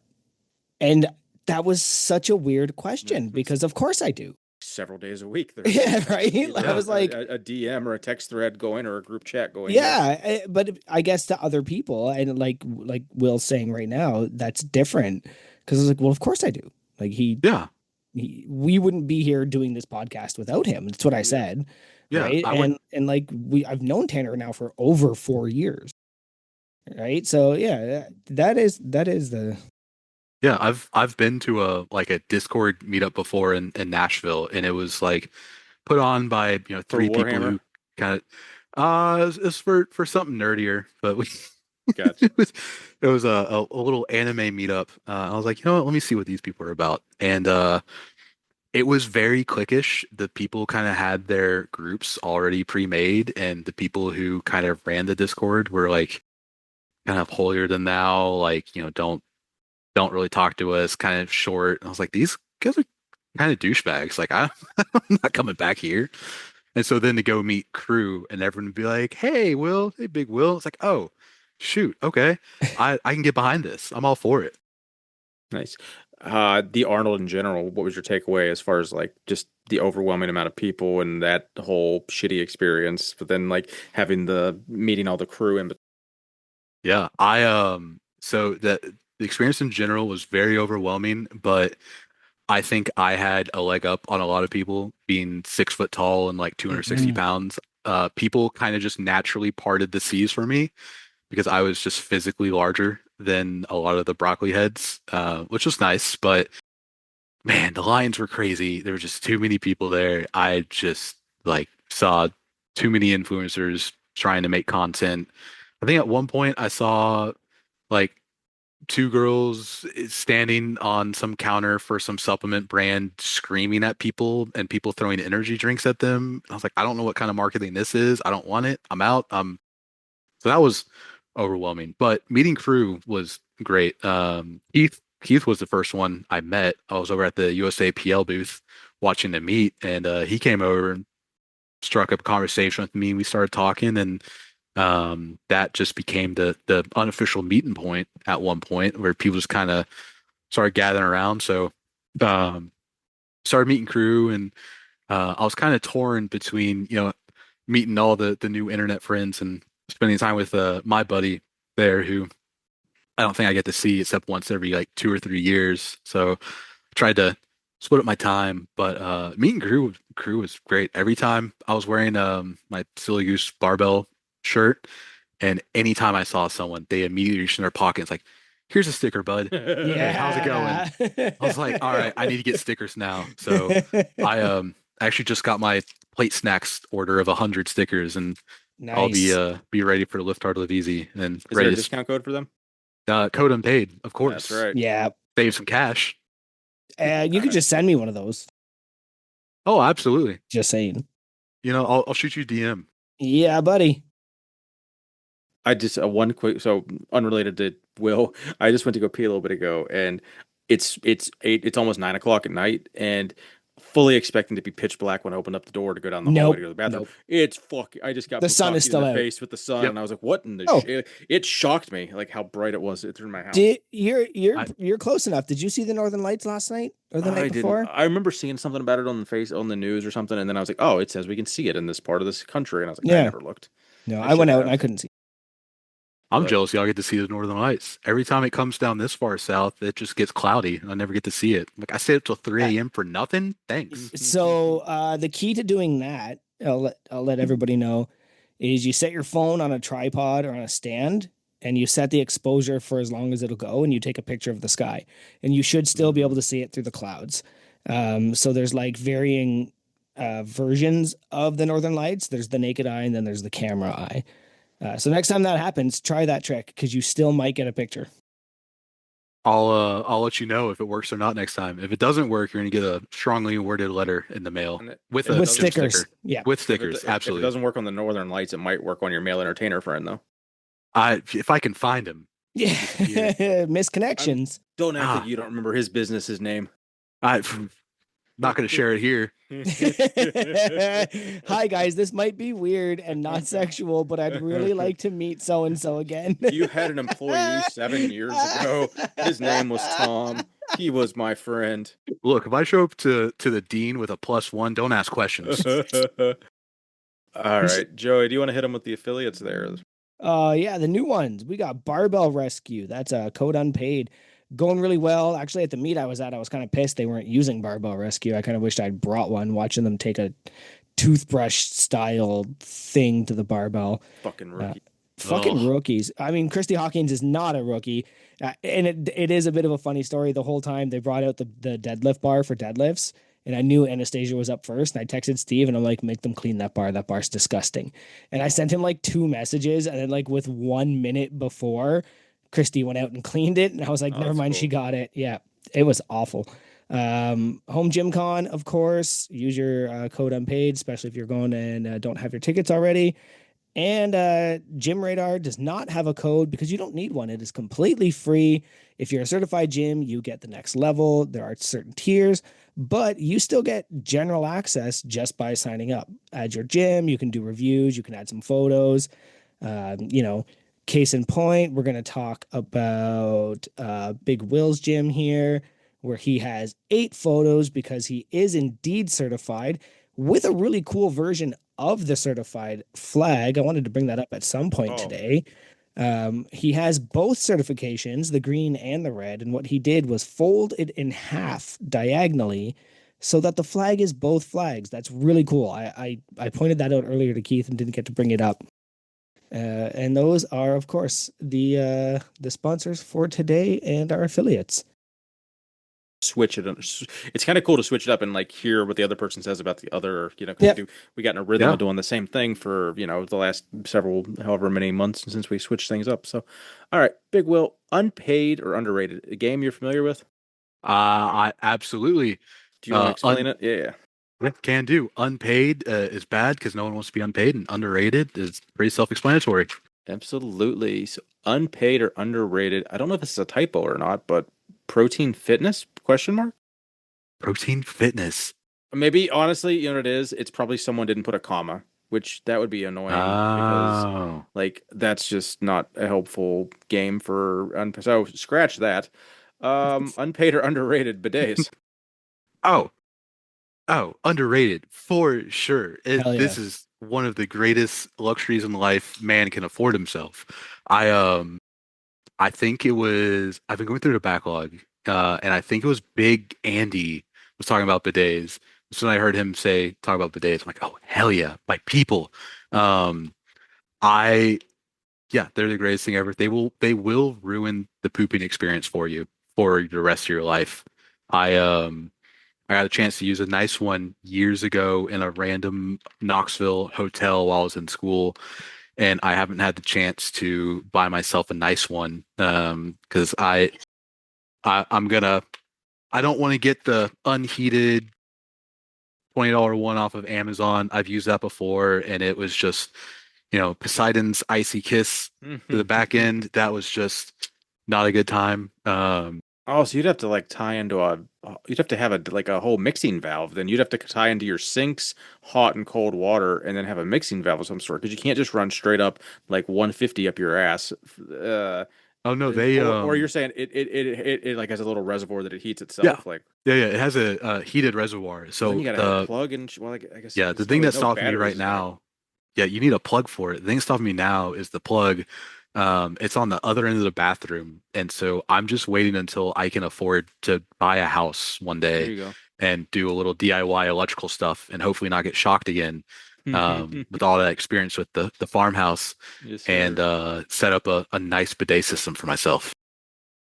And that was such a weird question it's because of course I do. several days a week there's Yeah, right. either I yeah, was like, a DM or a text thread going or a group chat going yes. yeah, but I guess to other people, and like Will's saying right now, that's different. Because I was like, well, of course I do. Like yeah, we wouldn't be here doing this podcast without him. That's what I Yeah. said, yeah. right? I would, And like I've known Tanner now for over 4 years, right? So yeah, that is the yeah. I've been to a Discord meetup before in Nashville, and it was like put on by For three people Warhammer. who kind of it's for something nerdier, but we Gotcha. it was a little anime meetup. I was like, you know what? Let me see what these people are about, and it was very cliquish. The people kind of had their groups already pre-made, and the people who kind of ran the Discord were like kind of holier than thou, like, don't really talk to us, kind of short. And I was like, these guys are kind of douchebags. Like, I'm not coming back here. And so then to go meet crew and everyone would be like, "Hey, Will, hey, Big Will." It's like, "Oh, shoot, okay, I can get behind this. I'm all for it." Nice. The Arnold in general, what was your takeaway as far as like just the overwhelming amount of people and that whole shitty experience, but then like having the meeting all the crew and Yeah, so the experience in general was very overwhelming, but I think I had a leg up on a lot of people being 6 foot tall and like 260 Mhm. pounds. People kind of just naturally parted the seas for me because I was just physically larger than a lot of the broccoli heads, which was nice. But man, the lines were crazy. There were just too many people there. I just like saw too many influencers trying to make content. I think at one point I saw like two girls standing on some counter for some supplement brand screaming at people and people throwing energy drinks at them. I was like, I don't know what kind of marketing this is. I don't want it. I'm out. So that was overwhelming. But meeting crew was great. Keith was the first one I met. I was over at the USA PL booth watching them meet, and he came over and struck up a conversation with me. We started talking, and that just became the unofficial meeting point at one point where people just kind of started gathering around. So um, started meeting crew, and I was kind of torn between meeting all the new internet friends and spending time with my buddy there who I don't think I get to see except once every like 2 or 3 years. So tried to split up my time, but meeting crew was great. Every time I was wearing my Silly Goose barbell shirt, and anytime I saw someone, they immediately reached in their pocket. It's like, here's a sticker, bud. Hey, how's it going? Yeah. I was like, all right, I need to get stickers now. So I actually just got my plate snacks order of 100 stickers, and I'll Nice. be ready for Lift Hard, Live Easy and Is there ready a to discount code for them? code unpaid, of That's course. right. Yeah. Save some cash. You could just send me one of those. Oh, absolutely. Just saying. I'll shoot you a DM. Yeah, buddy. I just one quick, so unrelated to Will. I just went to go pee a little bit ago, and it's almost 9 o'clock at night, and fully expecting to be pitch black when I opened up the door to go down the hallway to Nope. go to the bathroom. Nope. It's fuck. I just got The sun is bukkake in still the out. face with the sun, Yep. and I was like, "What in the Oh. shit?" It shocked me, like how bright it was through my house. You're close enough. Did you see the Northern Lights last night or the night I didn't. before? I remember seeing something about it on the news or something, and then I was like, "Oh, it says we can see it in this part of this country," and I was like, "I Yeah. never looked." No, I I went should out and have. I couldn't see. I'm But jealous y'all get to see the Northern Lights. Every time it comes down this far south, it just gets cloudy. I never get to see it. Like I stayed up till 3 a.m. for nothing. Thanks. So the key to doing that, I'll let everybody know, is you set your phone on a tripod or on a stand, and you set the exposure for as long as it'll go, and you take a picture of the sky, and you should still be able to see it through the clouds. So there's like varying versions of the Northern Lights. There's the naked eye, and then there's the camera eye. So next time that happens, try that trick because you still might get a picture. I'll let you know if it works or not next time. If it doesn't work, you're gonna get a strongly worded letter in the mail and it, with if it a With doesn't, chip stickers. sticker. Yeah. With if it, stickers, if it absolutely. doesn't work on the Northern Lights, it might work on your male entertainer friend though. If I can find him, Yeah. Misconnections. Don't act like ah, you don't remember his business, his name. I'm not gonna share it here. Hi guys, this might be weird and not sexual, but I'd really like to meet so and so again. You had an employee 7 years ago. His name was Tom. He was my friend. Look, if I show up to the dean with a +1, don't ask questions. All right, Joey, do you want to hit him with the affiliates there? Yeah, the new ones. We got Barbell Rescue. That's a code unpaid. Going really well. Actually, at the meet I was at, I was kind of pissed they weren't using Barbell Rescue. I kind of wished I'd brought one, watching them take a toothbrush style thing to the barbell. Fucking rookie. Fucking Ugh. rookies. I mean, Christy Hawkins is not a rookie. And it is a bit of a funny story. The whole time they brought out the deadlift bar for deadlifts, and I knew Anastasia was up first. And I texted Steve and I'm like, make them clean that bar. That bar's disgusting. And I sent him like 2 messages. And then, like, with 1 minute before, Christy went out and cleaned it. And I was like, Oh, never that's mind, cool. she got it. Yeah, it was awful. Home Gym Con, of course. Use your code unpaid, especially if you're going and don't have your tickets already. And Gym Radar does not have a code because you don't need one. It is completely free. If you're a certified gym, you get the next level. There are certain tiers, but you still get general access just by signing up. Add your gym, you can do reviews, you can add some photos. You know, case in point, we're going to talk about Big Will's gym here, where he has 8 photos because he is indeed certified with a really cool version of the certified flag. I wanted to bring that up at some point today. He has both certifications, the green and the red, and what he did was fold it in half diagonally so that the flag is both flags. That's really cool. I pointed that out earlier to Keith and didn't get to bring it up. And those are, of course, the sponsors for today and our affiliates. switch it. It's kind of cool to switch it up and like hear what the other person says about the other, because Yep. we got in a rhythm of Yeah. doing the same thing for, the last several, however many months since we switched things up. So, all right, Big Will, unpaid or underrated? A game you're familiar with? I absolutely Do you want to un explain it? Yeah. yeah, can do. Unpaid is bad because no one wants to be unpaid, and underrated is pretty self-explanatory. Absolutely. So unpaid or underrated? I don't know if this is a typo or not, but protein fitness? Question mark? Protein fitness. Maybe honestly, you know what it is? It's probably someone didn't put a comma, which that would be annoying because Oh. like that's just not a helpful game for so scratch that. Unpaid or underrated bidets. Oh, oh, underrated for sure. Hell yeah. This is one of the greatest luxuries in life man can afford himself. I I think it was I've been going through the backlog, and I think it was Big Andy was talking about bidets. So when I heard him talk about bidets, I'm like, oh hell yeah, my people. Um, I yeah, they're the greatest thing ever. They will ruin the pooping experience for you for the rest of your life. I got a chance to use a nice one years ago in a random Knoxville hotel while I was in school, and I haven't had the chance to buy myself a nice one because I'm gonna I don't want to get the unheated $20 one off of Amazon. I've used that before, and it was just Poseidon's icy kiss to the back end. That was just not a good time. Oh, so you'd have to like tie into you'd have to have a whole mixing valve. Then you'd have to tie into your sinks, hot and cold water, and then have a mixing valve of some sort because you can't just run straight up like 150 up your ass. Uh, oh no, they or you're saying it like has a little reservoir that it heats yeah. itself, like. Yeah, it has a heated reservoir. Well, then So you gotta have a the plug and well, I guess yeah, the there's thing that's no stopping me right batteries in there. now, yeah, you need a plug for it. The thing stopping me now is the plug. It's on the other end of the bathroom, and so I'm just waiting until I can afford to buy a house one There day you and do a little DIY electrical stuff and hopefully not get shocked again go. with all that experience with the farmhouse Yes, and sir. set up a nice bidet system for myself.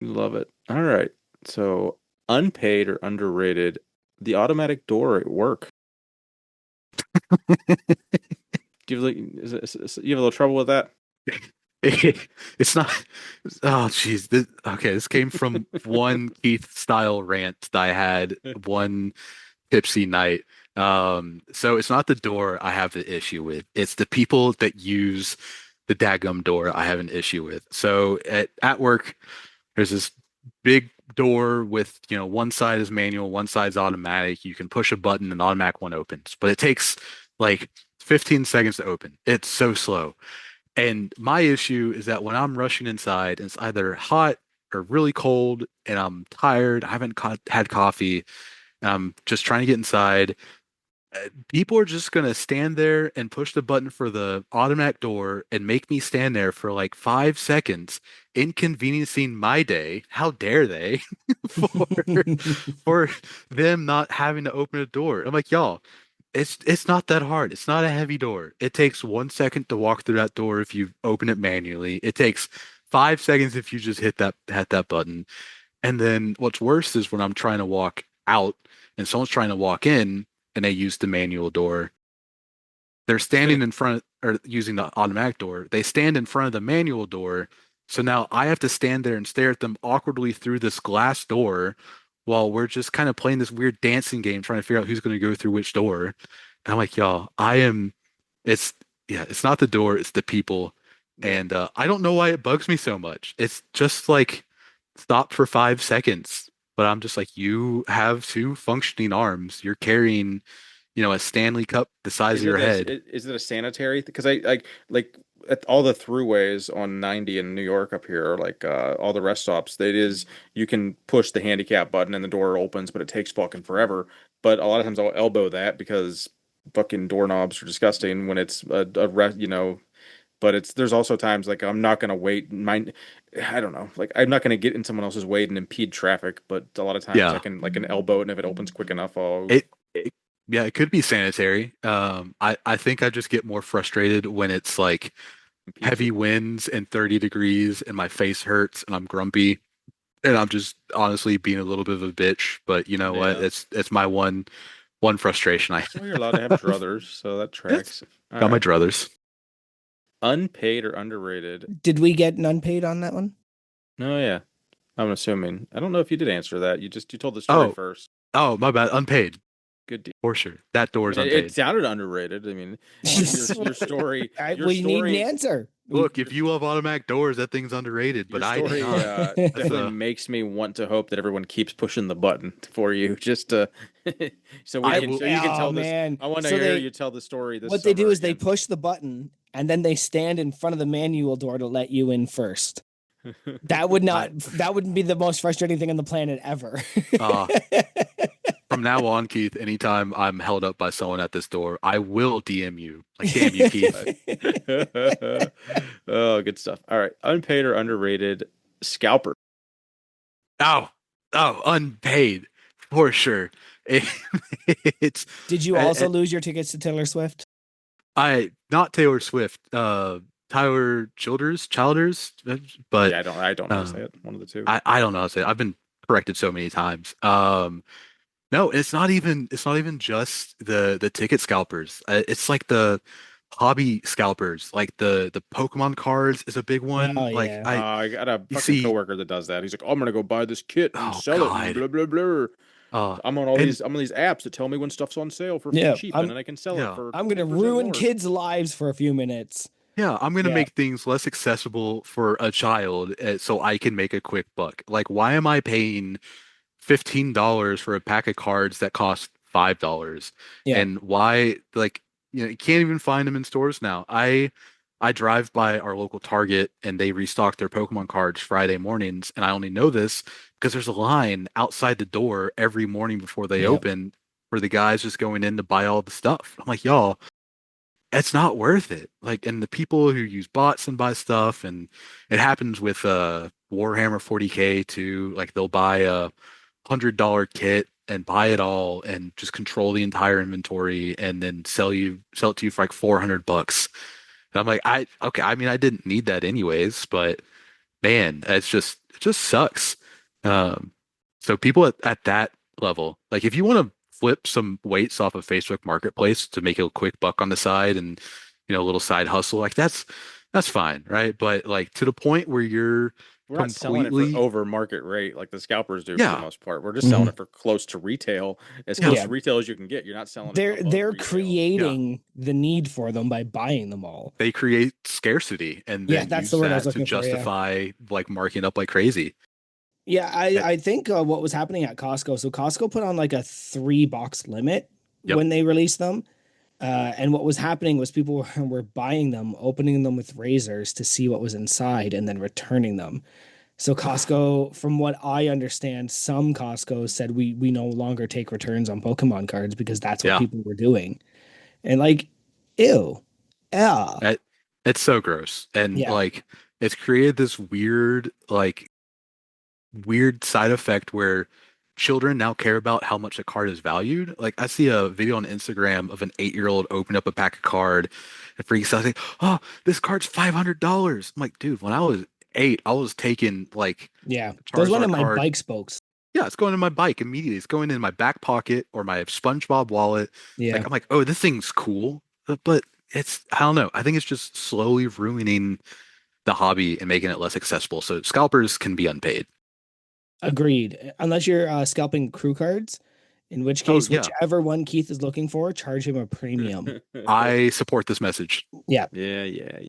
Love it. All right. So unpaid or underrated, the automatic door at work. Do you have, you have a little trouble with that? It's not. Oh, geez. Okay, this came from one Keith style rant that I had one tipsy night. So it's not the door I have the issue with. It's the people that use the daggum door I have an issue with. So at work, there's this big door with, one side is manual, one side's automatic. You can push a button and automatic one opens, but it takes like 15 seconds to open. It's so slow. And my issue is that when I'm rushing inside, it's either hot or really cold, and I'm tired, I haven't had coffee, and I'm just trying to get inside. People are just gonna stand there and push the button for the automatic door and make me stand there for like 5 seconds, inconveniencing my day. How dare they for for them not having to open a door? I'm like, y'all, it's not that hard. It's not a heavy door. It takes 1 second to walk through that door if you open it manually. It takes 5 seconds if you just hit that button. And then what's worse is when I'm trying to walk out and someone's trying to walk in and they use the manual door. They're standing in front or using the automatic door. They stand in front of the manual door. So now I have to stand there and stare at them awkwardly through this glass door while we're just kind of playing this weird dancing game trying to figure out who's going to go through which door. And I'm like, y'all, it's, yeah, it's not the door, it's the people. Yeah. And I don't know why it bugs me so much. It's just like, stop for 5 seconds. But I'm just like, you have two functioning arms. You're carrying, a Stanley Cup the size of your head. Is it a sanitary? Because I like at all the throughways on 90 in New York up here, like all the rest stops. That is, you can push the handicap button and the door opens, but it takes fucking forever. But a lot of times I'll elbow that because fucking doorknobs are disgusting when it's a But there's also times like I'm not gonna wait. I don't know. Like I'm not gonna get in someone else's way and impede traffic. But a lot of times I Yeah. can like an elbow, and if it opens quick enough, I'll It yeah, it could be sanitary. I think I just get more frustrated when it's like impede heavy it. winds and 30 degrees and my face hurts and I'm grumpy. And I'm just honestly being a little bit of a bitch, but you know what? Yeah. It's my one frustration I Well, you're allowed to have have. druthers, so that Yes. tracks. All Got my right. druthers. Unpaid or underrated? Did we get an unpaid on that one? Oh yeah. I'm assuming. I don't know if you did answer that. You told the story Oh, first. oh, my bad. Unpaid. Good deal. For sure. That door I is mean, it unpaid. sounded underrated. I mean, your story, We need an answer. Look, your, if you love automatic doors, that thing's underrated, your but I did story not. That's definitely makes me want to hope that everyone keeps pushing the button for you, just to I will. so you can Oh tell this. man. I want to So hear they you tell the story this what they do summer is they again. push the button and then they stand in front of the manual door to let you in first. I That wouldn't be the most frustrating thing on the planet ever. uh from now on, Keith, anytime I'm held up by someone at this door, I will DM you. Like, damn you, Keith. Oh, good stuff. All right, unpaid or underrated scalper. Oh, oh, unpaid for sure. It- it's Did you eh, also lose your tickets to Taylor Swift? I not Taylor Swift, Tyler Childers, but Yeah, I don't know how to say um, it. One of the two. I don't know how to say it. I've been corrected so many times. No, it's not even just the ticket scalpers. It's like the hobby scalpers. Like the Pokemon cards is a big one. Oh Like yeah. I got a you fucking see, coworker that does that. He's like, "Oh, I'm gonna go buy this kit and oh sell it and God, blah blah blah." uh, and I'm on these apps that tell me when stuff's on sale for Yeah. cheap, and I'm then I can sell it yeah. for I'm gonna 20% ruin more. kids' lives for a few minutes. Yeah, I'm gonna Yeah. make things less accessible for a child, so I can make a quick buck. Like, why am I paying $15 for a pack of cards that cost $5? Yeah. And why, like, you can't even find them in stores now. I drive by our local Target and they restock their Pokemon cards Friday mornings, and I only know this because there's a line outside the door every morning before they Yeah. open for the guys just going in to buy all the stuff. I'm like, y'all, it's not worth it. Like, and the people who use bots and buy stuff, and it happens with Warhammer 40K too. Like, they'll buy a $100 kit and buy it all and just control the entire inventory and then sell it to you for like $400. And I'm like, okay, I mean, I didn't need that anyways, but man, it just sucks. Um, so people at that level, like, if you want to flip some weights off of Facebook Marketplace to make a quick buck on the side and a little side hustle, like, that's fine, right? But like, to the point where you're We're not selling it for completely, over market rate like the scalpers do for the yeah, most part. We're just selling Mhm. it for close to retail, as yeah, close Yeah. to retail as you can get. You're not selling it above They're retail. yeah, creating the need for them by buying them all. they create scarcity and Yeah, then that's the use word I was that to looking for. Yeah. justify like marking up like crazy. Yeah, Eh, I think what was happening at Costco. So Costco put on like a 3 box limit Yep. when they released them. And what was happening was people were buying them, opening them with razors to see what was inside, and then returning them. So Costco, from what I understand, some Costco said we no longer take returns on Pokemon cards because that's what Yeah. people were doing. And like, ew. Yeah. It, it's so gross. And Yeah. like, it's created this weird side effect where children now care about how much a card is valued. Like, I see a video on Instagram of an 8-year-old open up a pack of card and freaks out, like, "Oh, this card's $500." I'm like, dude, when I was 8, I was taking like Yeah. a Those went Charizard in my card. bike spokes. Yeah, it's going in my bike immediately. It's going in my back pocket or my SpongeBob wallet. Yeah. Like, I'm like, oh, this thing's cool, but it's, I don't know. I think it's just slowly ruining the hobby and making it less accessible. So scalpers can be unpaid. Agreed. Unless you're scalping crew cards, in which Oh case, yeah, whichever one Keith is looking for, charge him a premium. I support this message. Yeah. Yeah, yeah.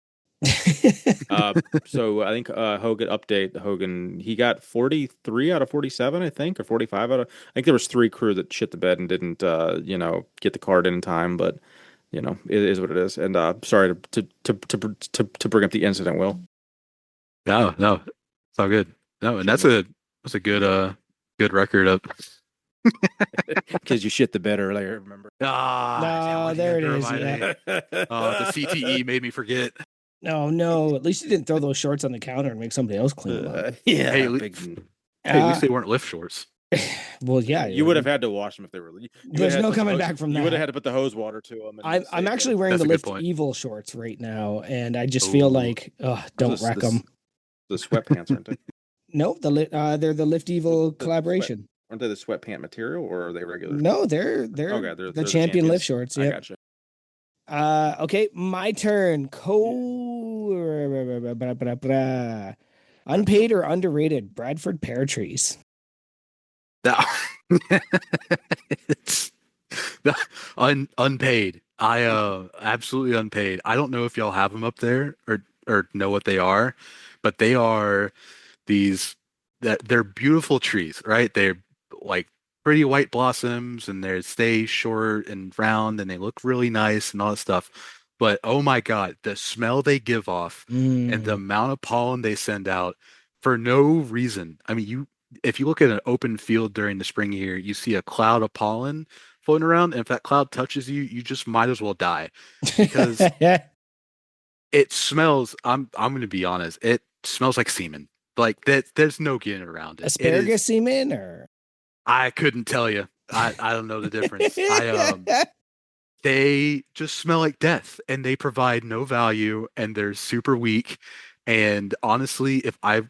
So I think Hogan update Hogan he got 43 out of 47, I think, or 45 out of I think there was three crew that shit the bed and didn't get the card in time, but it is what it is. And sorry to bring up the incident, Will. No, no, it's all good. No, and Shouldn't that's a good record up. because you shit the bed earlier, remember? Ah, damn, No, what do you there have it to is. remind me? Yeah. The CTE made me forget. No, no. At least you didn't throw those shorts on the counter and make somebody else clean them up. Hey, Yeah, big. at least Uh, they weren't lift shorts. well, yeah. You would have had to wash them if they were. You would There's have had to no put the coming hose. back from You would have that. had to put the hose water to them and I'm save actually them. wearing the That's a good Lift point. Evil shorts right now, and I just feel Oh, like, Those don't are wreck them. the sweatpants, aren't they? No, they're the Lift Evil The sweat collaboration. aren't they the sweatpant material or are they regular No, shorts? they're Okay, the they're the champion lift champions. shorts. I Yep. gotcha. Okay, my turn. Yeah. Unpaid or underrated? Bradford pear trees. That it's unpaid. I absolutely unpaid. I don't know if y'all have them up there or know what they are, but they are these that they're beautiful trees, right? They're like pretty white blossoms and they stay short and round and they look really nice and all that stuff. But oh my God, the smell they give off and the Mm. amount of pollen they send out for no reason. I mean, you if you look at an open field during the spring here, you see a cloud of pollen floating around, and if that cloud touches you, you just might as well die because it smells, I'm gonna be honest, it smells like semen. Like that there's no getting around it. It Asparagus is semen or I couldn't tell you. I don't know the difference. I they just smell like death and they provide no value and they're super weak. And honestly, if I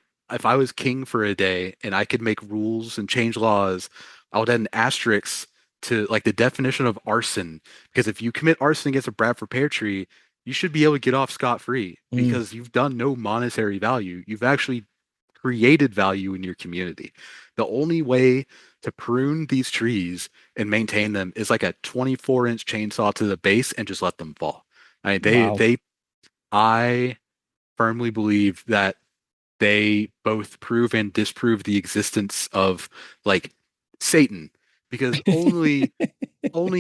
was king for a day and I could make rules and change laws, I would add an asterisk to like the definition of arson. Because if you commit arson against a Bradford pear tree, you should be able to get off scot-free Mm. because you've done no monetary value. You've actually created value in your community. The only way to prune these trees and maintain them is like a 24-inch chainsaw to the base and just let them fall. I mean, Wow. I firmly believe that they both prove and disprove the existence of like Satan, because only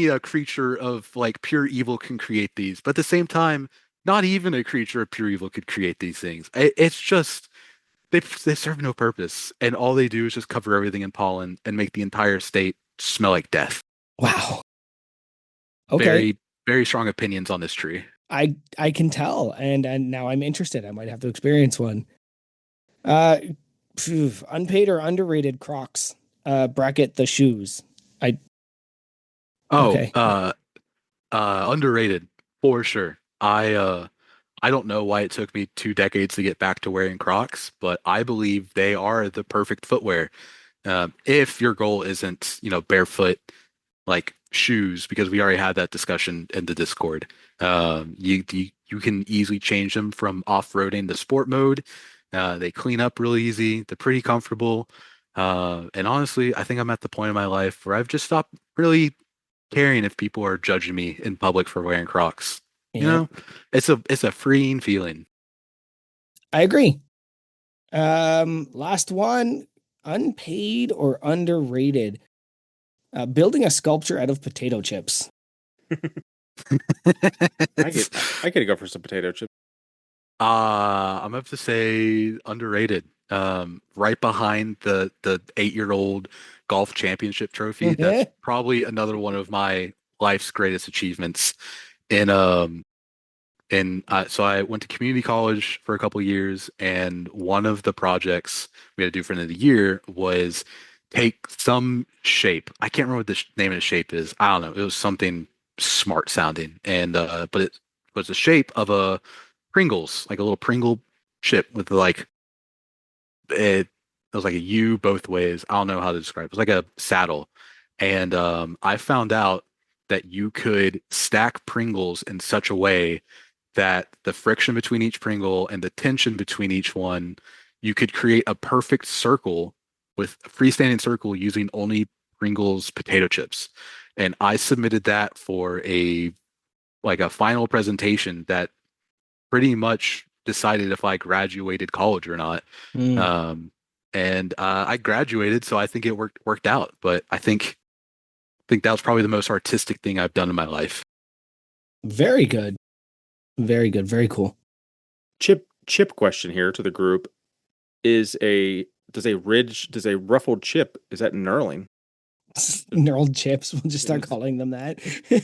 a creature of like pure evil can create these. But at the same time, not even a creature of pure evil could create these things. It's just they serve no purpose, and all they do is just cover everything in pollen and make the entire state smell like death. Wow. Okay. Very, very strong opinions on this tree. I can tell, and now I'm interested. I might have to experience one. Uh, Unpaid or underrated Crocs. Bracket the shoes. I Oh, okay. underrated for sure. I don't know why it took me 2 decades to get back to wearing Crocs, but I believe they are the perfect footwear. If your goal isn't, barefoot like shoes, because we already had that discussion in the Discord. You can easily change them from off-roading to sport mode. They clean up really easy. They're pretty comfortable. And honestly, I think I'm at the point in my life where I've just stopped really caring if people are judging me in public for wearing Crocs. You Yep. know, it's a freeing feeling. I agree. Last one. Unpaid or underrated. Building a sculpture out of potato chips. I could go for some potato chips. I'm gonna have to say underrated. Right behind the 8-year-old golf championship trophy. That's probably another one of my life's greatest achievements. In so I went to community college for a couple of years, and one of the projects we had to do for the end of the year was take some shape. I can't remember what the name of the shape is. I don't know. It was something smart sounding, and but it was the shape of a Pringles, like a little Pringle chip with like it was like a U both ways. I don't know how to describe it. It was like a saddle. And I found out that you could stack Pringles in such a way that the friction between each Pringle and the tension between each one, you could create a perfect circle with a freestanding circle using only Pringles potato chips. And I submitted that for a final presentation that pretty much decided if I graduated college or not. Mm, Um, and I graduated, so I think it worked out. But I think that was probably the most artistic thing I've done in my life. very good. Very good. Very cool. Chip question here to the group is a does a ruffled chip is that knurling? Knurled chips. We'll just start Is- calling them that.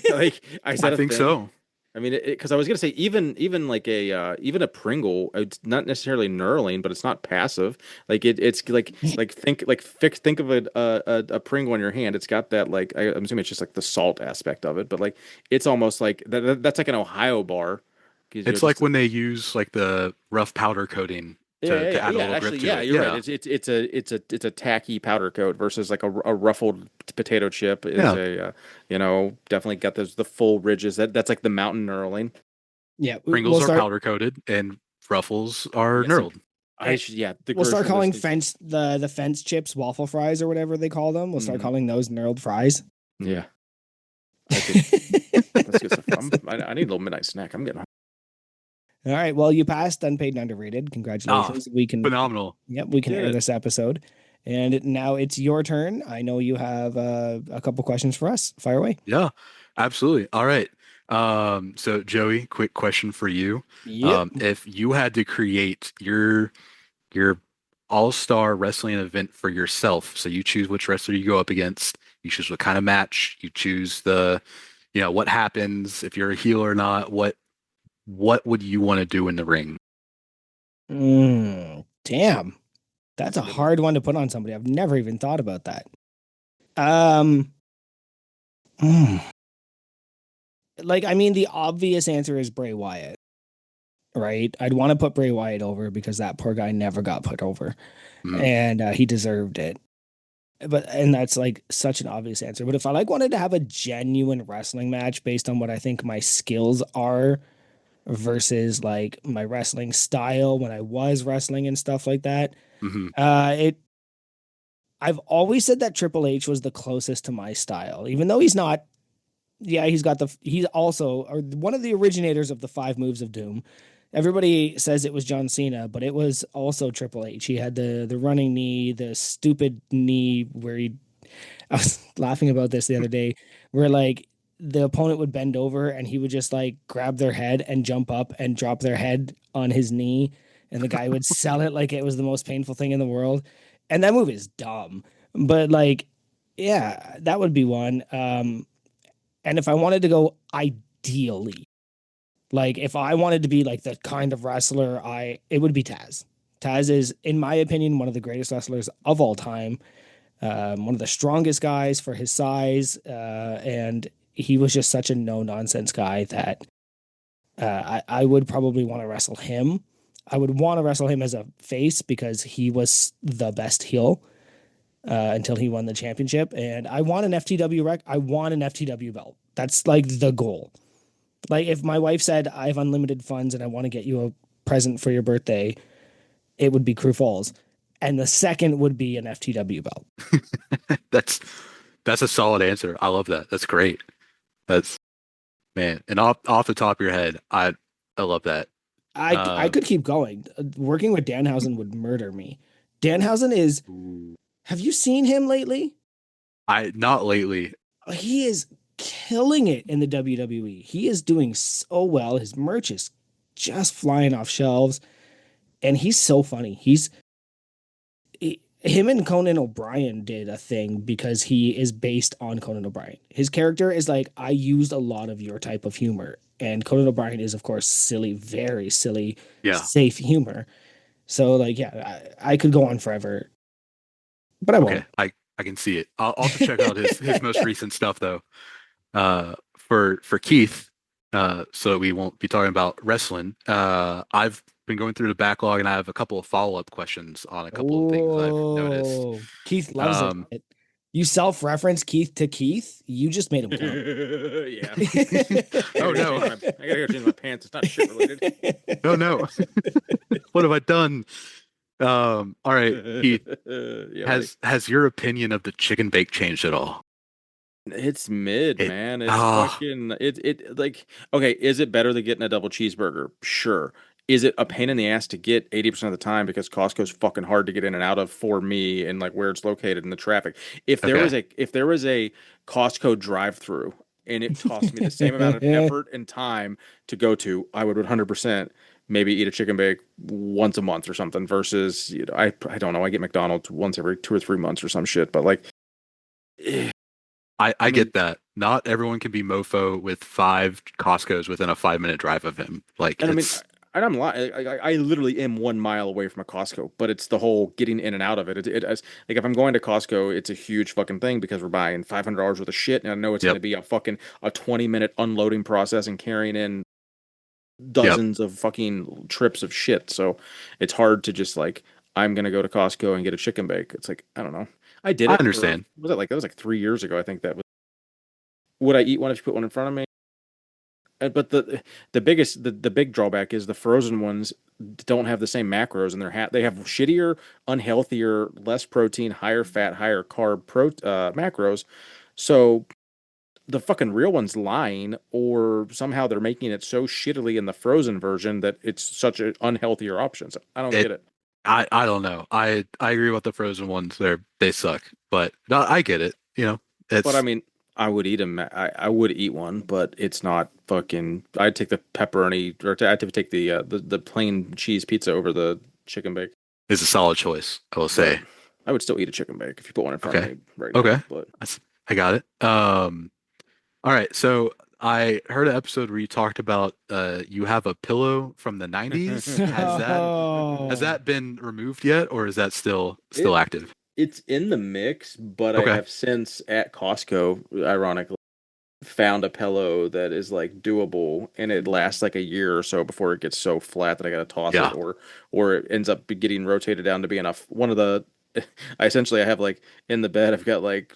Like is I that a think thing? so. I mean, because I was gonna say even like a even a Pringle, it's not necessarily knurling, but it's not passive. Like it's think of a Pringle in your hand. It's got that like I'm assuming it's just like the salt aspect of it, but like it's almost like that's like an Ohio bar because you're It's just like when they use like the rough powder coating to add a little grip Actually, to yeah, it. you're right. Yeah, It's a tacky powder coat versus like a ruffled potato chip is yeah. a definitely got those the full ridges. That's like the mountain knurling. Yeah, Pringles are powder coated and Ruffles are Yes, and knurled. the we'll start grocery calling list is fence the fence chips waffle fries or whatever they call them. We'll start mhm. calling those knurled fries. Yeah, I could. That's good stuff. I need a little midnight snack. I'm getting. All right. Well, you passed unpaid and underrated. Ah, Congratulations. We can, phenomenal. yep, we can Did air it. this episode. And now it's your turn. I know you have a couple questions for us. Fire away. Yeah, absolutely. All right. So Joey, quick question for you. Yep. If you had to create your all-star wrestling event for yourself, so you choose which wrestler you go up against, you choose what kind of match, you choose what happens if you're a heel or not, what would you want to do in the ring? Damn. That's That's a a good one. hard one to put on somebody. I've never even thought about that. Um, hmm. Like, I mean, the obvious answer is Bray Wyatt, right? I'd want to put Bray Wyatt over because that poor guy never got put over, Mm, and he deserved it. And that's like such an obvious answer. But if I like wanted to have a genuine wrestling match based on what I think my skills are versus like my wrestling style when I was wrestling and stuff like that, hmm it I've always said that Triple H was the closest to my style, even though he's not. Yeah, he's also one of the originators of the five moves of doom. Everybody says it was John Cena, but it was also Triple H. He had the running knee, the stupid knee where he I was laughing about this the other day, where like the opponent would bend over and he would just like grab their head and jump up and drop their head on his knee, and the guy would sell it like it was the most painful thing in the world. And that move is dumb, but like, yeah, that would be one. And if I wanted to go ideally, like if I wanted to be like the kind of wrestler, it would be Taz. Taz is, in my opinion, one of the greatest wrestlers of all time, one of the strongest guys for his size, and he was just such a no nonsense guy that I would probably want to wrestle him. I would want to wrestle him as a face because he was the best heel until he won the championship. And I want an FTW rec. I want an FTW belt. That's like the goal. Like if my wife said I have unlimited funds and I want to get you a present for your birthday, it would be Crew Falls, and the second would be an FTW belt. That's that's a solid answer. I love that. That's great. That's man. And off the top of your head, I love that. I Uh, could keep going. Working with Danhausen would murder me. Danhausen is. ooh. Have you seen him lately? I not lately. He is killing it in the WWE. He is doing so well. His merch is just flying off shelves, and he's so funny. Him and Conan O'Brien did a thing because he is based on Conan O'Brien. His character is like, I used a lot of your type of humor. And Conan O'Brien is, of course, silly, very silly, Yeah. safe humor. So, like, yeah, I could go on forever, but I Okay. won't. I can see it. I'll also check out his most recent stuff though. For Keith, so we won't be talking about wrestling. I've been going through the backlog and I have a couple of follow-up questions on a couple of things I've noticed. Oh, Keith loves it. Um, You self-reference Keith to Keith. You just made him come. Yeah. oh no, I gotta go change my pants. It's not shit related. oh no, what have I done? All right, Keith, Yeah, buddy. has your opinion of the chicken bake changed at all? It's mid, It man. It's ah fucking it like okay, is it better than getting a double cheeseburger? Sure. Is it a pain in the ass to get 80% of the time because Costco's fucking hard to get in and out of for me and like where it's located in the traffic? okay, If there was a Costco drive-through and it cost me the same amount of effort and time to go to, I would 100% maybe eat a chicken bake once a month or something versus I don't know, I get McDonald's once every 2 or 3 months or some shit, but like eh, I I mean get that. Not everyone can be mofo with five Costco's within a 5 minute drive of him. Like And I mean, it's and I'm lying. I literally am 1 mile away from a Costco, but it's the whole getting in and out of it. Like if I'm going to Costco, it's a huge fucking thing because we're buying $500 worth of shit, and I know it's going yep. to be a fucking a 20-minute unloading process and carrying in Yep. dozens of fucking trips of shit. So it's hard to just like I'm gonna go to Costco and get a chicken bake. It's like I don't know. I did I it for understand. was it like that was like 3 years ago. I think that was. Would I eat one if you put one in front of me? But the big drawback is the frozen ones don't have the same macros and they have shittier, unhealthier, less protein, higher fat, higher carb macros. So the fucking real one's lying, or somehow they're making it so shittily in the frozen version that it's such an unhealthier option. So I don't It get it. I don't know. I agree with the frozen ones. They suck. But no, I get it. But I It's mean, I would eat them. I would eat one, but it's not fucking. I'd take the pepperoni, or I'd take the plain cheese pizza over the chicken bake. it's a solid choice, I will But say. I would still eat a chicken bake if you put one in front of Okay. me right now. Okay. But I got it. All right. So I heard an episode where you talked about you have a pillow from the 90s. Has Oh. that been removed yet, or is that still it active? it's in the mix. But I Okay. have since at Costco, ironically, found a pillow that is like doable, and it lasts like a year or so before it gets so flat that I gotta toss it, Yeah. or it ends up getting rotated down to be enough. One of the I have like in the bed I've got like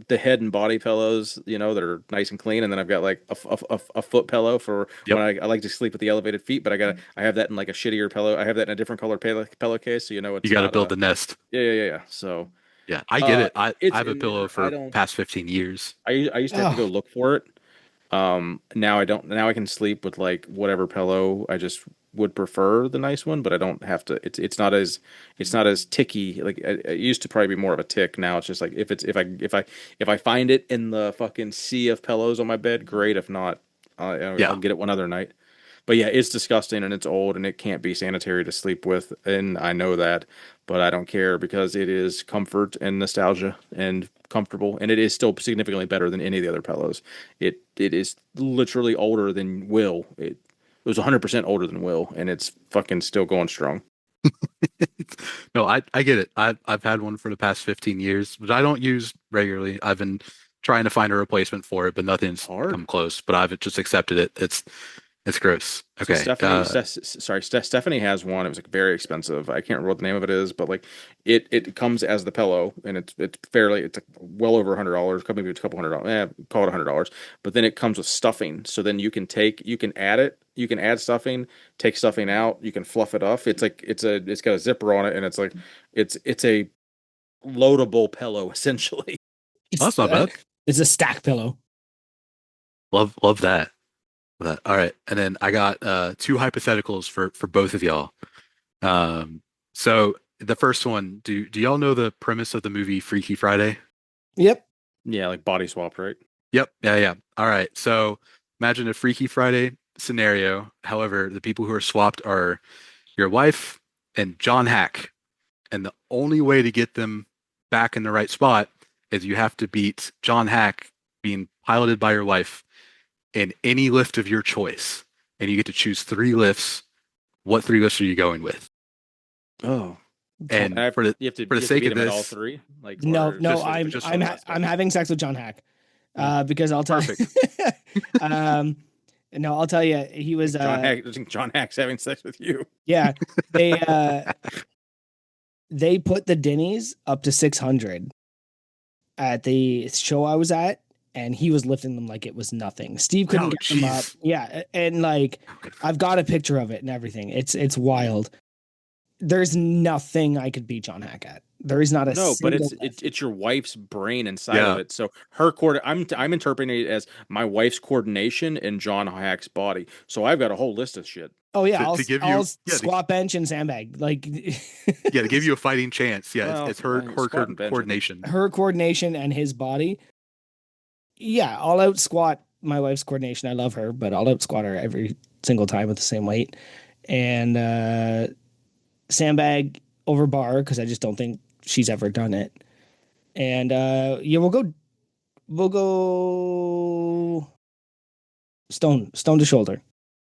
the head and body pillows, that are nice and clean, and then I've got like a foot pillow for when Yep. I like to sleep with the elevated feet, but I have that in like a shittier pillow. I have that in a different color pillowcase, so You it's got to not build the nest. yeah. So Yeah, I get it. I it's have a in pillow there. I for don't. past 15 years. I used to have to go Oh. look for it. Now I don't. Now I can sleep with like whatever pillow. I just would prefer the nice one, but I don't have to. It's not as ticky. Like it used to probably be more of a tick. Now it's just like if I find it in the fucking sea of pillows on my bed, great. If not, I'll Yeah. get it one other night. But yeah, it's disgusting and it's old and it can't be sanitary to sleep with, and I know that, but I don't care because it is comfort and nostalgia and comfortable, and it is still significantly better than any of the other pillows. It is literally older than Will. It was 100% older than Will, and it's fucking still going strong. No, I get it. I've had one for the past 15 years, but I don't use regularly. I've been trying to find a replacement for it, but It's nothing's hard. come close. But I've just accepted it. It's gross. So Okay. Stephanie has one. It was like very expensive. I can't remember what the name of it is, but like it comes as the pillow, and it's like well over $100, maybe a couple $100. Call it $100. But then it comes with stuffing, so then you can add it, you can add stuffing, take stuffing out, you can fluff it up. It's got a zipper on it, and it's like it's a loadable pillow essentially. Oh, It's that's not bad. it's a stack pillow. Love that. All right. And then I got two hypotheticals for both of y'all. So the first one, do y'all know the premise of the movie Freaky Friday? Yep. Yeah, like body swapped, right? Yep. Yeah, yeah. All right. So imagine a Freaky Friday scenario. However, the people who are swapped are your wife and John Hack. And the only way to get them back in the right spot is you have to beat John Hack being piloted by your wife in any lift of your choice. And you get to choose three lifts. What three lifts are you going with? Oh. And And for the you have to sake beat of him at all this, three, like No, or no, just for the last I'm one. having sex with John Hack. Hmm. Because I'll tell Perfect. um no, I'll tell you, he was I think John Hack's having sex with you. yeah, they they put the Denny's up to 600 at the show I was at, and he was lifting them like it was nothing. Steve couldn't Oh, get them up. jeez. Yeah, and like I've got a picture of it and everything. It's wild. There's nothing I could beat John Hack at. There is not a No, but single lift. it's your wife's brain inside of Yeah. it. So I'm interpreting it as my wife's coordination and John Hack's body. So I've got a whole list of shit. Oh yeah, To give I'll you squat bench and sandbag. Like to give you a fighting chance. Yeah, Well, it's her squat and bench. coordination. her coordination and his body. Yeah, I'll out squat my wife's coordination. I love her, but I'll out squat her every single time with the same weight. And sandbag over bar because I just don't think she's ever done it. And yeah, we'll go stone to shoulder.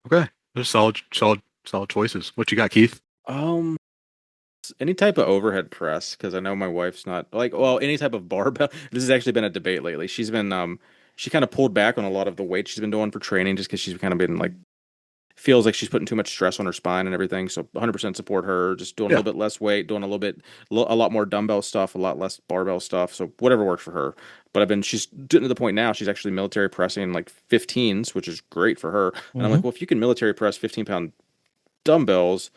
Okay. Those solid choices. What you got, Keith? Um any type of overhead press, because I know my wife's not like, well, any type of barbell. This has actually been a debate lately. She kind of pulled back on a lot of the weight she's been doing for training just because she's kind of been like feels like she's putting too much stress on her spine and everything. So 100% support her. Just doing a Yeah. little bit less weight, doing a lot more dumbbell stuff, a lot less barbell stuff. So whatever works for her. But she's getting to the point now. She's actually military pressing like 15s, which is great for her. And I'm Hmm. like, well, if you can military press 15-pound dumbbells,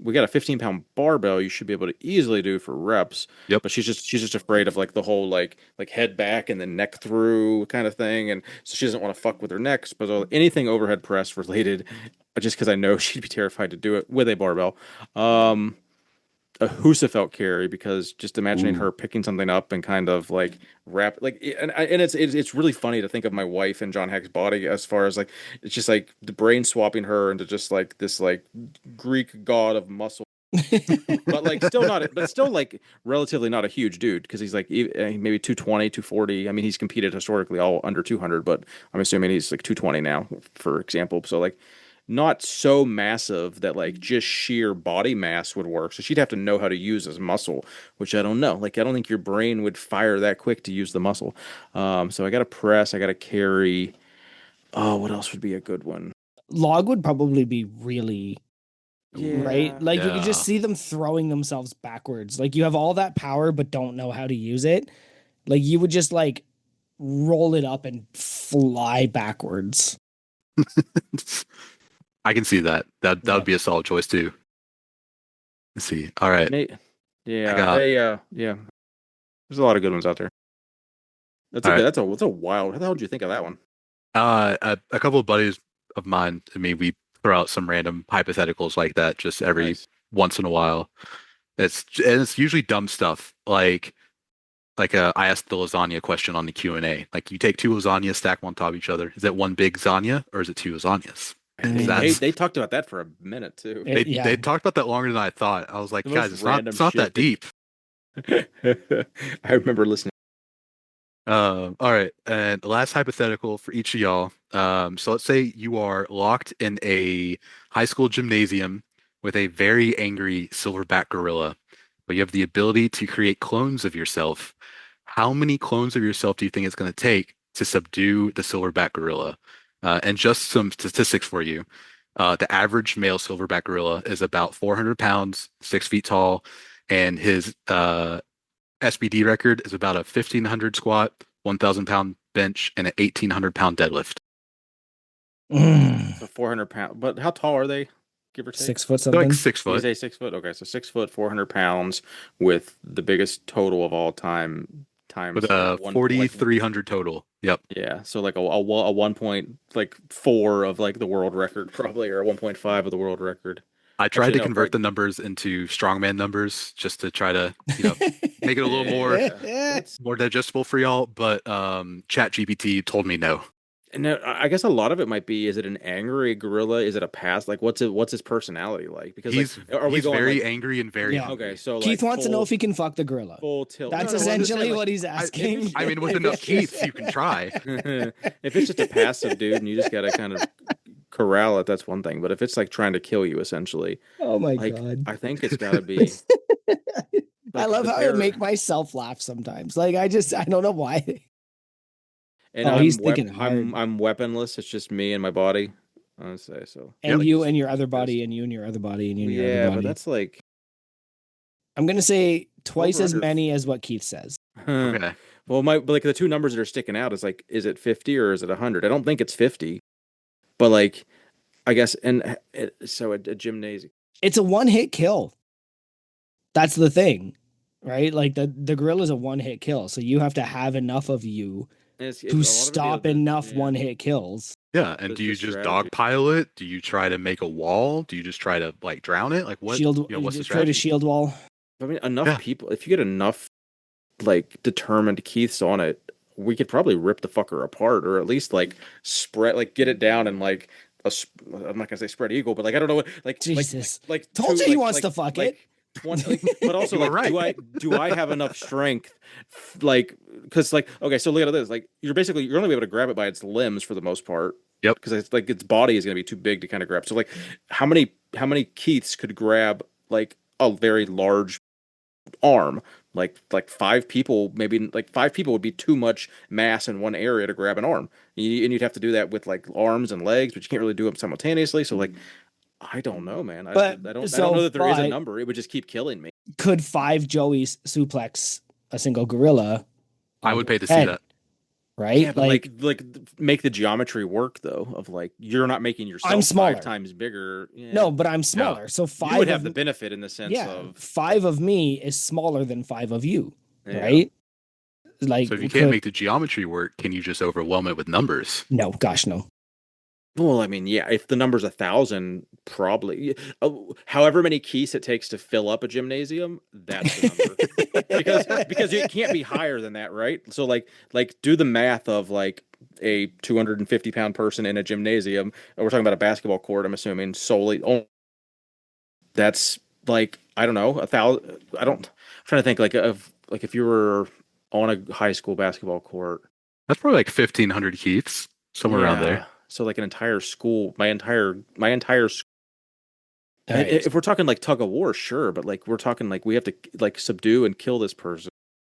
we got a 15-pound barbell you should be able to easily do for reps. Yep. But she's just afraid of like the whole like head back and then neck through kind of thing, and so she doesn't want to fuck with her necks. But anything overhead press related, just because I know she'd be terrified to do it with a barbell. um a Husafelt carry, because just imagining Ooh. her picking something up and kind of like wrap like and it's really funny to think of my wife and John Heck's body, as far as like it's just like the brain swapping her into just like this like Greek god of muscle, but like still like relatively not a huge dude, because he's like maybe 220, 240. I mean, he's competed historically all under 200, but I'm assuming he's like 220 now, for example. So like not so massive that like just sheer body mass would work. So she'd have to know how to use his muscle, which I don't know. Like I don't think your brain would fire that quick to use the muscle. So I got to press, I got to carry. Oh, what else would be a good one? Log would probably be really right. Yeah. Like you could just Yeah. see them throwing themselves backwards. Like you have all that power but don't know how to use it. Like you would just like roll it up and fly backwards. I can see that. That would Yep. be a solid choice too. Let's see. All right. May, I yeah, got yeah. There's a lot of good ones out there. That's all a good. right. That's a wild. How the hell did you think of that one? A couple of buddies of mine, I mean, we throw out some random hypotheticals like that just every Nice. once in a while. It's usually dumb stuff like I asked the lasagna question on the Q&A. Like you take two lasagnas, stack them on top of each other. Is it one big lasagna or is it two lasagnas? Because They Mm. that's they talked about that for a minute too. Yeah. they talked about that longer than I thought. I was like, The most guys, random it's not that shit. deep. I remember listening. All right, and the last hypothetical for each of y'all. So let's say you are locked in a high school gymnasium with a very angry silverback gorilla, but you have the ability to create clones of yourself. How many clones of yourself do you think it's going to take to subdue the silverback gorilla? And just some statistics for you. The average male silverback gorilla is about 400 pounds, 6 feet tall, and his SBD record is about a 1,500 squat, 1,000 pound bench, and an 1,800 pound deadlift. Mm. So 400 pounds. But how tall are they, give or take? 6 foot They're like something. 6 foot You say 6 foot? Okay, so 6 foot, 400 pounds, with the biggest total of all time with times like a one like 4,300 total. Yep. yeah, so like a 1.4 of like the world record probably, or 1.5 of the world record. I tried Actually, to no, convert probably. the numbers into strongman numbers just to try to, make it a little Yeah, that's more digestible for y'all, but ChatGPT told me no. and now, I guess a lot of it might be, is it an angry gorilla? Is it a past? Like what's his personality like? Because like are we He's going very like angry and very Yeah. okay, hungry. so Keith like wants to know if he can fuck the gorilla. full tilt. That's No, no, I'm just essentially saying what like he's asking. I mean, with enough Keiths, you can try. if it's just a passive dude and you just gotta kind of corral it, that's one thing. But if it's like trying to kill you essentially, Oh my like god. I think it's gotta be I like love the how I bear. make myself laugh sometimes. Like I don't know why. And Oh, he's thinking hard. I'm weaponless. It's just me and my body. I would say so. And Yep. you Just and your other fist. body, and you and your other body, and you and your other Yeah, but body. that's like I'm gonna say twice over as under. many as what Keith says. Okay. Well, but like the two numbers that are sticking out is like, is it 50 or is it 100? I don't think it's 50, but like I guess, and so a gymnasium. It's a one hit kill. That's the thing, right? Like the gorilla's a one hit kill, so you have to have enough of you A to lot of stop enough yeah, one hit kills. Yeah, and do the you just strategy. dogpile it? Do you try to make a wall? Do you just try to like drown it? Like what, Shield, what's the create a strategy? shield wall. I mean, enough Yeah. people. If you get enough like determined Keiths on it, we could probably rip the fucker apart, or at least like spread, like get it down and like I'm not gonna say spread eagle, but like I don't know what Jesus. like Told you he wants to fuck it. 20 like, but also You were like right. do I have enough strength, like because like okay, so look at this, like you're only able to grab it by its limbs for the most part, Yep. because it's like its body is going to be too big to kind of grab. So like how many Keiths could grab like a very large arm. Like five people, maybe like five people would be too much mass in one area to grab an arm. And you'd have to do that with like arms and legs, but you can't really do them simultaneously. So like I don't know, man. But I don't know that there is a but number. It would just keep killing me. could 5 Joeys suplex a single gorilla I on would your pay to see head? that. Yeah, Right? but like make the geometry work though. Of like you're not making I'm yourself five smaller. times bigger. Yeah, No, but I'm Yeah. smaller. So you would five have of the benefit in the sense yeah, of like 5 of me is smaller than 5 of you, yeah. right? Like So if you can't could make the geometry work, can you just overwhelm it with numbers? no, gosh, no. Well, I mean, yeah, if the number's 1,000, probably. However many keys it takes to fill up a gymnasium, that's the number. Because it can't be higher than that, right? So like do the math of like a 250-pound person in a gymnasium. We're talking about a basketball court, I'm assuming solely. Oh, that's like I don't know 1,000. I don't. I'm trying to think like of like if you were on a high school basketball court. That's probably like 1,500 Keiths, somewhere around Yeah. there. So like an entire school, my entire All right. if we're talking like tug of war, sure, but like we're talking like we have to like subdue and kill this person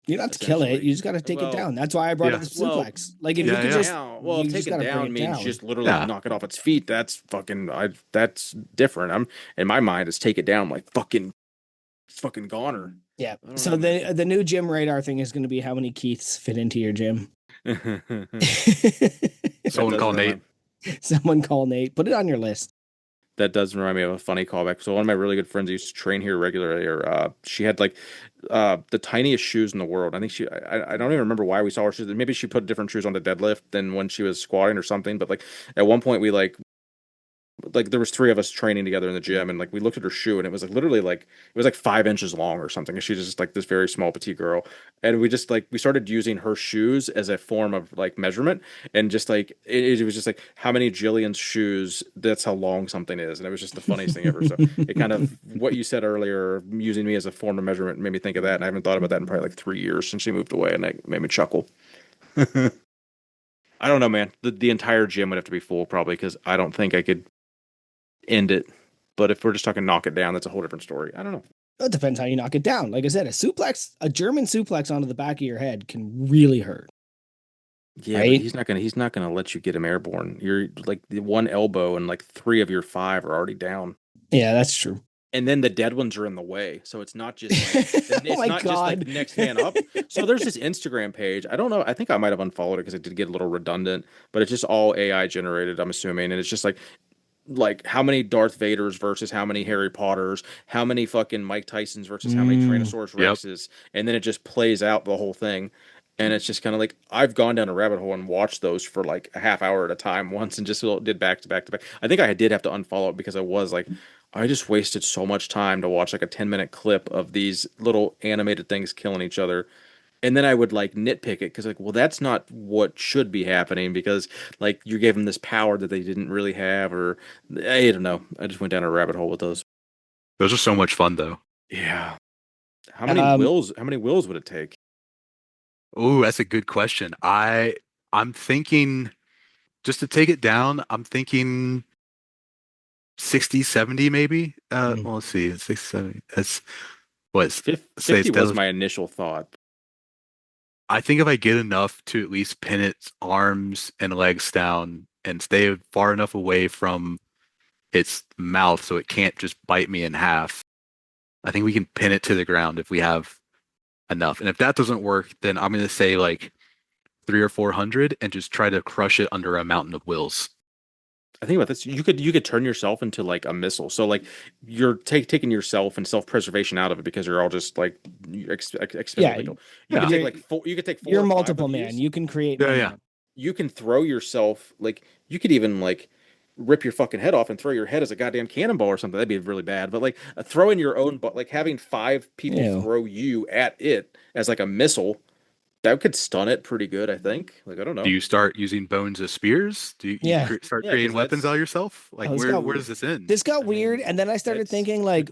You don't have to kill it. essentially. You just got to take it Well, down. That's why I brought up Yeah. the well, suplex. Like if you Yeah, could yeah. just, down. Well, you take just it got to bring down it means down. just literally Yeah. knock it off its feet. That's fucking. That's different. I'm in my mind. It's take it down like fucking goner. Yeah. I don't So know, man. the new gym radar thing is going to be how many Keiths fit into your gym. That Someone does call remind. Nate. Someone call Nate. Put it on your list. That does remind me of a funny callback. So one of my really good friends who used to train here regularly, or she had like the tiniest shoes in the world. I think I don't even remember why we saw her shoes. Maybe she put different shoes on the deadlift than when she was squatting or something. But like at one point we like there was three of us training together in the gym, and like we looked at her shoe, and it was like literally like it was like 5 inches long or something, and she's just like this very small petite girl, and we just like we started using her shoes as a form of like measurement, and just like it was just like how many Jillian's shoes, that's how long something is, and it was just the funniest thing ever. So it kind of what you said earlier, using me as a form of measurement, made me think of that, and I haven't thought about that in probably like 3 years since she moved away, and that made me chuckle. I don't know, man. The entire gym would have to be full probably because I don't think I could end it. But if we're just talking knock it down, that's a whole different story. I don't know. It depends how you knock it down. Like I said, a German suplex onto the back of your head can really hurt. Yeah, but Right? he's not gonna let you get him airborne. You're like the one elbow and like three of your five are already down. Yeah, that's true. And then the dead ones are in the way. So it's not just like Oh it's my not just like God. next man up. So there's this Instagram page. I don't know. I think I might have unfollowed it because it did get a little redundant, but it's just all AI generated, I'm assuming. And it's just like how many Darth Vaders versus how many Harry Potters, how many fucking Mike Tysons versus how many Mm. Tyrannosaurus Yep. Rexes, and then it just plays out the whole thing. And it's just kind of like I've gone down a rabbit hole and watched those for like a half hour at a time once, and just did back to back to back. I think I did have to unfollow it because I just wasted so much time to watch like a 10-minute clip of these little animated things killing each other, and then I would like nitpick it because like, well, that's not what should be happening because like you gave them this power that they didn't really have, or I don't know. I just went down a rabbit hole with those. Those are so much fun though. Yeah. How many Um, wills? How many wills would it take? Oh, that's a good question. I'm thinking just to take it down, I'm thinking 60, 70 maybe. Mm. Well, let's see. 60, 70. That's what say 50 it's was deadlift. my initial thought. I think if I get enough to at least pin its arms and legs down and stay far enough away from its mouth so it can't just bite me in half, I think we can pin it to the ground if we have enough. And if that doesn't work, then I'm going to say like three or 400 and just try to crush it under a mountain of wills. I think about this. You could turn yourself into like a missile. So like you're taking yourself and self preservation out of it because you're all just like Yeah, expendable. You could Yeah. take like four. You could take four you're or five multiple of man. these. You can create Yeah, yeah. momentum. You can throw yourself like you could even like rip your fucking head off and throw your head as a goddamn cannonball or something. That'd be really bad. But like throwing your own, but like having five people Ew. throw you at it as like a missile, that could stun it pretty good. I think. Like I don't know. Do you start using bones as spears? Do you Yeah. start Yeah, creating 'cause weapons that's- out of yourself? Like Oh, this where got where does this end? This got I weird, mean, and then I started that's thinking like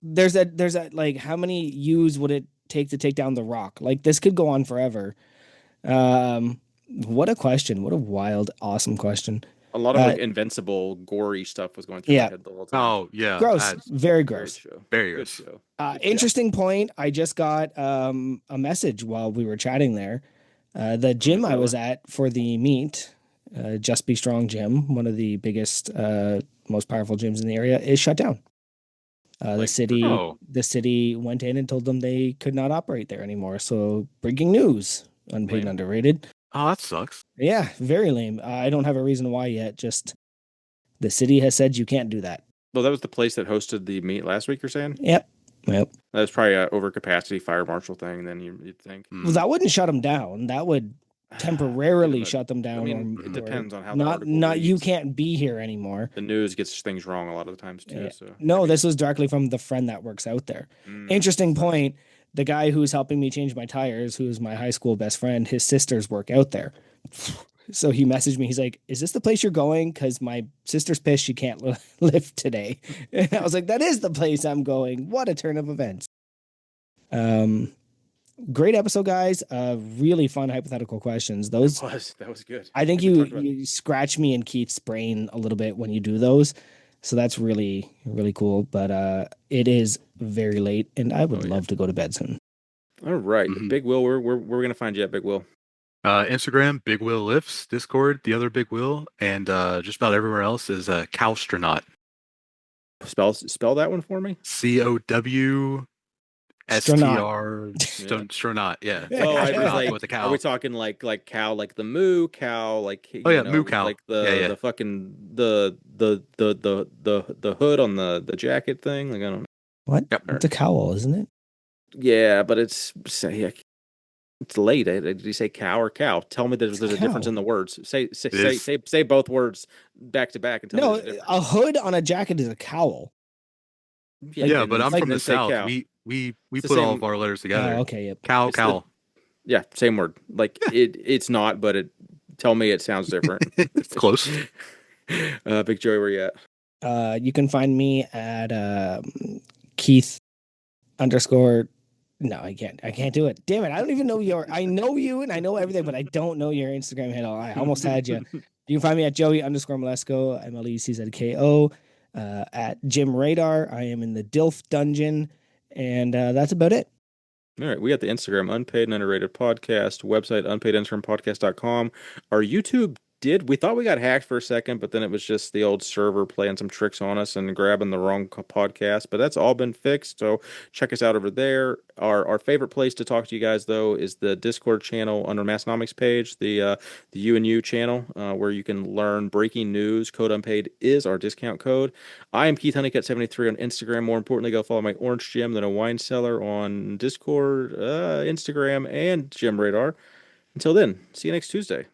there's a like how many U's would it take to take down the Rock? Like this could go on forever. What a question. What a wild, awesome question. A lot of Uh, like invincible, gory stuff was going through my yeah, head the whole time. Oh yeah, gross, that's very Great gross. show. very Good gross. show. Interesting point. I just got a message while we were chatting there. The From gym I Aquila. was at for the meet, Just Be Strong Gym, one of the biggest, most powerful gyms in the area, is shut down. The Like, city, Oh, the city went in and told them they could not operate there anymore. So breaking news, unpaid and Lame. underrated. oh, that sucks. Yeah, very lame. I don't have a reason why yet. Just the city has said you can't do that. Well, that was the place that hosted the meet last week, you're saying? Yep. Yep. That was probably a overcapacity fire marshal thing, then you'd think. Well, that wouldn't shut them down. That would temporarily But, shut them I down, mean, it or depends on how the not. article Not you reads. can't be here anymore. The news gets things wrong a lot of the times too. Yeah. So No, maybe. this was directly from the friend that works out there. Interesting point. The guy who's helping me change my tires, who's my high school best friend, his sisters work out there. So he messaged me. He's like, "Is this the place you're going? Because my sister's pissed she can't lift today." And I was like, "That is the place I'm going." What a turn of events. Great episode, guys. Really fun hypothetical questions. Those, That was good. I think Like we talked about. you scratch me and Keith's brain a little bit when you do those. So that's really, really cool. But it is very late and I would love to go to bed soon. All right, Mhm. Big Will, we're gonna find you at Big Will. Instagram, Big Will Lifts, Discord, the other Big Will, and just about everywhere else is Cowstronaut. Spell that one for me. COWSTR. Stronaut, yeah. Oh, I was Astronaut like, with a are we cow. talking like cow, like the moo cow, like Oh yeah, moo cow. like Yeah. the fucking the hood on the jacket thing? Like I don't know. What? Yep. It's a cowl, isn't it? Yeah, but it's late. Did you say cow or cow? Tell me there's a difference cow. in the words. It is. Say both words back to back and tell me No, there's a difference. a hood on a jacket is a cowl. Yeah, and but I'm then- from the then say South. cow. We It's the put all same- of our letters together. Oh, okay. Yep. Cow, It's the- cowl. Yeah, same word. Like it's not, but tell me it sounds different. It's close. Big Joey, where you at? You can find me at Keith _. No, I can't. I can't do it. Damn it! I don't even know your. I know you and I know everything, but I don't know your Instagram handle. I almost had you. You can find me at Joey _Malesko, MLECZKO, at Jim Radar. I am in the Dilf Dungeon, and that's about it. All right, we got the Instagram Unpaid and Underrated Podcast, website unpaidinternpodcast.com. Our YouTube we thought we got hacked for a second, but then it was just the old server playing some tricks on us and grabbing the wrong podcast, but that's all been fixed, so check us out over there. Our favorite place to talk to you guys, though, is the Discord channel under Massnomics page, the U&U channel, where you can learn breaking news. Code Unpaid is our discount code. I am Keith Honeycutt73 on Instagram. More importantly, go follow my Orange Gym Than a Wine Cellar on Discord, Instagram, and Gym Radar. Until then, see you next Tuesday.